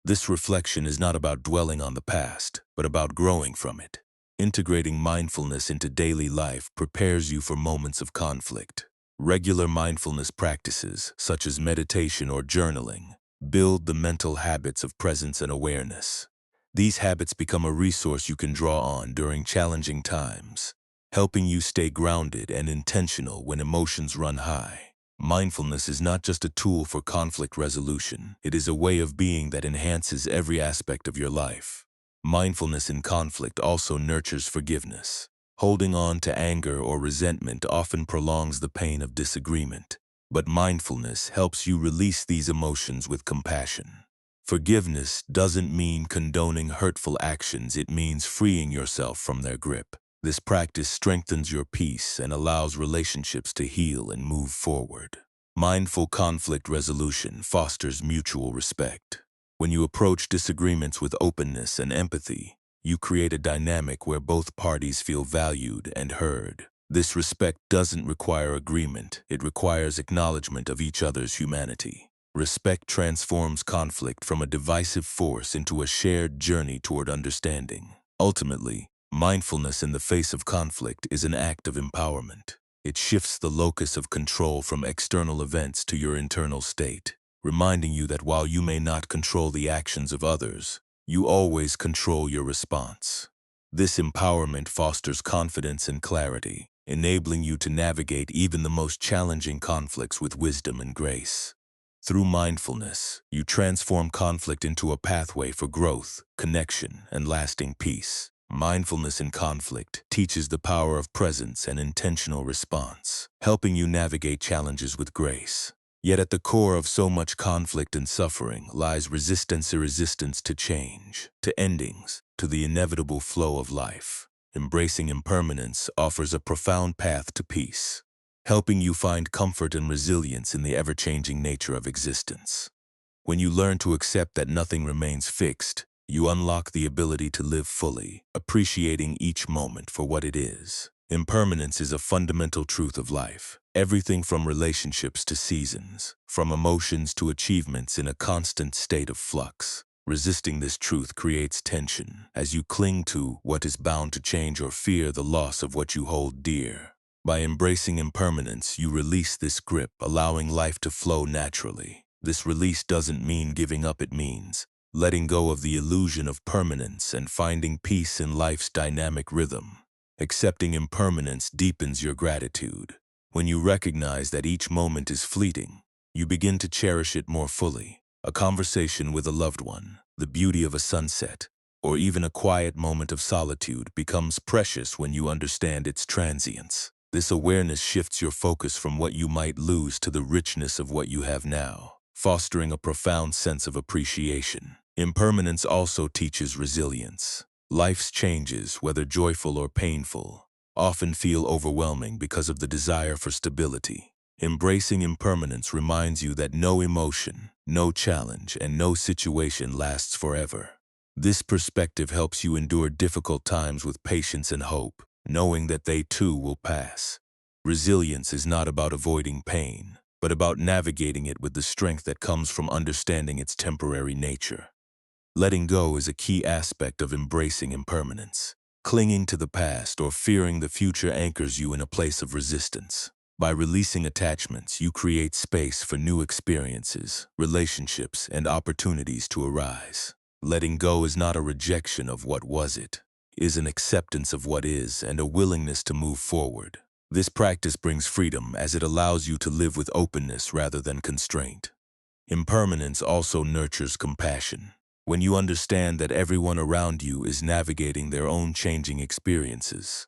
This reflection is not about dwelling on the past, but about growing from it. Integrating mindfulness into daily life prepares you for moments of conflict. Regular mindfulness practices, such as meditation or journaling, build the mental habits of presence and awareness. These habits become a resource you can draw on during challenging times, helping you stay grounded and intentional when emotions run high. Mindfulness is not just a tool for conflict resolution, it is a way of being that enhances every aspect of your life. Mindfulness in conflict also nurtures forgiveness. Holding on to anger or resentment often prolongs the pain of disagreement, but mindfulness helps you release these emotions with compassion. Forgiveness doesn't mean condoning hurtful actions, it means freeing yourself from their grip. This practice strengthens your peace and allows relationships to heal and move forward. Mindful conflict resolution fosters mutual respect. When you approach disagreements with openness and empathy, you create a dynamic where both parties feel valued and heard. This respect doesn't require agreement, it requires acknowledgement of each other's humanity. Respect transforms conflict from a divisive force into a shared journey toward understanding. Ultimately, mindfulness in the face of conflict is an act of empowerment. It shifts the locus of control from external events to your internal state, reminding you that while you may not control the actions of others, you always control your response. This empowerment fosters confidence and clarity, enabling you to navigate even the most challenging conflicts with wisdom and grace. Through mindfulness, you transform conflict into a pathway for growth, connection, and lasting peace. Mindfulness in conflict teaches the power of presence and intentional response, helping you navigate challenges with grace. Yet at the core of so much conflict and suffering lies resistance to change, to endings, to the inevitable flow of life. Embracing impermanence offers a profound path to peace, helping you find comfort and resilience in the ever-changing nature of existence. When you learn to accept that nothing remains fixed, you unlock the ability to live fully, appreciating each moment for what it is. Impermanence is a fundamental truth of life. Everything from relationships to seasons, from emotions to achievements in a constant state of flux. Resisting this truth creates tension as you cling to what is bound to change or fear the loss of what you hold dear. By embracing impermanence, you release this grip, allowing life to flow naturally. This release doesn't mean giving up, it means letting go of the illusion of permanence and finding peace in life's dynamic rhythm. Accepting impermanence deepens your gratitude. When you recognize that each moment is fleeting, you begin to cherish it more fully. A conversation with a loved one, the beauty of a sunset, or even a quiet moment of solitude becomes precious when you understand its transience. This awareness shifts your focus from what you might lose to the richness of what you have now, fostering a profound sense of appreciation. Impermanence also teaches resilience. Life's changes, whether joyful or painful, often feel overwhelming because of the desire for stability. Embracing impermanence reminds you that no emotion, no challenge, and no situation lasts forever. This perspective helps you endure difficult times with patience and hope, knowing that they too will pass. Resilience is not about avoiding pain, but about navigating it with the strength that comes from understanding its temporary nature. Letting go is a key aspect of embracing impermanence. Clinging to the past or fearing the future anchors you in a place of resistance. By releasing attachments, you create space for new experiences, relationships, and opportunities to arise. Letting go is not a rejection of what was it is an acceptance of what is and a willingness to move forward. This practice brings freedom as it allows you to live with openness rather than constraint. Impermanence also nurtures compassion. When you understand that everyone around you is navigating their own changing experiences,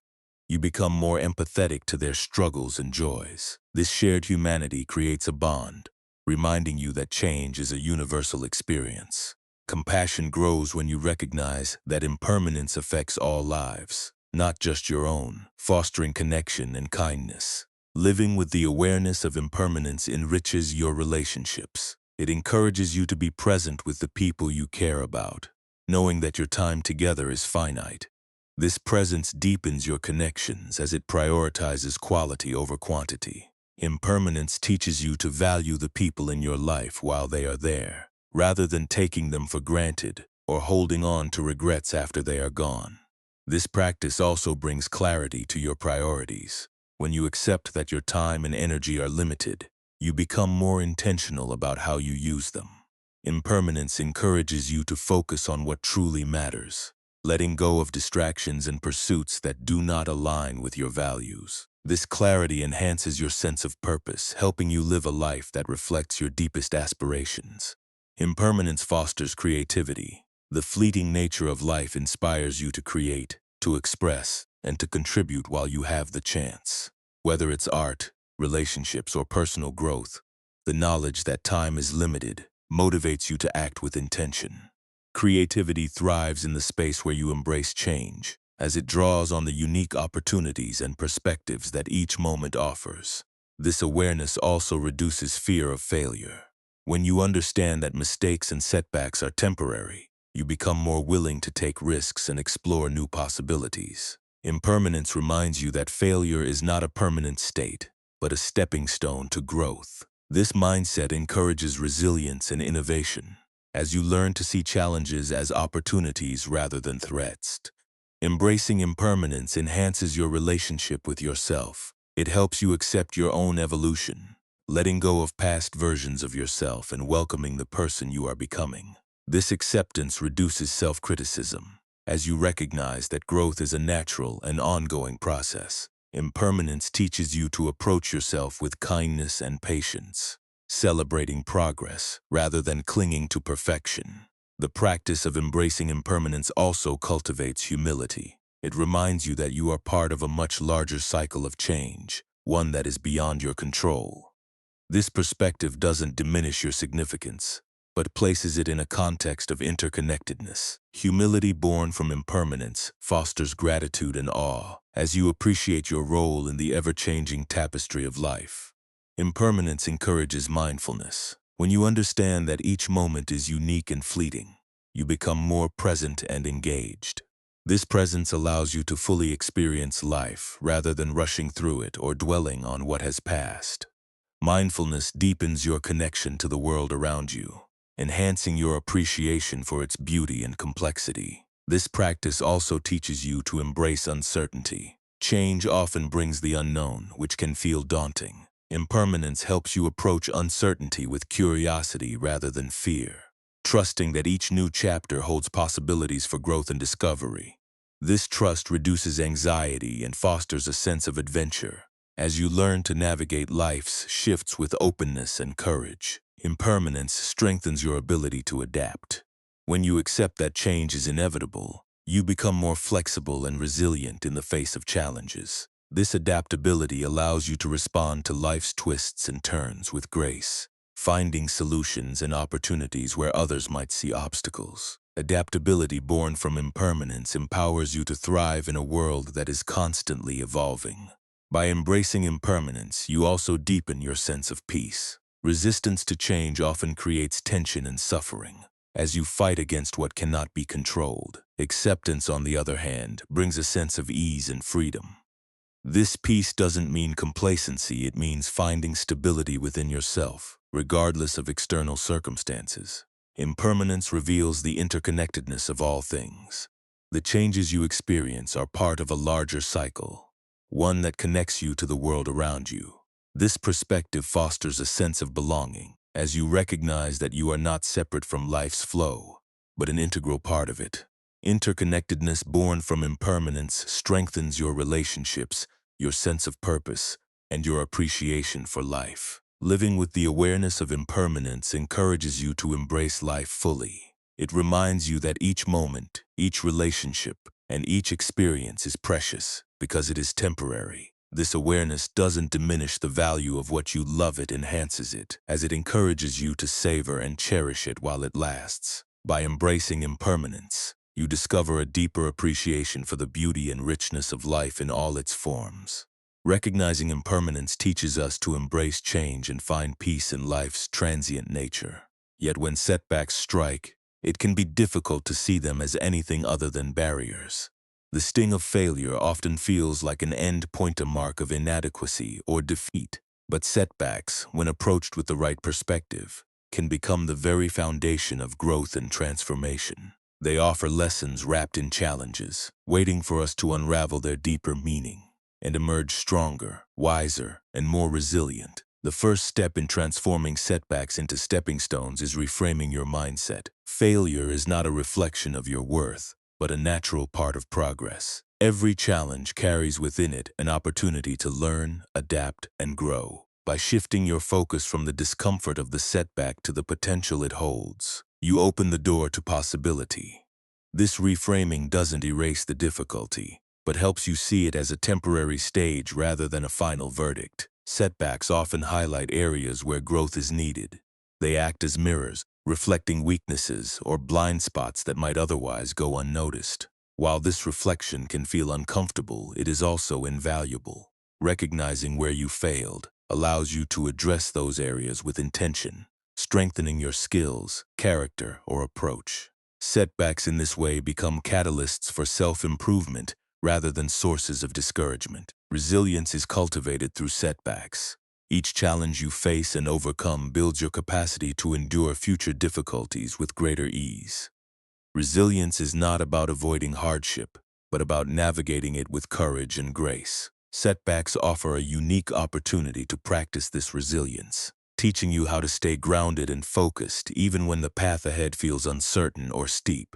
you become more empathetic to their struggles and joys. This shared humanity creates a bond, reminding you that change is a universal experience. Compassion grows when you recognize that impermanence affects all lives, not just your own, fostering connection and kindness. Living with the awareness of impermanence enriches your relationships. It encourages you to be present with the people you care about, knowing that your time together is finite. This presence deepens your connections as it prioritizes quality over quantity. Impermanence teaches you to value the people in your life while they are there, rather than taking them for granted or holding on to regrets after they are gone. This practice also brings clarity to your priorities. When you accept that your time and energy are limited, you become more intentional about how you use them. Impermanence encourages you to focus on what truly matters, letting go of distractions and pursuits that do not align with your values. This clarity enhances your sense of purpose, helping you live a life that reflects your deepest aspirations. Impermanence fosters creativity. The fleeting nature of life inspires you to create, to express, and to contribute while you have the chance. Whether it's art, relationships, or personal growth, the knowledge that time is limited motivates you to act with intention. Creativity thrives in the space where you embrace change, as it draws on the unique opportunities and perspectives that each moment offers. This awareness also reduces fear of failure. When you understand that mistakes and setbacks are temporary, you become more willing to take risks and explore new possibilities. Impermanence reminds you that failure is not a permanent state, but a stepping stone to growth. This mindset encourages resilience and innovation, as you learn to see challenges as opportunities rather than threats. Embracing impermanence enhances your relationship with yourself. It helps you accept your own evolution, letting go of past versions of yourself and welcoming the person you are becoming. This acceptance reduces self-criticism, as you recognize that growth is a natural and ongoing process. Impermanence teaches you to approach yourself with kindness and patience, celebrating progress rather than clinging to perfection. The practice of embracing impermanence also cultivates humility. It reminds you that you are part of a much larger cycle of change, one that is beyond your control. This perspective doesn't diminish your significance, but places it in a context of interconnectedness. Humility born from impermanence fosters gratitude and awe, as you appreciate your role in the ever-changing tapestry of life. Impermanence encourages mindfulness. When you understand that each moment is unique and fleeting, you become more present and engaged. This presence allows you to fully experience life rather than rushing through it or dwelling on what has passed. Mindfulness deepens your connection to the world around you, enhancing your appreciation for its beauty and complexity. This practice also teaches you to embrace uncertainty. Change often brings the unknown, which can feel daunting. Impermanence helps you approach uncertainty with curiosity rather than fear, trusting that each new chapter holds possibilities for growth and discovery. This trust reduces anxiety and fosters a sense of adventure, as you learn to navigate life's shifts with openness and courage. Impermanence strengthens your ability to adapt. When you accept that change is inevitable, you become more flexible and resilient in the face of challenges. This adaptability allows you to respond to life's twists and turns with grace, finding solutions and opportunities where others might see obstacles. Adaptability born from impermanence empowers you to thrive in a world that is constantly evolving. By embracing impermanence, you also deepen your sense of peace. Resistance to change often creates tension and suffering, as you fight against what cannot be controlled. Acceptance, on the other hand, brings a sense of ease and freedom. This peace doesn't mean complacency, it means finding stability within yourself, regardless of external circumstances. Impermanence reveals the interconnectedness of all things. The changes you experience are part of a larger cycle, one that connects you to the world around you. This perspective fosters a sense of belonging, as you recognize that you are not separate from life's flow, but an integral part of it. Interconnectedness born from impermanence strengthens your relationships, your sense of purpose, and your appreciation for life. Living with the awareness of impermanence encourages you to embrace life fully. It reminds you that each moment, each relationship, and each experience is precious because it is temporary. This awareness doesn't diminish the value of what you love, it enhances it, as it encourages you to savor and cherish it while it lasts. By embracing impermanence, you discover a deeper appreciation for the beauty and richness of life in all its forms. Recognizing impermanence teaches us to embrace change and find peace in life's transient nature. Yet when setbacks strike, it can be difficult to see them as anything other than barriers. The sting of failure often feels like an end point, a mark of inadequacy or defeat. But setbacks, when approached with the right perspective, can become the very foundation of growth and transformation. They offer lessons wrapped in challenges, waiting for us to unravel their deeper meaning and emerge stronger, wiser, and more resilient. The first step in transforming setbacks into stepping stones is reframing your mindset. Failure is not a reflection of your worth, but a natural part of progress. Every challenge carries within it an opportunity to learn, adapt, and grow. By shifting your focus from the discomfort of the setback to the potential it holds, you open the door to possibility. This reframing doesn't erase the difficulty, but helps you see it as a temporary stage rather than a final verdict. Setbacks often highlight areas where growth is needed. They act as mirrors, reflecting weaknesses or blind spots that might otherwise go unnoticed. While this reflection can feel uncomfortable, it is also invaluable. Recognizing where you failed allows you to address those areas with intention, strengthening your skills, character, or approach. Setbacks in this way become catalysts for self-improvement rather than sources of discouragement. Resilience is cultivated through setbacks. Each challenge you face and overcome builds your capacity to endure future difficulties with greater ease. Resilience is not about avoiding hardship, but about navigating it with courage and grace. Setbacks offer a unique opportunity to practice this resilience, teaching you how to stay grounded and focused even when the path ahead feels uncertain or steep.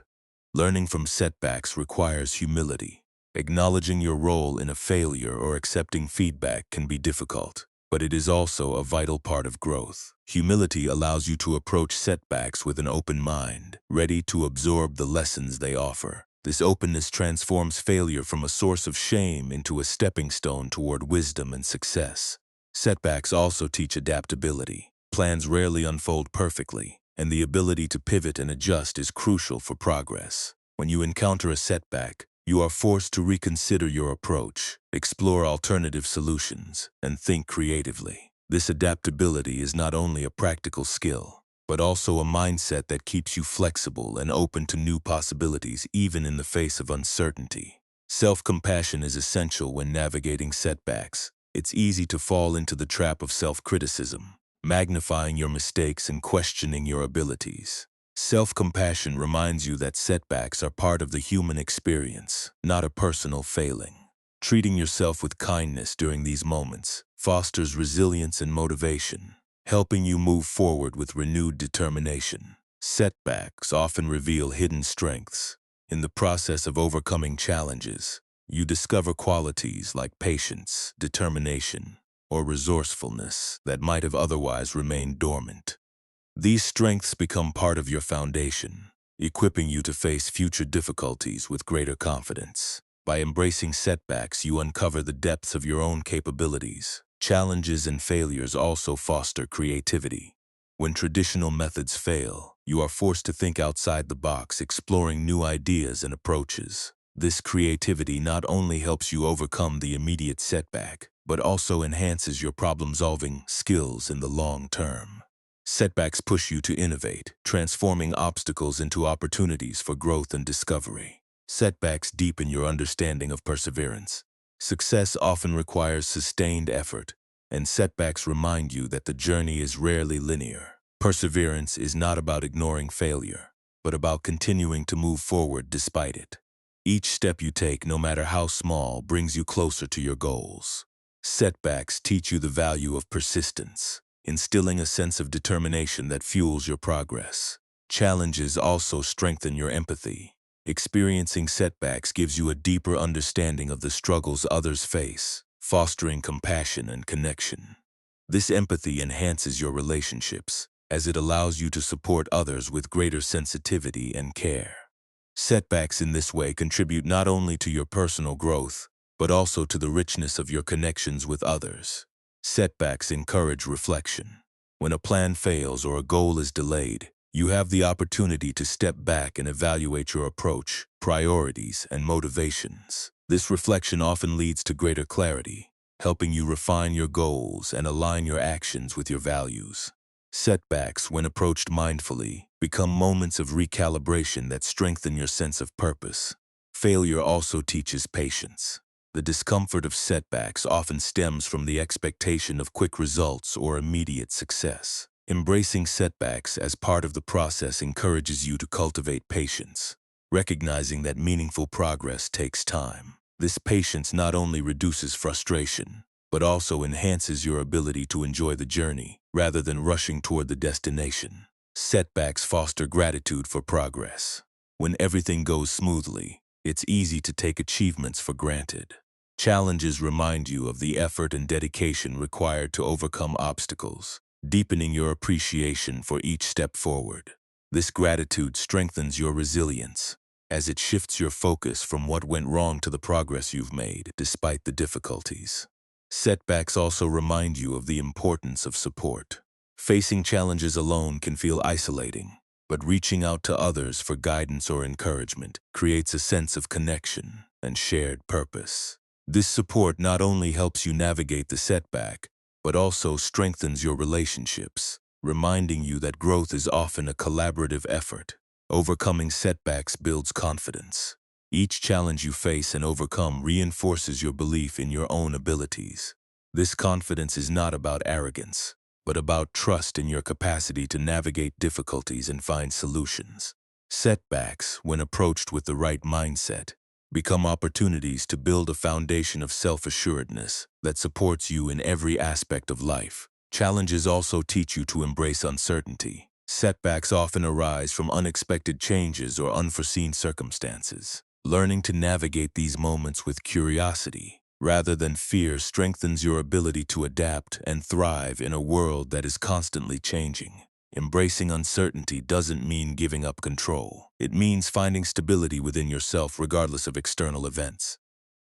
Learning from setbacks requires humility. Acknowledging your role in a failure or accepting feedback can be difficult, but it is also a vital part of growth. Humility allows you to approach setbacks with an open mind, ready to absorb the lessons they offer. This openness transforms failure from a source of shame into a stepping stone toward wisdom and success. Setbacks also teach adaptability. Plans rarely unfold perfectly, and the ability to pivot and adjust is crucial for progress. When you encounter a setback, you are forced to reconsider your approach, explore alternative solutions, and think creatively. This adaptability is not only a practical skill, but also a mindset that keeps you flexible and open to new possibilities even in the face of uncertainty. Self-compassion is essential when navigating setbacks. It's easy to fall into the trap of self-criticism, magnifying your mistakes and questioning your abilities. Self-compassion reminds you that setbacks are part of the human experience, not a personal failing. Treating yourself with kindness during these moments fosters resilience and motivation, helping you move forward with renewed determination. Setbacks often reveal hidden strengths. In the process of overcoming challenges, you discover qualities like patience, determination, or resourcefulness that might have otherwise remained dormant. These strengths become part of your foundation, equipping you to face future difficulties with greater confidence. By embracing setbacks, you uncover the depths of your own capabilities. Challenges and failures also foster creativity. When traditional methods fail, you are forced to think outside the box, exploring new ideas and approaches. This creativity not only helps you overcome the immediate setback, but also enhances your problem-solving skills in the long term. Setbacks push you to innovate, transforming obstacles into opportunities for growth and discovery. Setbacks deepen your understanding of perseverance. Success often requires sustained effort, and setbacks remind you that the journey is rarely linear. Perseverance is not about ignoring failure, but about continuing to move forward despite it. Each step you take, no matter how small, brings you closer to your goals. Setbacks teach you the value of persistence, instilling a sense of determination that fuels your progress. Challenges also strengthen your empathy. Experiencing setbacks gives you a deeper understanding of the struggles others face, fostering compassion and connection. This empathy enhances your relationships, as it allows you to support others with greater sensitivity and care. Setbacks in this way contribute not only to your personal growth, but also to the richness of your connections with others. Setbacks encourage reflection. When a plan fails or a goal is delayed, you have the opportunity to step back and evaluate your approach, priorities, and motivations. This reflection often leads to greater clarity, helping you refine your goals and align your actions with your values. Setbacks, when approached mindfully, become moments of recalibration that strengthen your sense of purpose. Failure also teaches patience. The discomfort of setbacks often stems from the expectation of quick results or immediate success. Embracing setbacks as part of the process encourages you to cultivate patience, recognizing that meaningful progress takes time. This patience not only reduces frustration, but also enhances your ability to enjoy the journey rather than rushing toward the destination. Setbacks foster gratitude for progress. When everything goes smoothly, it's easy to take achievements for granted. Challenges remind you of the effort and dedication required to overcome obstacles, deepening your appreciation for each step forward. This gratitude strengthens your resilience, as it shifts your focus from what went wrong to the progress you've made despite the difficulties. Setbacks also remind you of the importance of support. Facing challenges alone can feel isolating, but reaching out to others for guidance or encouragement creates a sense of connection and shared purpose. This support not only helps you navigate the setback, but also strengthens your relationships, reminding you that growth is often a collaborative effort. Overcoming setbacks builds confidence. Each challenge you face and overcome reinforces your belief in your own abilities. This confidence is not about arrogance, but about trust in your capacity to navigate difficulties and find solutions. Setbacks, when approached with the right mindset, become opportunities to build a foundation of self-assuredness that supports you in every aspect of life. Challenges also teach you to embrace uncertainty. Setbacks often arise from unexpected changes or unforeseen circumstances. Learning to navigate these moments with curiosity rather than fear strengthens your ability to adapt and thrive in a world that is constantly changing. Embracing uncertainty doesn't mean giving up control. It means finding stability within yourself regardless of external events.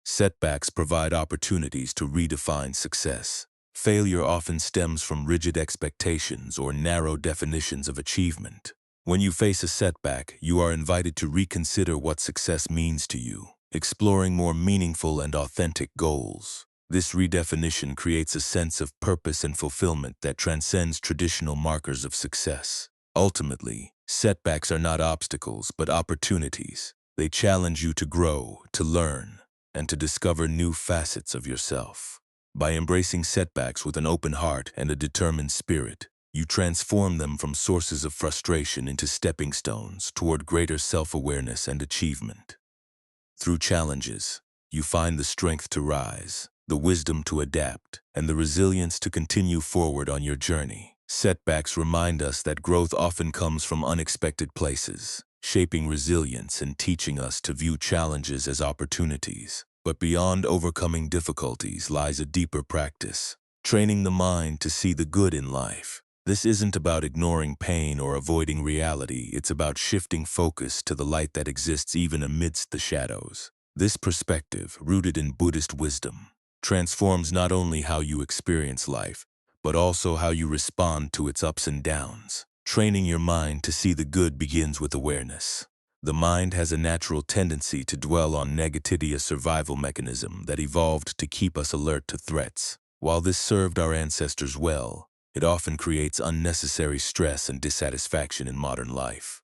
Setbacks provide opportunities to redefine success. Failure often stems from rigid expectations or narrow definitions of achievement. When you face a setback, you are invited to reconsider what success means to you, exploring more meaningful and authentic goals. This redefinition creates a sense of purpose and fulfillment that transcends traditional markers of success. Ultimately, setbacks are not obstacles, but opportunities. They challenge you to grow, to learn, and to discover new facets of yourself. By embracing setbacks with an open heart and a determined spirit, you transform them from sources of frustration into stepping stones toward greater self-awareness and achievement. Through challenges, you find the strength to rise, the wisdom to adapt, and the resilience to continue forward on your journey. Setbacks remind us that growth often comes from unexpected places, shaping resilience and teaching us to view challenges as opportunities. But beyond overcoming difficulties lies a deeper practice, training the mind to see the good in life. This isn't about ignoring pain or avoiding reality, it's about shifting focus to the light that exists even amidst the shadows. This perspective, rooted in Buddhist wisdom, transforms not only how you experience life, but also how you respond to its ups and downs. Training your mind to see the good begins with awareness. The mind has a natural tendency to dwell on negativity, a survival mechanism that evolved to keep us alert to threats. While this served our ancestors well, it often creates unnecessary stress and dissatisfaction in modern life.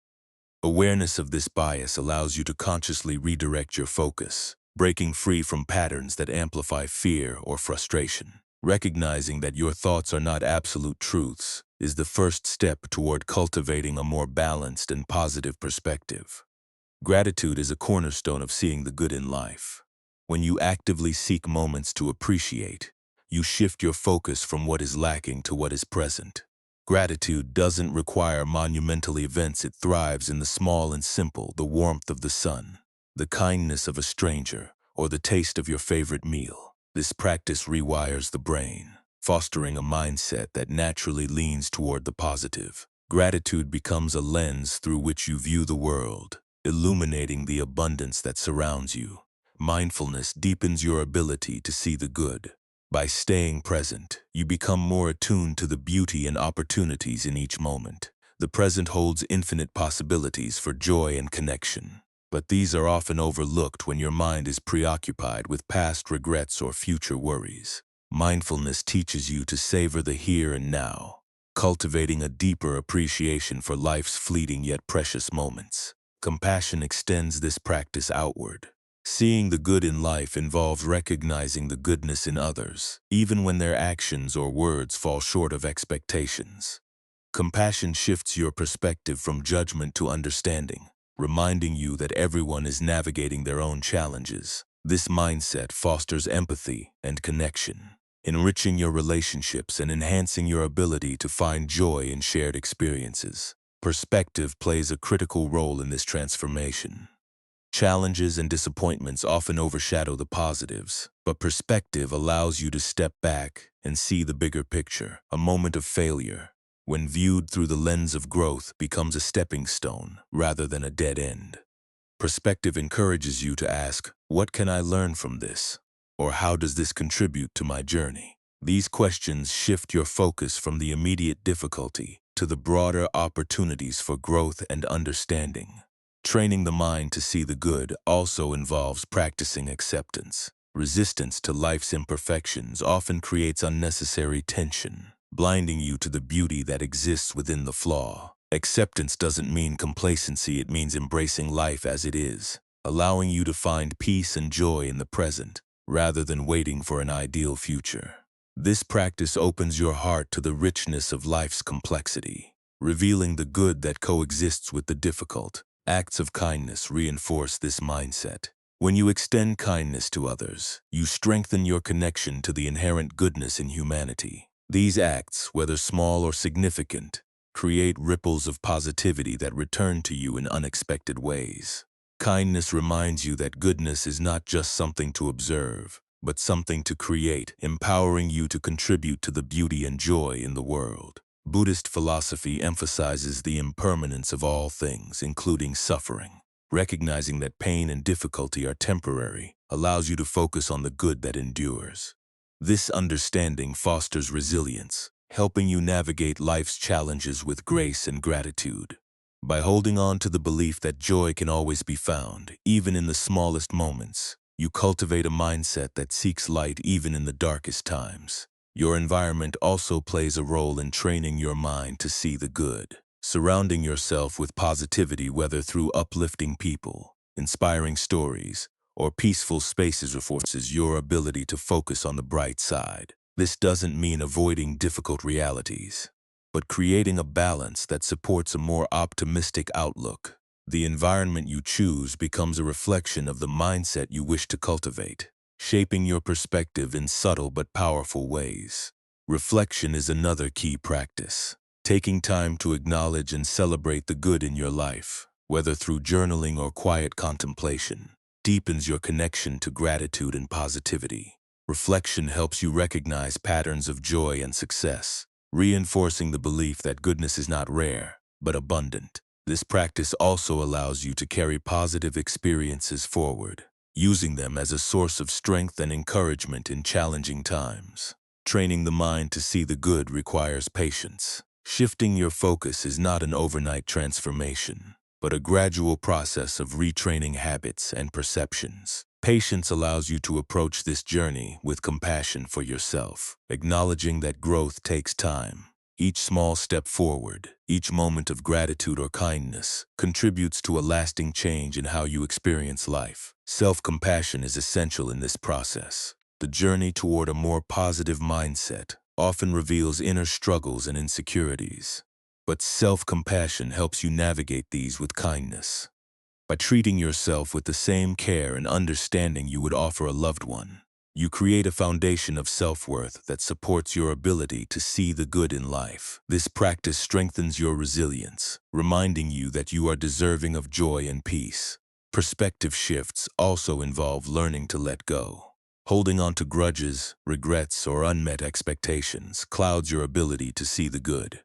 Awareness of this bias allows you to consciously redirect your focus, breaking free from patterns that amplify fear or frustration. Recognizing that your thoughts are not absolute truths is the first step toward cultivating a more balanced and positive perspective. Gratitude is a cornerstone of seeing the good in life. When you actively seek moments to appreciate, you shift your focus from what is lacking to what is present. Gratitude doesn't require monumental events. It thrives in the small and simple, the warmth of the sun, the kindness of a stranger, or the taste of your favorite meal. This practice rewires the brain, fostering a mindset that naturally leans toward the positive. Gratitude becomes a lens through which you view the world, illuminating the abundance that surrounds you. Mindfulness deepens your ability to see the good. By staying present, you become more attuned to the beauty and opportunities in each moment. The present holds infinite possibilities for joy and connection, but these are often overlooked when your mind is preoccupied with past regrets or future worries. Mindfulness teaches you to savor the here and now, cultivating a deeper appreciation for life's fleeting yet precious moments. Compassion extends this practice outward. Seeing the good in life involves recognizing the goodness in others, even when their actions or words fall short of expectations. Compassion shifts your perspective from judgment to understanding, reminding you that everyone is navigating their own challenges. This mindset fosters empathy and connection, enriching your relationships and enhancing your ability to find joy in shared experiences. Perspective plays a critical role in this transformation. Challenges and disappointments often overshadow the positives, but perspective allows you to step back and see the bigger picture. A moment of failure, when viewed through the lens of growth, becomes a stepping stone rather than a dead end. Perspective encourages you to ask, what can I learn from this? Or how does this contribute to my journey? These questions shift your focus from the immediate difficulty to the broader opportunities for growth and understanding. Training the mind to see the good also involves practicing acceptance. Resistance to life's imperfections often creates unnecessary tension, blinding you to the beauty that exists within the flaw. Acceptance doesn't mean complacency, it means embracing life as it is, allowing you to find peace and joy in the present, rather than waiting for an ideal future. This practice opens your heart to the richness of life's complexity, revealing the good that coexists with the difficult. Acts of kindness reinforce this mindset. When you extend kindness to others, you strengthen your connection to the inherent goodness in humanity. These acts, whether small or significant, create ripples of positivity that return to you in unexpected ways. Kindness reminds you that goodness is not just something to observe, but something to create, empowering you to contribute to the beauty and joy in the world. Buddhist philosophy emphasizes the impermanence of all things, including suffering. Recognizing that pain and difficulty are temporary allows you to focus on the good that endures. This understanding fosters resilience, helping you navigate life's challenges with grace and gratitude. By holding on to the belief that joy can always be found, even in the smallest moments, you cultivate a mindset that seeks light even in the darkest times. Your environment also plays a role in training your mind to see the good. Surrounding yourself with positivity, whether through uplifting people, inspiring stories, or peaceful spaces, reinforces your ability to focus on the bright side. This doesn't mean avoiding difficult realities, but creating a balance that supports a more optimistic outlook. The environment you choose becomes a reflection of the mindset you wish to cultivate, shaping your perspective in subtle but powerful ways. Reflection is another key practice. Taking time to acknowledge and celebrate the good in your life, whether through journaling or quiet contemplation, deepens your connection to gratitude and positivity. Reflection helps you recognize patterns of joy and success, reinforcing the belief that goodness is not rare, but abundant. This practice also allows you to carry positive experiences forward, using them as a source of strength and encouragement in challenging times. Training the mind to see the good requires patience. Shifting your focus is not an overnight transformation, but a gradual process of retraining habits and perceptions. Patience allows you to approach this journey with compassion for yourself, acknowledging that growth takes time. Each small step forward, each moment of gratitude or kindness, contributes to a lasting change in how you experience life. Self-compassion is essential in this process. The journey toward a more positive mindset often reveals inner struggles and insecurities, but self-compassion helps you navigate these with kindness. By treating yourself with the same care and understanding you would offer a loved one, you create a foundation of self-worth that supports your ability to see the good in life. This practice strengthens your resilience, reminding you that you are deserving of joy and peace. Perspective shifts also involve learning to let go. Holding on to grudges, regrets, or unmet expectations clouds your ability to see the good.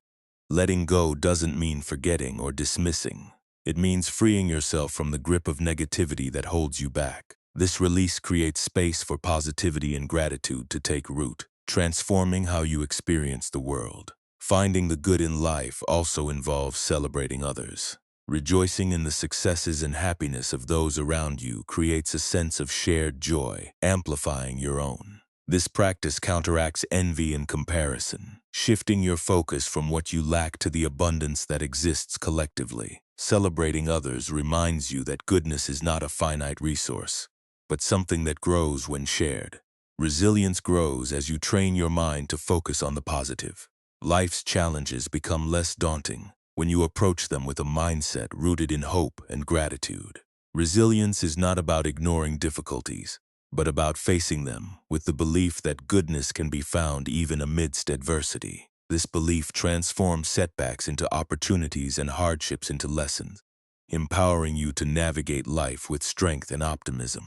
Letting go doesn't mean forgetting or dismissing. It means freeing yourself from the grip of negativity that holds you back. This release creates space for positivity and gratitude to take root, transforming how you experience the world. Finding the good in life also involves celebrating others. Rejoicing in the successes and happiness of those around you creates a sense of shared joy, amplifying your own. This practice counteracts envy and comparison, shifting your focus from what you lack to the abundance that exists collectively. Celebrating others reminds you that goodness is not a finite resource, but something that grows when shared. Resilience grows as you train your mind to focus on the positive. Life's challenges become less daunting when you approach them with a mindset rooted in hope and gratitude. Resilience is not about ignoring difficulties, but about facing them with the belief that goodness can be found even amidst adversity. This belief transforms setbacks into opportunities and hardships into lessons, empowering you to navigate life with strength and optimism.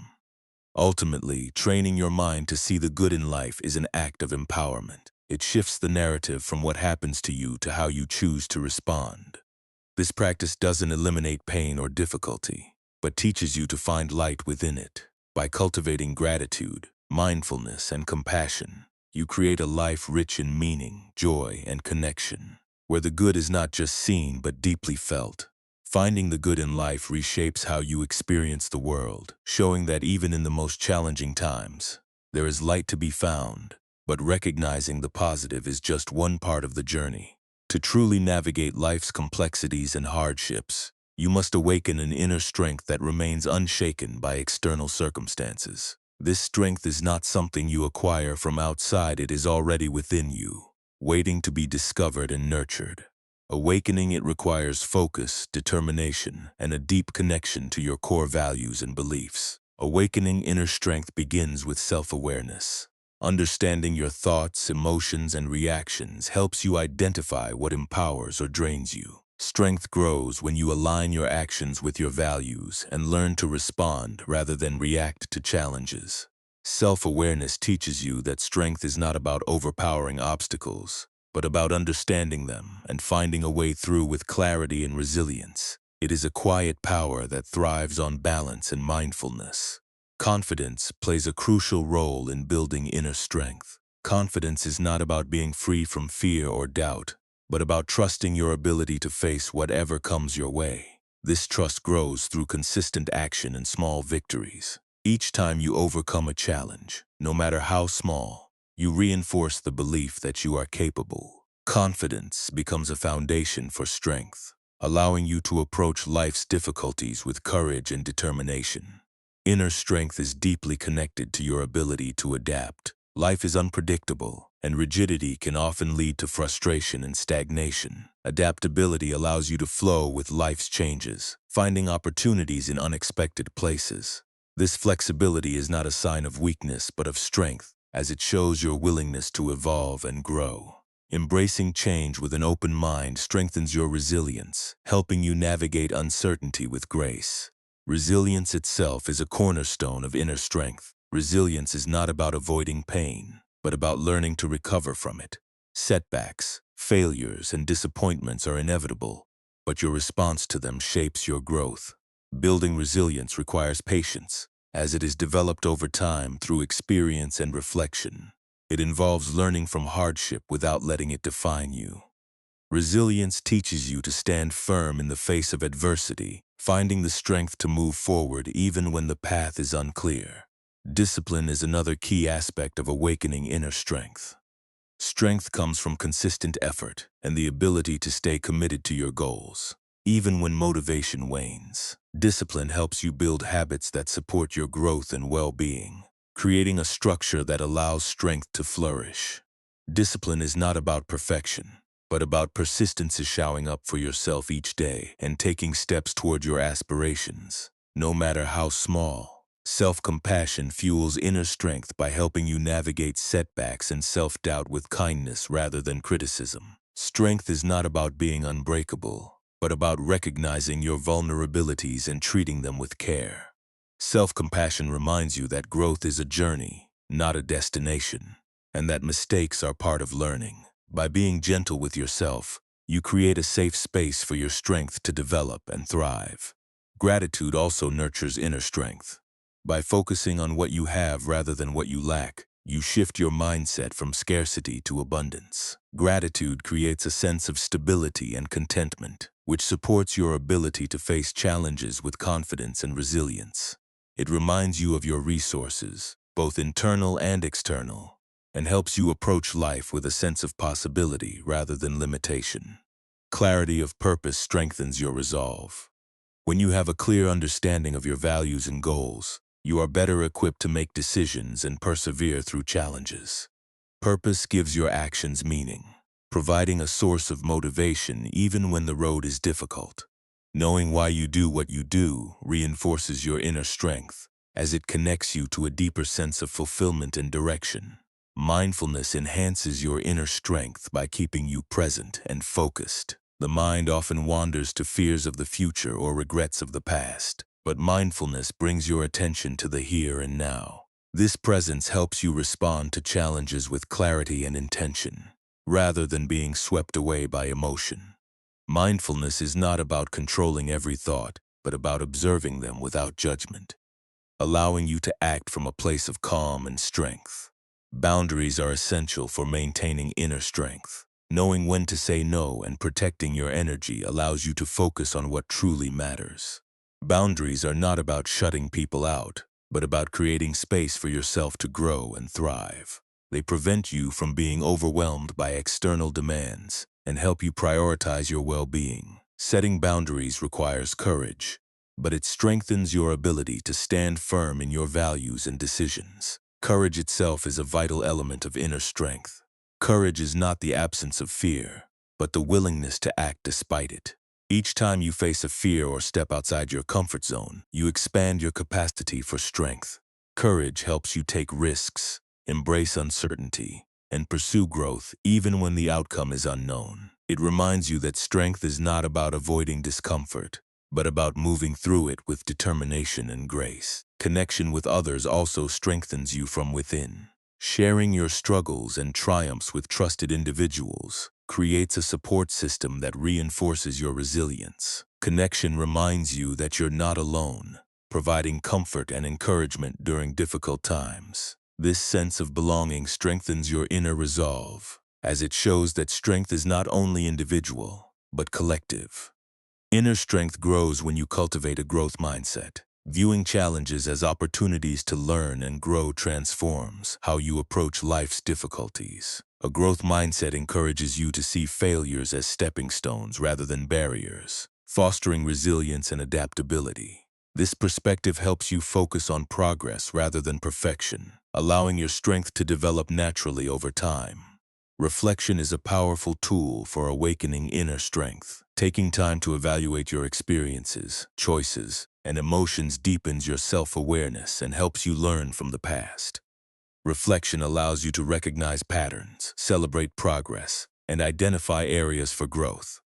Ultimately, training your mind to see the good in life is an act of empowerment. It shifts the narrative from what happens to you to how you choose to respond. This practice doesn't eliminate pain or difficulty, but teaches you to find light within it. By cultivating gratitude, mindfulness, and compassion, you create a life rich in meaning, joy, and connection, where the good is not just seen but deeply felt. Finding the good in life reshapes how you experience the world, showing that even in the most challenging times, there is light to be found, but recognizing the positive is just one part of the journey. To truly navigate life's complexities and hardships, you must awaken an inner strength that remains unshaken by external circumstances. This strength is not something you acquire from outside, it is already within you, waiting to be discovered and nurtured. Awakening it requires focus, determination, and a deep connection to your core values and beliefs. Awakening inner strength begins with self-awareness. Understanding your thoughts, emotions, and reactions helps you identify what empowers or drains you. Strength grows when you align your actions with your values and learn to respond rather than react to challenges. Self-awareness teaches you that strength is not about overpowering obstacles, but about understanding them and finding a way through with clarity and resilience. It is a quiet power that thrives on balance and mindfulness. Confidence plays a crucial role in building inner strength. Confidence is not about being free from fear or doubt, but about trusting your ability to face whatever comes your way. This trust grows through consistent action and small victories. Each time you overcome a challenge, no matter how small, you reinforce the belief that you are capable. Confidence becomes a foundation for strength, allowing you to approach life's difficulties with courage and determination. Inner strength is deeply connected to your ability to adapt. Life is unpredictable, and rigidity can often lead to frustration and stagnation. Adaptability allows you to flow with life's changes, finding opportunities in unexpected places. This flexibility is not a sign of weakness but of strength, as it shows your willingness to evolve and grow. Embracing change with an open mind strengthens your resilience, helping you navigate uncertainty with grace. Resilience itself is a cornerstone of inner strength. Resilience is not about avoiding pain, but about learning to recover from it. Setbacks, failures, and disappointments are inevitable, but your response to them shapes your growth. Building resilience requires patience, as it is developed over time through experience and reflection. It involves learning from hardship without letting it define you. Resilience teaches you to stand firm in the face of adversity, finding the strength to move forward even when the path is unclear. Discipline is another key aspect of awakening inner strength. Strength comes from consistent effort and the ability to stay committed to your goals, even when motivation wanes. Discipline helps you build habits that support your growth and well-being, creating a structure that allows strength to flourish. Discipline is not about perfection, but about persistence, showing up for yourself each day and taking steps toward your aspirations, no matter how small. Self-compassion fuels inner strength by helping you navigate setbacks and self-doubt with kindness rather than criticism. Strength is not about being unbreakable, but about recognizing your vulnerabilities and treating them with care. Self-compassion reminds you that growth is a journey, not a destination, and that mistakes are part of learning. By being gentle with yourself, you create a safe space for your strength to develop and thrive. Gratitude also nurtures inner strength. By focusing on what you have rather than what you lack, you shift your mindset from scarcity to abundance. Gratitude creates a sense of stability and contentment, which supports your ability to face challenges with confidence and resilience. It reminds you of your resources, both internal and external, and helps you approach life with a sense of possibility rather than limitation. Clarity of purpose strengthens your resolve. When you have a clear understanding of your values and goals, you are better equipped to make decisions and persevere through challenges. Purpose gives your actions meaning, providing a source of motivation even when the road is difficult. Knowing why you do what you do reinforces your inner strength, as it connects you to a deeper sense of fulfillment and direction. Mindfulness enhances your inner strength by keeping you present and focused. The mind often wanders to fears of the future or regrets of the past, but mindfulness brings your attention to the here and now. This presence helps you respond to challenges with clarity and intention, rather than being swept away by emotion. Mindfulness is not about controlling every thought, but about observing them without judgment, allowing you to act from a place of calm and strength. Boundaries are essential for maintaining inner strength. Knowing when to say no and protecting your energy allows you to focus on what truly matters. Boundaries are not about shutting people out, but about creating space for yourself to grow and thrive. They prevent you from being overwhelmed by external demands and help you prioritize your well-being. Setting boundaries requires courage, but it strengthens your ability to stand firm in your values and decisions. Courage itself is a vital element of inner strength. Courage is not the absence of fear, but the willingness to act despite it. Each time you face a fear or step outside your comfort zone, you expand your capacity for strength. Courage helps you take risks, embrace uncertainty, and pursue growth even when the outcome is unknown. It reminds you that strength is not about avoiding discomfort, but about moving through it with determination and grace. Connection with others also strengthens you from within. Sharing your struggles and triumphs with trusted individuals creates a support system that reinforces your resilience. Connection reminds you that you're not alone, providing comfort and encouragement during difficult times. This sense of belonging strengthens your inner resolve, as it shows that strength is not only individual, but collective. Inner strength grows when you cultivate a growth mindset. Viewing challenges as opportunities to learn and grow transforms how you approach life's difficulties. A growth mindset encourages you to see failures as stepping stones rather than barriers, fostering resilience and adaptability. This perspective helps you focus on progress rather than perfection, allowing your strength to develop naturally over time. Reflection is a powerful tool for awakening inner strength. Taking time to evaluate your experiences, choices, and emotions deepens your self-awareness and helps you learn from the past. Reflection allows you to recognize patterns, celebrate progress, and identify areas for growth.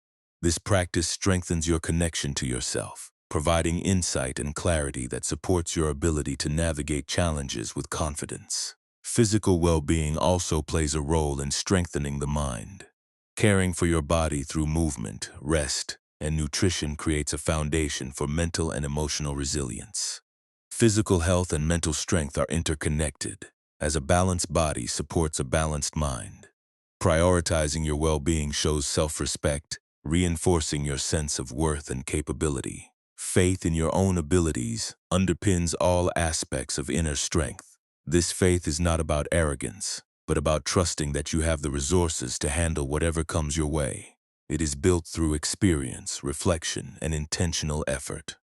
This practice strengthens your connection to yourself, providing insight and clarity that supports your ability to navigate challenges with confidence. Physical well-being also plays a role in strengthening the mind. Caring for your body through movement, rest, and nutrition creates a foundation for mental and emotional resilience. Physical health and mental strength are interconnected, as a balanced body supports a balanced mind. Prioritizing your well-being shows self-respect, reinforcing your sense of worth and capability. Faith in your own abilities underpins all aspects of inner strength. This faith is not about arrogance, but about trusting that you have the resources to handle whatever comes your way. It is built through experience, reflection, and intentional effort.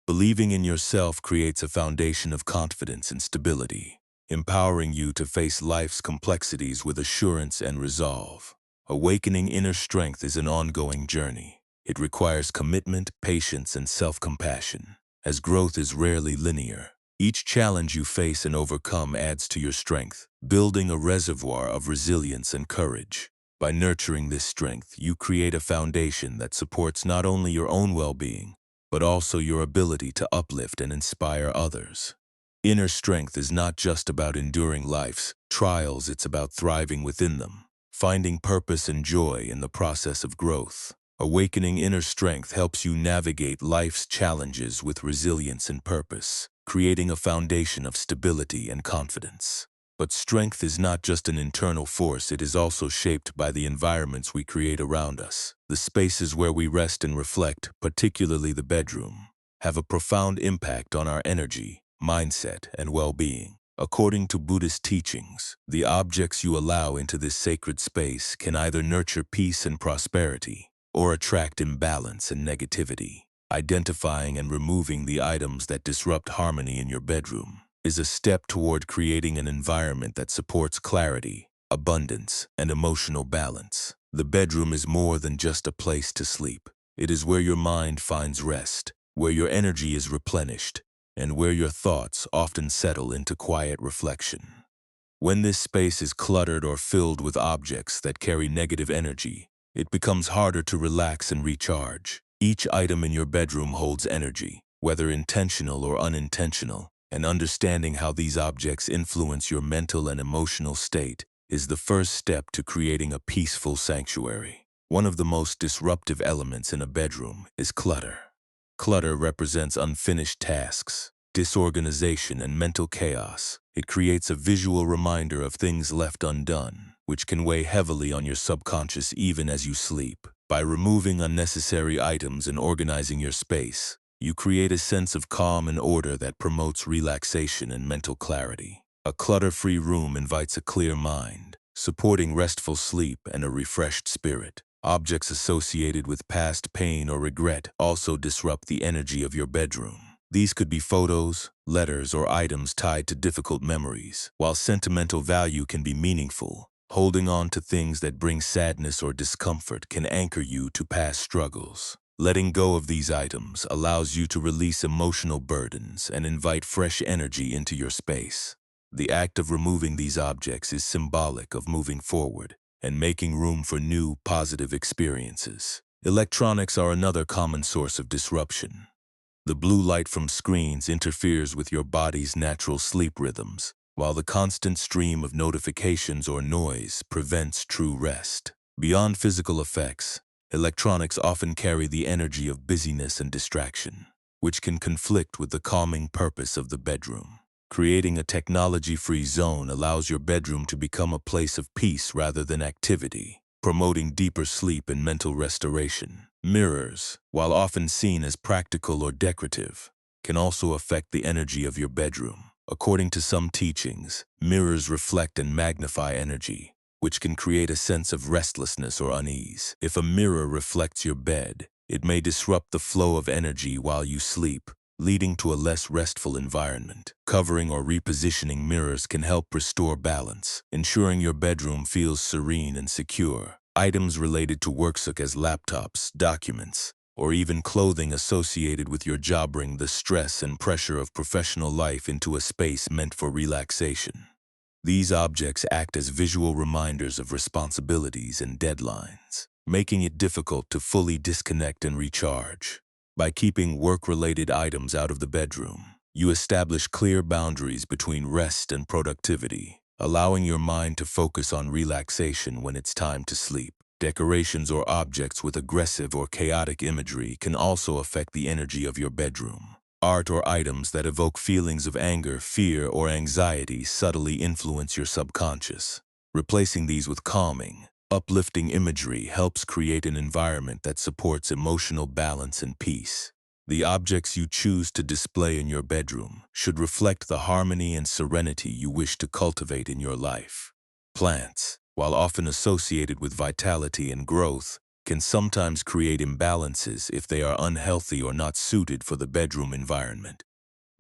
Believing in yourself creates a foundation of confidence and stability, empowering you to face life's complexities with assurance and resolve. Awakening inner strength is an ongoing journey. It requires commitment, patience, and self-compassion, as growth is rarely linear. Each challenge you face and overcome adds to your strength, building a reservoir of resilience and courage. By nurturing this strength, you create a foundation that supports not only your own well-being, but also your ability to uplift and inspire others. Inner strength is not just about enduring life's trials, it's about thriving within them, finding purpose and joy in the process of growth. Awakening inner strength helps you navigate life's challenges with resilience and purpose, creating a foundation of stability and confidence. But strength is not just an internal force, it is also shaped by the environments we create around us. The spaces where we rest and reflect, particularly the bedroom, have a profound impact on our energy, mindset, and well-being. According to Buddhist teachings, the objects you allow into this sacred space can either nurture peace and prosperity, or attract imbalance and negativity. Identifying and removing the items that disrupt harmony in your bedroom is a step toward creating an environment that supports clarity, abundance, and emotional balance. The bedroom is more than just a place to sleep. It is where your mind finds rest, where your energy is replenished, and where your thoughts often settle into quiet reflection. When this space is cluttered or filled with objects that carry negative energy, it becomes harder to relax and recharge. Each item in your bedroom holds energy, whether intentional or unintentional, and understanding how these objects influence your mental and emotional state is the first step to creating a peaceful sanctuary. One of the most disruptive elements in a bedroom is clutter. Clutter represents unfinished tasks, disorganization, and mental chaos. It creates a visual reminder of things left undone, which can weigh heavily on your subconscious even as you sleep. By removing unnecessary items and organizing your space, you create a sense of calm and order that promotes relaxation and mental clarity. A clutter-free room invites a clear mind, supporting restful sleep and a refreshed spirit. Objects associated with past pain or regret also disrupt the energy of your bedroom. These could be photos, letters, or items tied to difficult memories. While sentimental value can be meaningful, holding on to things that bring sadness or discomfort can anchor you to past struggles. Letting go of these items allows you to release emotional burdens and invite fresh energy into your space. The act of removing these objects is symbolic of moving forward and making room for new, positive experiences. Electronics are another common source of disruption. The blue light from screens interferes with your body's natural sleep rhythms, while the constant stream of notifications or noise prevents true rest. Beyond physical effects, electronics often carry the energy of busyness and distraction, which can conflict with the calming purpose of the bedroom. Creating a technology-free zone allows your bedroom to become a place of peace rather than activity, promoting deeper sleep and mental restoration. Mirrors, while often seen as practical or decorative, can also affect the energy of your bedroom. According to some teachings, mirrors reflect and magnify energy, which can create a sense of restlessness or unease. If a mirror reflects your bed, it may disrupt the flow of energy while you sleep, leading to a less restful environment. Covering or repositioning mirrors can help restore balance, ensuring your bedroom feels serene and secure. Items related to work such as laptops, documents, or even clothing associated with your job bring the stress and pressure of professional life into a space meant for relaxation. These objects act as visual reminders of responsibilities and deadlines, making it difficult to fully disconnect and recharge. By keeping work-related items out of the bedroom, you establish clear boundaries between rest and productivity, allowing your mind to focus on relaxation when it's time to sleep. Decorations or objects with aggressive or chaotic imagery can also affect the energy of your bedroom. Art or items that evoke feelings of anger, fear, or anxiety subtly influence your subconscious. Replacing these with calming, uplifting imagery helps create an environment that supports emotional balance and peace. The objects you choose to display in your bedroom should reflect the harmony and serenity you wish to cultivate in your life. Plants, while often associated with vitality and growth, can sometimes create imbalances if they are unhealthy or not suited for the bedroom environment.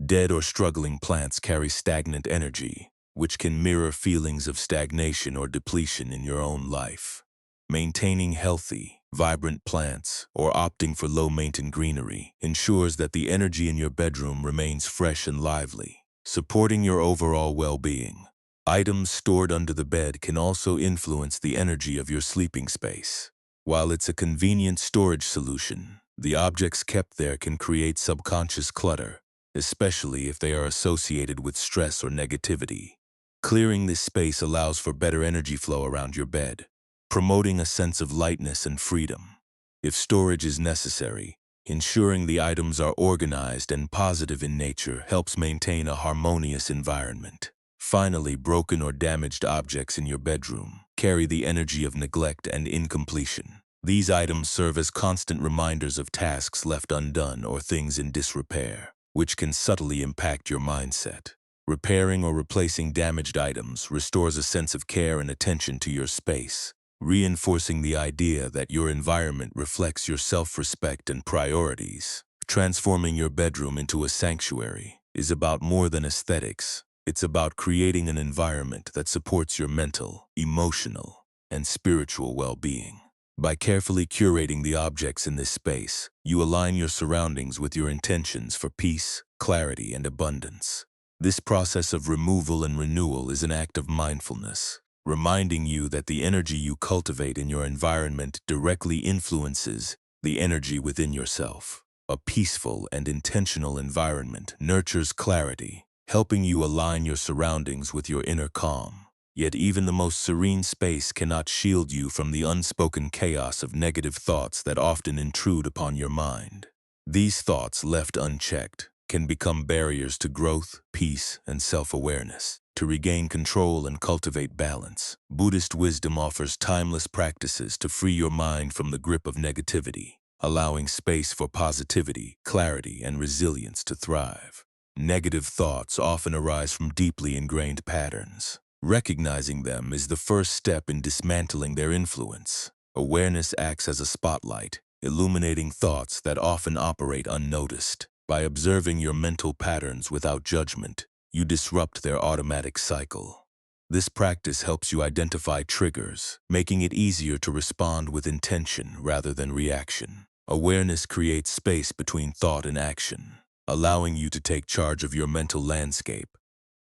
Dead or struggling plants carry stagnant energy, which can mirror feelings of stagnation or depletion in your own life. Maintaining healthy, vibrant plants or opting for low-maintenance greenery ensures that the energy in your bedroom remains fresh and lively, supporting your overall well-being. Items stored under the bed can also influence the energy of your sleeping space. While it's a convenient storage solution, the objects kept there can create subconscious clutter, especially if they are associated with stress or negativity. Clearing this space allows for better energy flow around your bed, promoting a sense of lightness and freedom. If storage is necessary, ensuring the items are organized and positive in nature helps maintain a harmonious environment. Finally, broken or damaged objects in your bedroom carry the energy of neglect and incompletion. These items serve as constant reminders of tasks left undone or things in disrepair, which can subtly impact your mindset. Repairing or replacing damaged items restores a sense of care and attention to your space, reinforcing the idea that your environment reflects your self-respect and priorities. Transforming your bedroom into a sanctuary is about more than aesthetics. It's about creating an environment that supports your mental, emotional, and spiritual well-being. By carefully curating the objects in this space, you align your surroundings with your intentions for peace, clarity, and abundance. This process of removal and renewal is an act of mindfulness, reminding you that the energy you cultivate in your environment directly influences the energy within yourself. A peaceful and intentional environment nurtures clarity, helping you align your surroundings with your inner calm. Yet even the most serene space cannot shield you from the unspoken chaos of negative thoughts that often intrude upon your mind. These thoughts, left unchecked, can become barriers to growth, peace, and self-awareness. To regain control and cultivate balance, Buddhist wisdom offers timeless practices to free your mind from the grip of negativity, allowing space for positivity, clarity, and resilience to thrive. Negative thoughts often arise from deeply ingrained patterns. Recognizing them is the first step in dismantling their influence. Awareness acts as a spotlight, illuminating thoughts that often operate unnoticed. By observing your mental patterns without judgment, you disrupt their automatic cycle. This practice helps you identify triggers, making it easier to respond with intention rather than reaction. Awareness creates space between thought and action, allowing you to take charge of your mental landscape.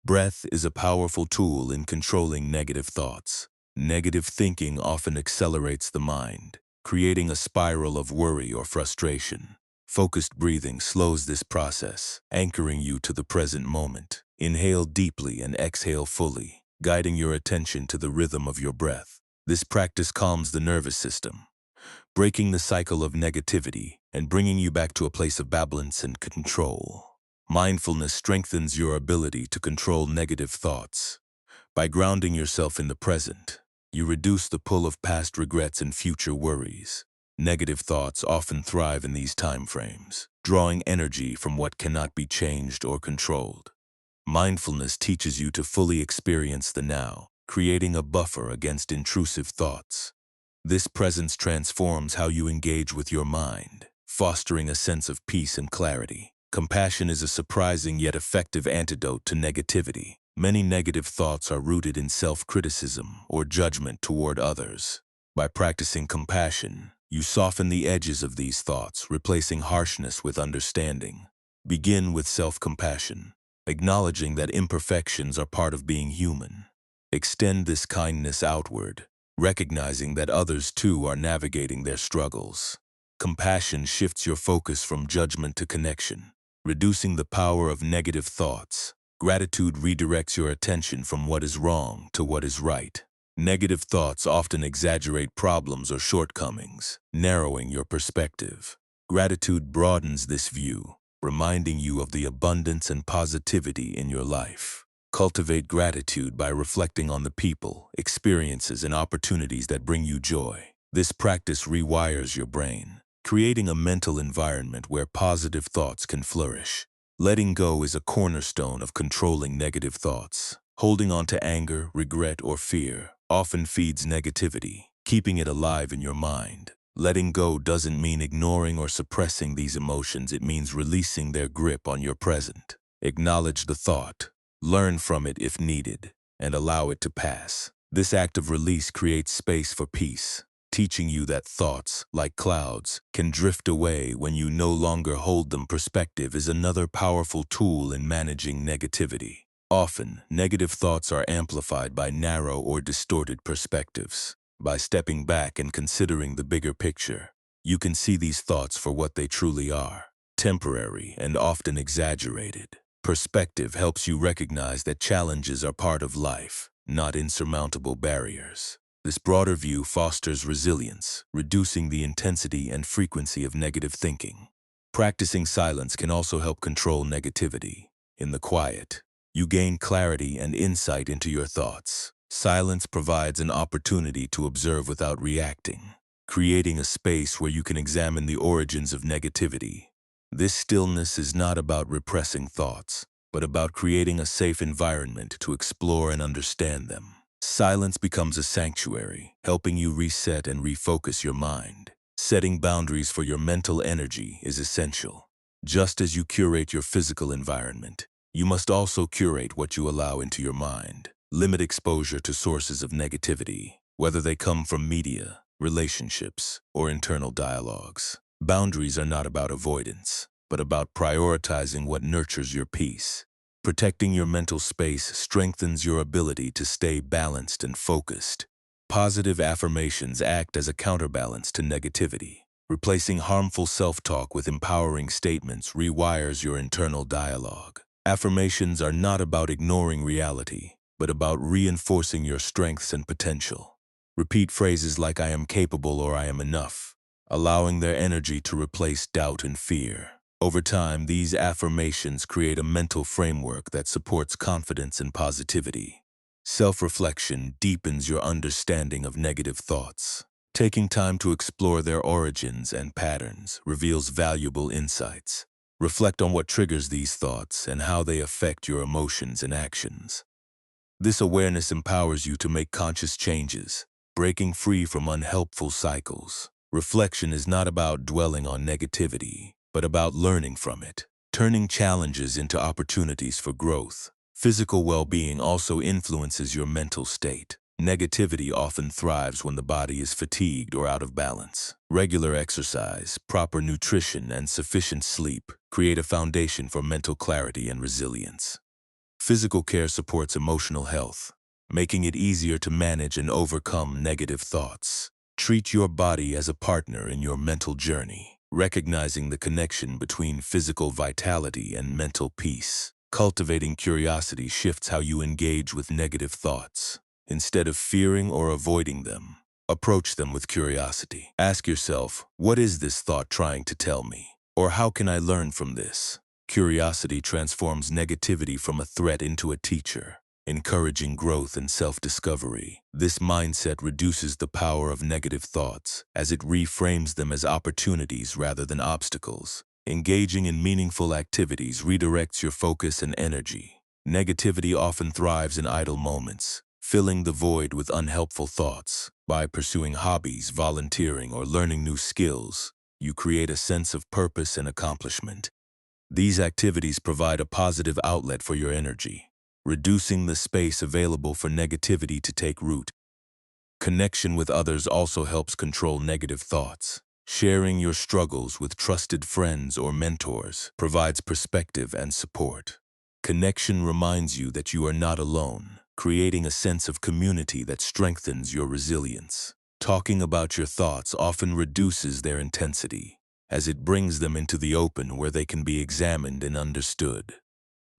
Breath is a powerful tool in controlling negative thoughts. Negative thinking often accelerates the mind, creating a spiral of worry or frustration. Focused breathing slows this process, anchoring you to the present moment. Inhale deeply and exhale fully, guiding your attention to the rhythm of your breath. This practice calms the nervous system, breaking the cycle of negativity and bringing you back to a place of balance and control. Mindfulness strengthens your ability to control negative thoughts. By grounding yourself in the present, you reduce the pull of past regrets and future worries. Negative thoughts often thrive in these time frames, drawing energy from what cannot be changed or controlled. Mindfulness teaches you to fully experience the now, creating a buffer against intrusive thoughts. This presence transforms how you engage with your mind, fostering a sense of peace and clarity. Compassion is a surprising yet effective antidote to negativity. Many negative thoughts are rooted in self-criticism or judgment toward others. By practicing compassion, you soften the edges of these thoughts, replacing harshness with understanding. Begin with self-compassion, acknowledging that imperfections are part of being human. Extend this kindness outward, recognizing that others too are navigating their struggles. Compassion shifts your focus from judgment to connection, reducing the power of negative thoughts. Gratitude redirects your attention from what is wrong to what is right. Negative thoughts often exaggerate problems or shortcomings, narrowing your perspective. Gratitude broadens this view, reminding you of the abundance and positivity in your life. Cultivate gratitude by reflecting on the people, experiences, and opportunities that bring you joy. This practice rewires your brain, creating a mental environment where positive thoughts can flourish. Letting go is a cornerstone of controlling negative thoughts. Holding on to anger, regret, or fear often feeds negativity, keeping it alive in your mind. Letting go doesn't mean ignoring or suppressing these emotions. It means releasing their grip on your present. Acknowledge the thought, learn from it if needed, and allow it to pass. This act of release creates space for peace, teaching you that thoughts, like clouds, can drift away when you no longer hold them. Perspective is another powerful tool in managing negativity. Often, negative thoughts are amplified by narrow or distorted perspectives. By stepping back and considering the bigger picture, you can see these thoughts for what they truly are: temporary and often exaggerated. Perspective helps you recognize that challenges are part of life, not insurmountable barriers. This broader view fosters resilience, reducing the intensity and frequency of negative thinking. Practicing silence can also help control negativity. In the quiet, you gain clarity and insight into your thoughts. Silence provides an opportunity to observe without reacting, creating a space where you can examine the origins of negativity. This stillness is not about repressing thoughts, but about creating a safe environment to explore and understand them. Silence becomes a sanctuary, helping you reset and refocus your mind. Setting boundaries for your mental energy is essential. Just as you curate your physical environment, you must also curate what you allow into your mind. Limit exposure to sources of negativity, whether they come from media, relationships, or internal dialogues. Boundaries are not about avoidance, but about prioritizing what nurtures your peace. Protecting your mental space strengthens your ability to stay balanced and focused. Positive affirmations act as a counterbalance to negativity. Replacing harmful self-talk with empowering statements rewires your internal dialogue. Affirmations are not about ignoring reality, but about reinforcing your strengths and potential. Repeat phrases like "I am capable" or "I am enough," allowing their energy to replace doubt and fear. Over time, these affirmations create a mental framework that supports confidence and positivity. Self-reflection deepens your understanding of negative thoughts. Taking time to explore their origins and patterns reveals valuable insights. Reflect on what triggers these thoughts and how they affect your emotions and actions. This awareness empowers you to make conscious changes, breaking free from unhelpful cycles. Reflection is not about dwelling on negativity, but about learning from it, turning challenges into opportunities for growth. Physical well-being also influences your mental state. Negativity often thrives when the body is fatigued or out of balance. Regular exercise, proper nutrition, and sufficient sleep create a foundation for mental clarity and resilience. Physical care supports emotional health, making it easier to manage and overcome negative thoughts. Treat your body as a partner in your mental journey, recognizing the connection between physical vitality and mental peace. Cultivating curiosity shifts how you engage with negative thoughts. Instead of fearing or avoiding them, approach them with curiosity. Ask yourself, what is this thought trying to tell me? Or how can I learn from this? Curiosity transforms negativity from a threat into a teacher, encouraging growth and self-discovery. This mindset reduces the power of negative thoughts as it reframes them as opportunities rather than obstacles. Engaging in meaningful activities redirects your focus and energy. Negativity often thrives in idle moments, filling the void with unhelpful thoughts. By pursuing hobbies, volunteering, or learning new skills, you create a sense of purpose and accomplishment. These activities provide a positive outlet for your energy, reducing the space available for negativity to take root. Connection with others also helps control negative thoughts. Sharing your struggles with trusted friends or mentors provides perspective and support. Connection reminds you that you are not alone, creating a sense of community that strengthens your resilience. Talking about your thoughts often reduces their intensity, as it brings them into the open where they can be examined and understood.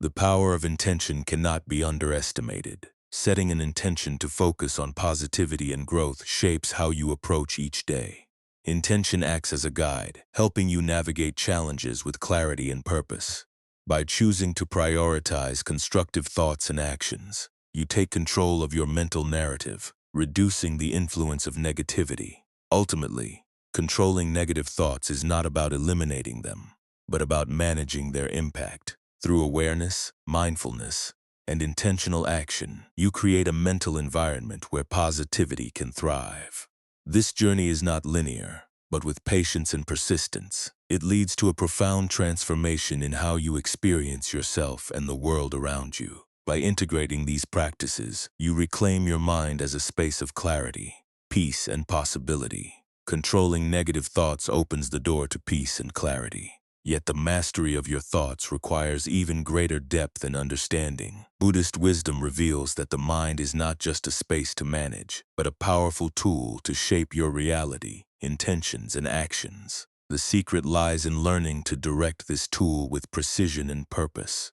The power of intention cannot be underestimated. Setting an intention to focus on positivity and growth shapes how you approach each day. Intention acts as a guide, helping you navigate challenges with clarity and purpose. By choosing to prioritize constructive thoughts and actions, you take control of your mental narrative, reducing the influence of negativity. Ultimately, controlling negative thoughts is not about eliminating them, but about managing their impact. Through awareness, mindfulness, and intentional action, you create a mental environment where positivity can thrive. This journey is not linear, but with patience and persistence, it leads to a profound transformation in how you experience yourself and the world around you. By integrating these practices, you reclaim your mind as a space of clarity, peace, and possibility. Controlling negative thoughts opens the door to peace and clarity. Yet the mastery of your thoughts requires even greater depth and understanding. Buddhist wisdom reveals that the mind is not just a space to manage, but a powerful tool to shape your reality, intentions, and actions. The secret lies in learning to direct this tool with precision and purpose.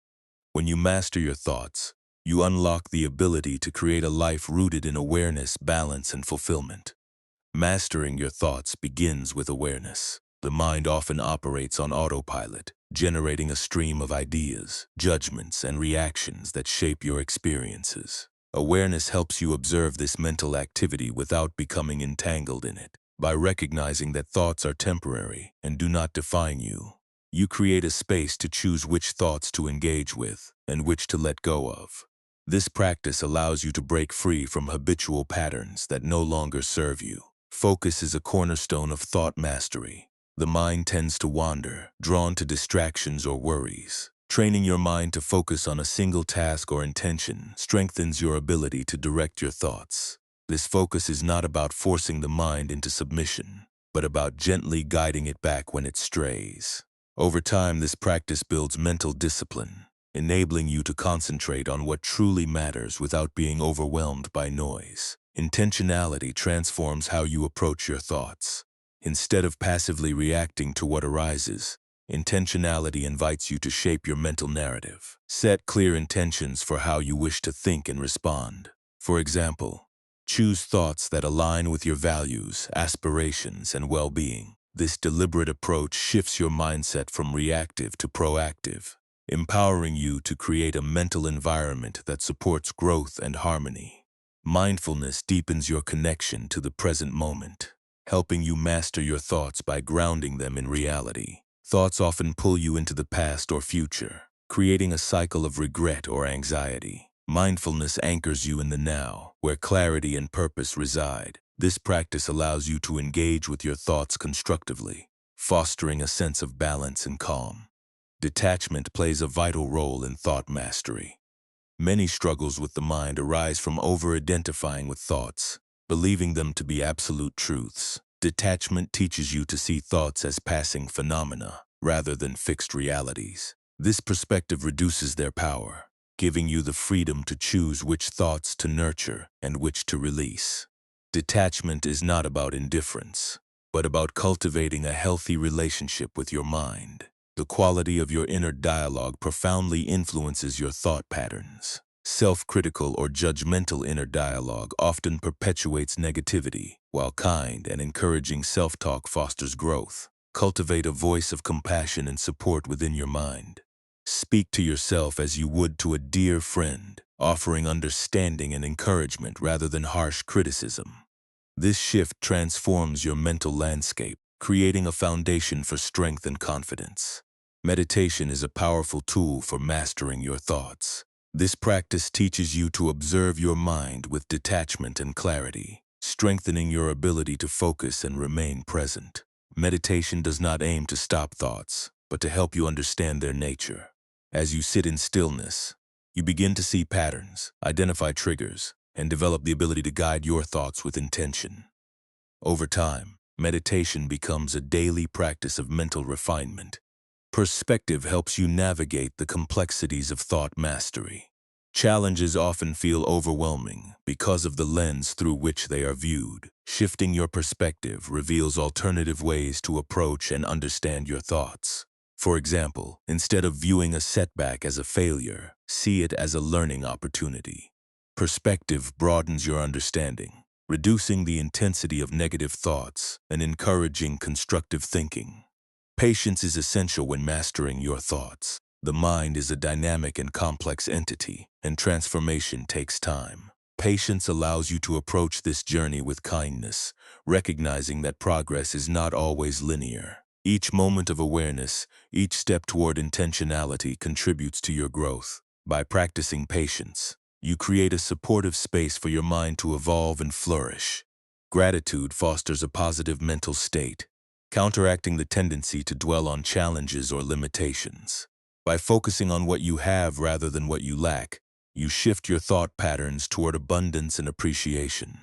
When you master your thoughts, you unlock the ability to create a life rooted in awareness, balance, and fulfillment. Mastering your thoughts begins with awareness. The mind often operates on autopilot, generating a stream of ideas, judgments, and reactions that shape your experiences. Awareness helps you observe this mental activity without becoming entangled in it. By recognizing that thoughts are temporary and do not define you, you create a space to choose which thoughts to engage with and which to let go of. This practice allows you to break free from habitual patterns that no longer serve you. Focus is a cornerstone of thought mastery. The mind tends to wander, drawn to distractions or worries. Training your mind to focus on a single task or intention strengthens your ability to direct your thoughts. This focus is not about forcing the mind into submission, but about gently guiding it back when it strays. Over time, this practice builds mental discipline, enabling you to concentrate on what truly matters without being overwhelmed by noise. Intentionality transforms how you approach your thoughts. Instead of passively reacting to what arises, intentionality invites you to shape your mental narrative. Set clear intentions for how you wish to think and respond. For example, choose thoughts that align with your values, aspirations, and well-being. This deliberate approach shifts your mindset from reactive to proactive, empowering you to create a mental environment that supports growth and harmony. Mindfulness deepens your connection to the present moment, helping you master your thoughts by grounding them in reality. Thoughts often pull you into the past or future, creating a cycle of regret or anxiety. Mindfulness anchors you in the now, where clarity and purpose reside. This practice allows you to engage with your thoughts constructively, fostering a sense of balance and calm. Detachment plays a vital role in thought mastery. Many struggles with the mind arise from over-identifying with thoughts, believing them to be absolute truths. Detachment teaches you to see thoughts as passing phenomena rather than fixed realities. This perspective reduces their power, giving you the freedom to choose which thoughts to nurture and which to release. Detachment is not about indifference, but about cultivating a healthy relationship with your mind. The quality of your inner dialogue profoundly influences your thought patterns. Self-critical or judgmental inner dialogue often perpetuates negativity, while kind and encouraging self-talk fosters growth. Cultivate a voice of compassion and support within your mind. Speak to yourself as you would to a dear friend, offering understanding and encouragement rather than harsh criticism. This shift transforms your mental landscape, creating a foundation for strength and confidence. Meditation is a powerful tool for mastering your thoughts. This practice teaches you to observe your mind with detachment and clarity, strengthening your ability to focus and remain present. Meditation does not aim to stop thoughts, but to help you understand their nature. As you sit in stillness, you begin to see patterns, identify triggers, and develop the ability to guide your thoughts with intention. Over time, meditation becomes a daily practice of mental refinement. Perspective helps you navigate the complexities of thought mastery. Challenges often feel overwhelming because of the lens through which they are viewed. Shifting your perspective reveals alternative ways to approach and understand your thoughts. For example, instead of viewing a setback as a failure, see it as a learning opportunity. Perspective broadens your understanding, reducing the intensity of negative thoughts and encouraging constructive thinking. Patience is essential when mastering your thoughts. The mind is a dynamic and complex entity, and transformation takes time. Patience allows you to approach this journey with kindness, recognizing that progress is not always linear. Each moment of awareness, each step toward intentionality contributes to your growth. By practicing patience, you create a supportive space for your mind to evolve and flourish. Gratitude fosters a positive mental state, counteracting the tendency to dwell on challenges or limitations. By focusing on what you have rather than what you lack, you shift your thought patterns toward abundance and appreciation.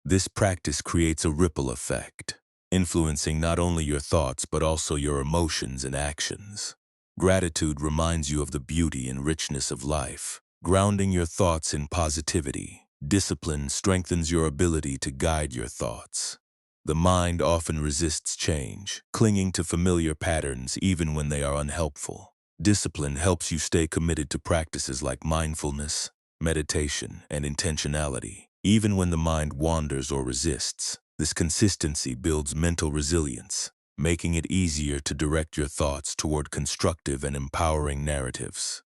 This practice creates a ripple effect, influencing not only your thoughts but also your emotions and actions. Gratitude reminds you of the beauty and richness of life, grounding your thoughts in positivity. Discipline strengthens your ability to guide your thoughts. The mind often resists change, clinging to familiar patterns even when they are unhelpful. Discipline helps you stay committed to practices like mindfulness, meditation, and intentionality. Even when the mind wanders or resists, this consistency builds mental resilience, making it easier to direct your thoughts toward constructive and empowering narratives.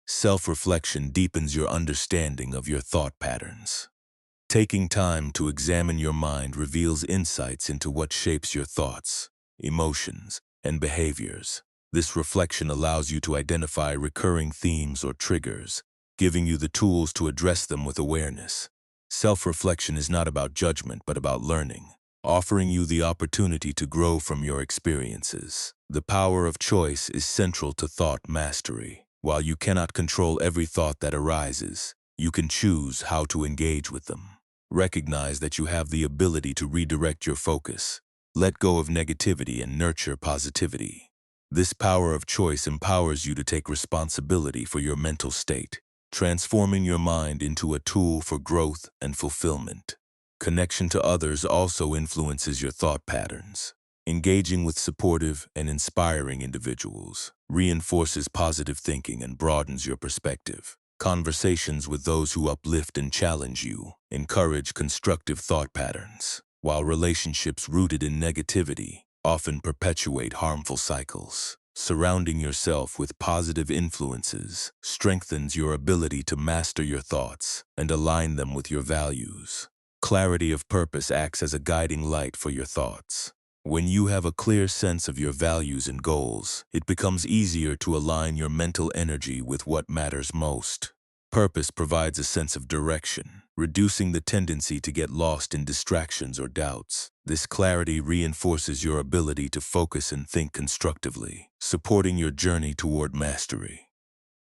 Self-reflection deepens your understanding of your thought patterns. Taking time to examine your mind reveals insights into what shapes your thoughts, emotions, and behaviors. This reflection allows you to identify recurring themes or triggers, giving you the tools to address them with awareness. Self-reflection is not about judgment but about learning, offering you the opportunity to grow from your experiences. The power of choice is central to thought mastery. While you cannot control every thought that arises, you can choose how to engage with them. Recognize that you have the ability to redirect your focus. Let go of negativity and nurture positivity. This power of choice empowers you to take responsibility for your mental state, transforming your mind into a tool for growth and fulfillment. Connection to others also influences your thought patterns. Engaging with supportive and inspiring individuals reinforces positive thinking and broadens your perspective. Conversations with those who uplift and challenge you encourage constructive thought patterns, while relationships rooted in negativity often perpetuate harmful cycles. Surrounding yourself with positive influences strengthens your ability to master your thoughts and align them with your values. Clarity of purpose acts as a guiding light for your thoughts. When you have a clear sense of your values and goals, it becomes easier to align your mental energy with what matters most. Purpose provides a sense of direction, reducing the tendency to get lost in distractions or doubts. This clarity reinforces your ability to focus and think constructively, supporting your journey toward mastery.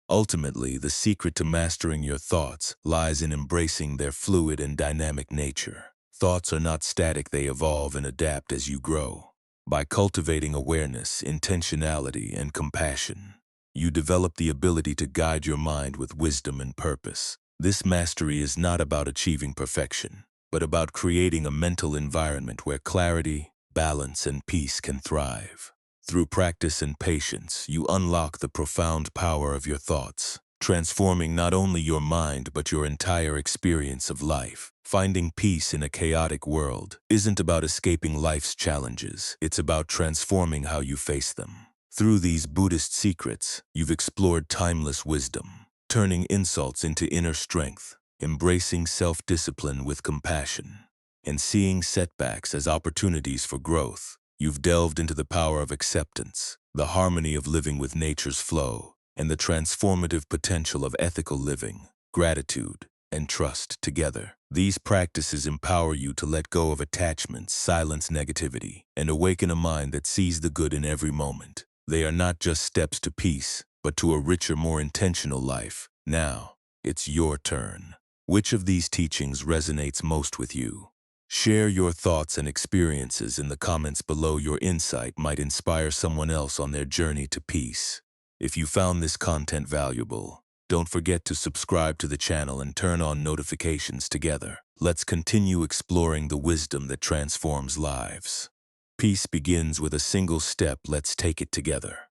Ultimately, the secret to mastering your thoughts lies in embracing their fluid and dynamic nature. Thoughts are not static, they evolve and adapt as you grow. By cultivating awareness, intentionality, and compassion, you develop the ability to guide your mind with wisdom and purpose. This mastery is not about achieving perfection, but about creating a mental environment where clarity, balance, and peace can thrive. Through practice and patience, you unlock the profound power of your thoughts, transforming not only your mind but your entire experience of life. Finding peace in a chaotic world isn't about escaping life's challenges, it's about transforming how you face them. Through these Buddhist secrets, you've explored timeless wisdom, turning insults into inner strength, embracing self-discipline with compassion, and seeing setbacks as opportunities for growth. You've delved into the power of acceptance, the harmony of living with nature's flow, and the transformative potential of ethical living, gratitude, and trust together. These practices empower you to let go of attachments, silence negativity, and awaken a mind that sees the good in every moment. They are not just steps to peace, but to a richer, more intentional life. Now, it's your turn. Which of these teachings resonates most with you? Share your thoughts and experiences in the comments below. Your insight might inspire someone else on their journey to peace. If you found this content valuable, don't forget to subscribe to the channel and turn on notifications together. Let's continue exploring the wisdom that transforms lives. Peace begins with a single step. Let's take it together.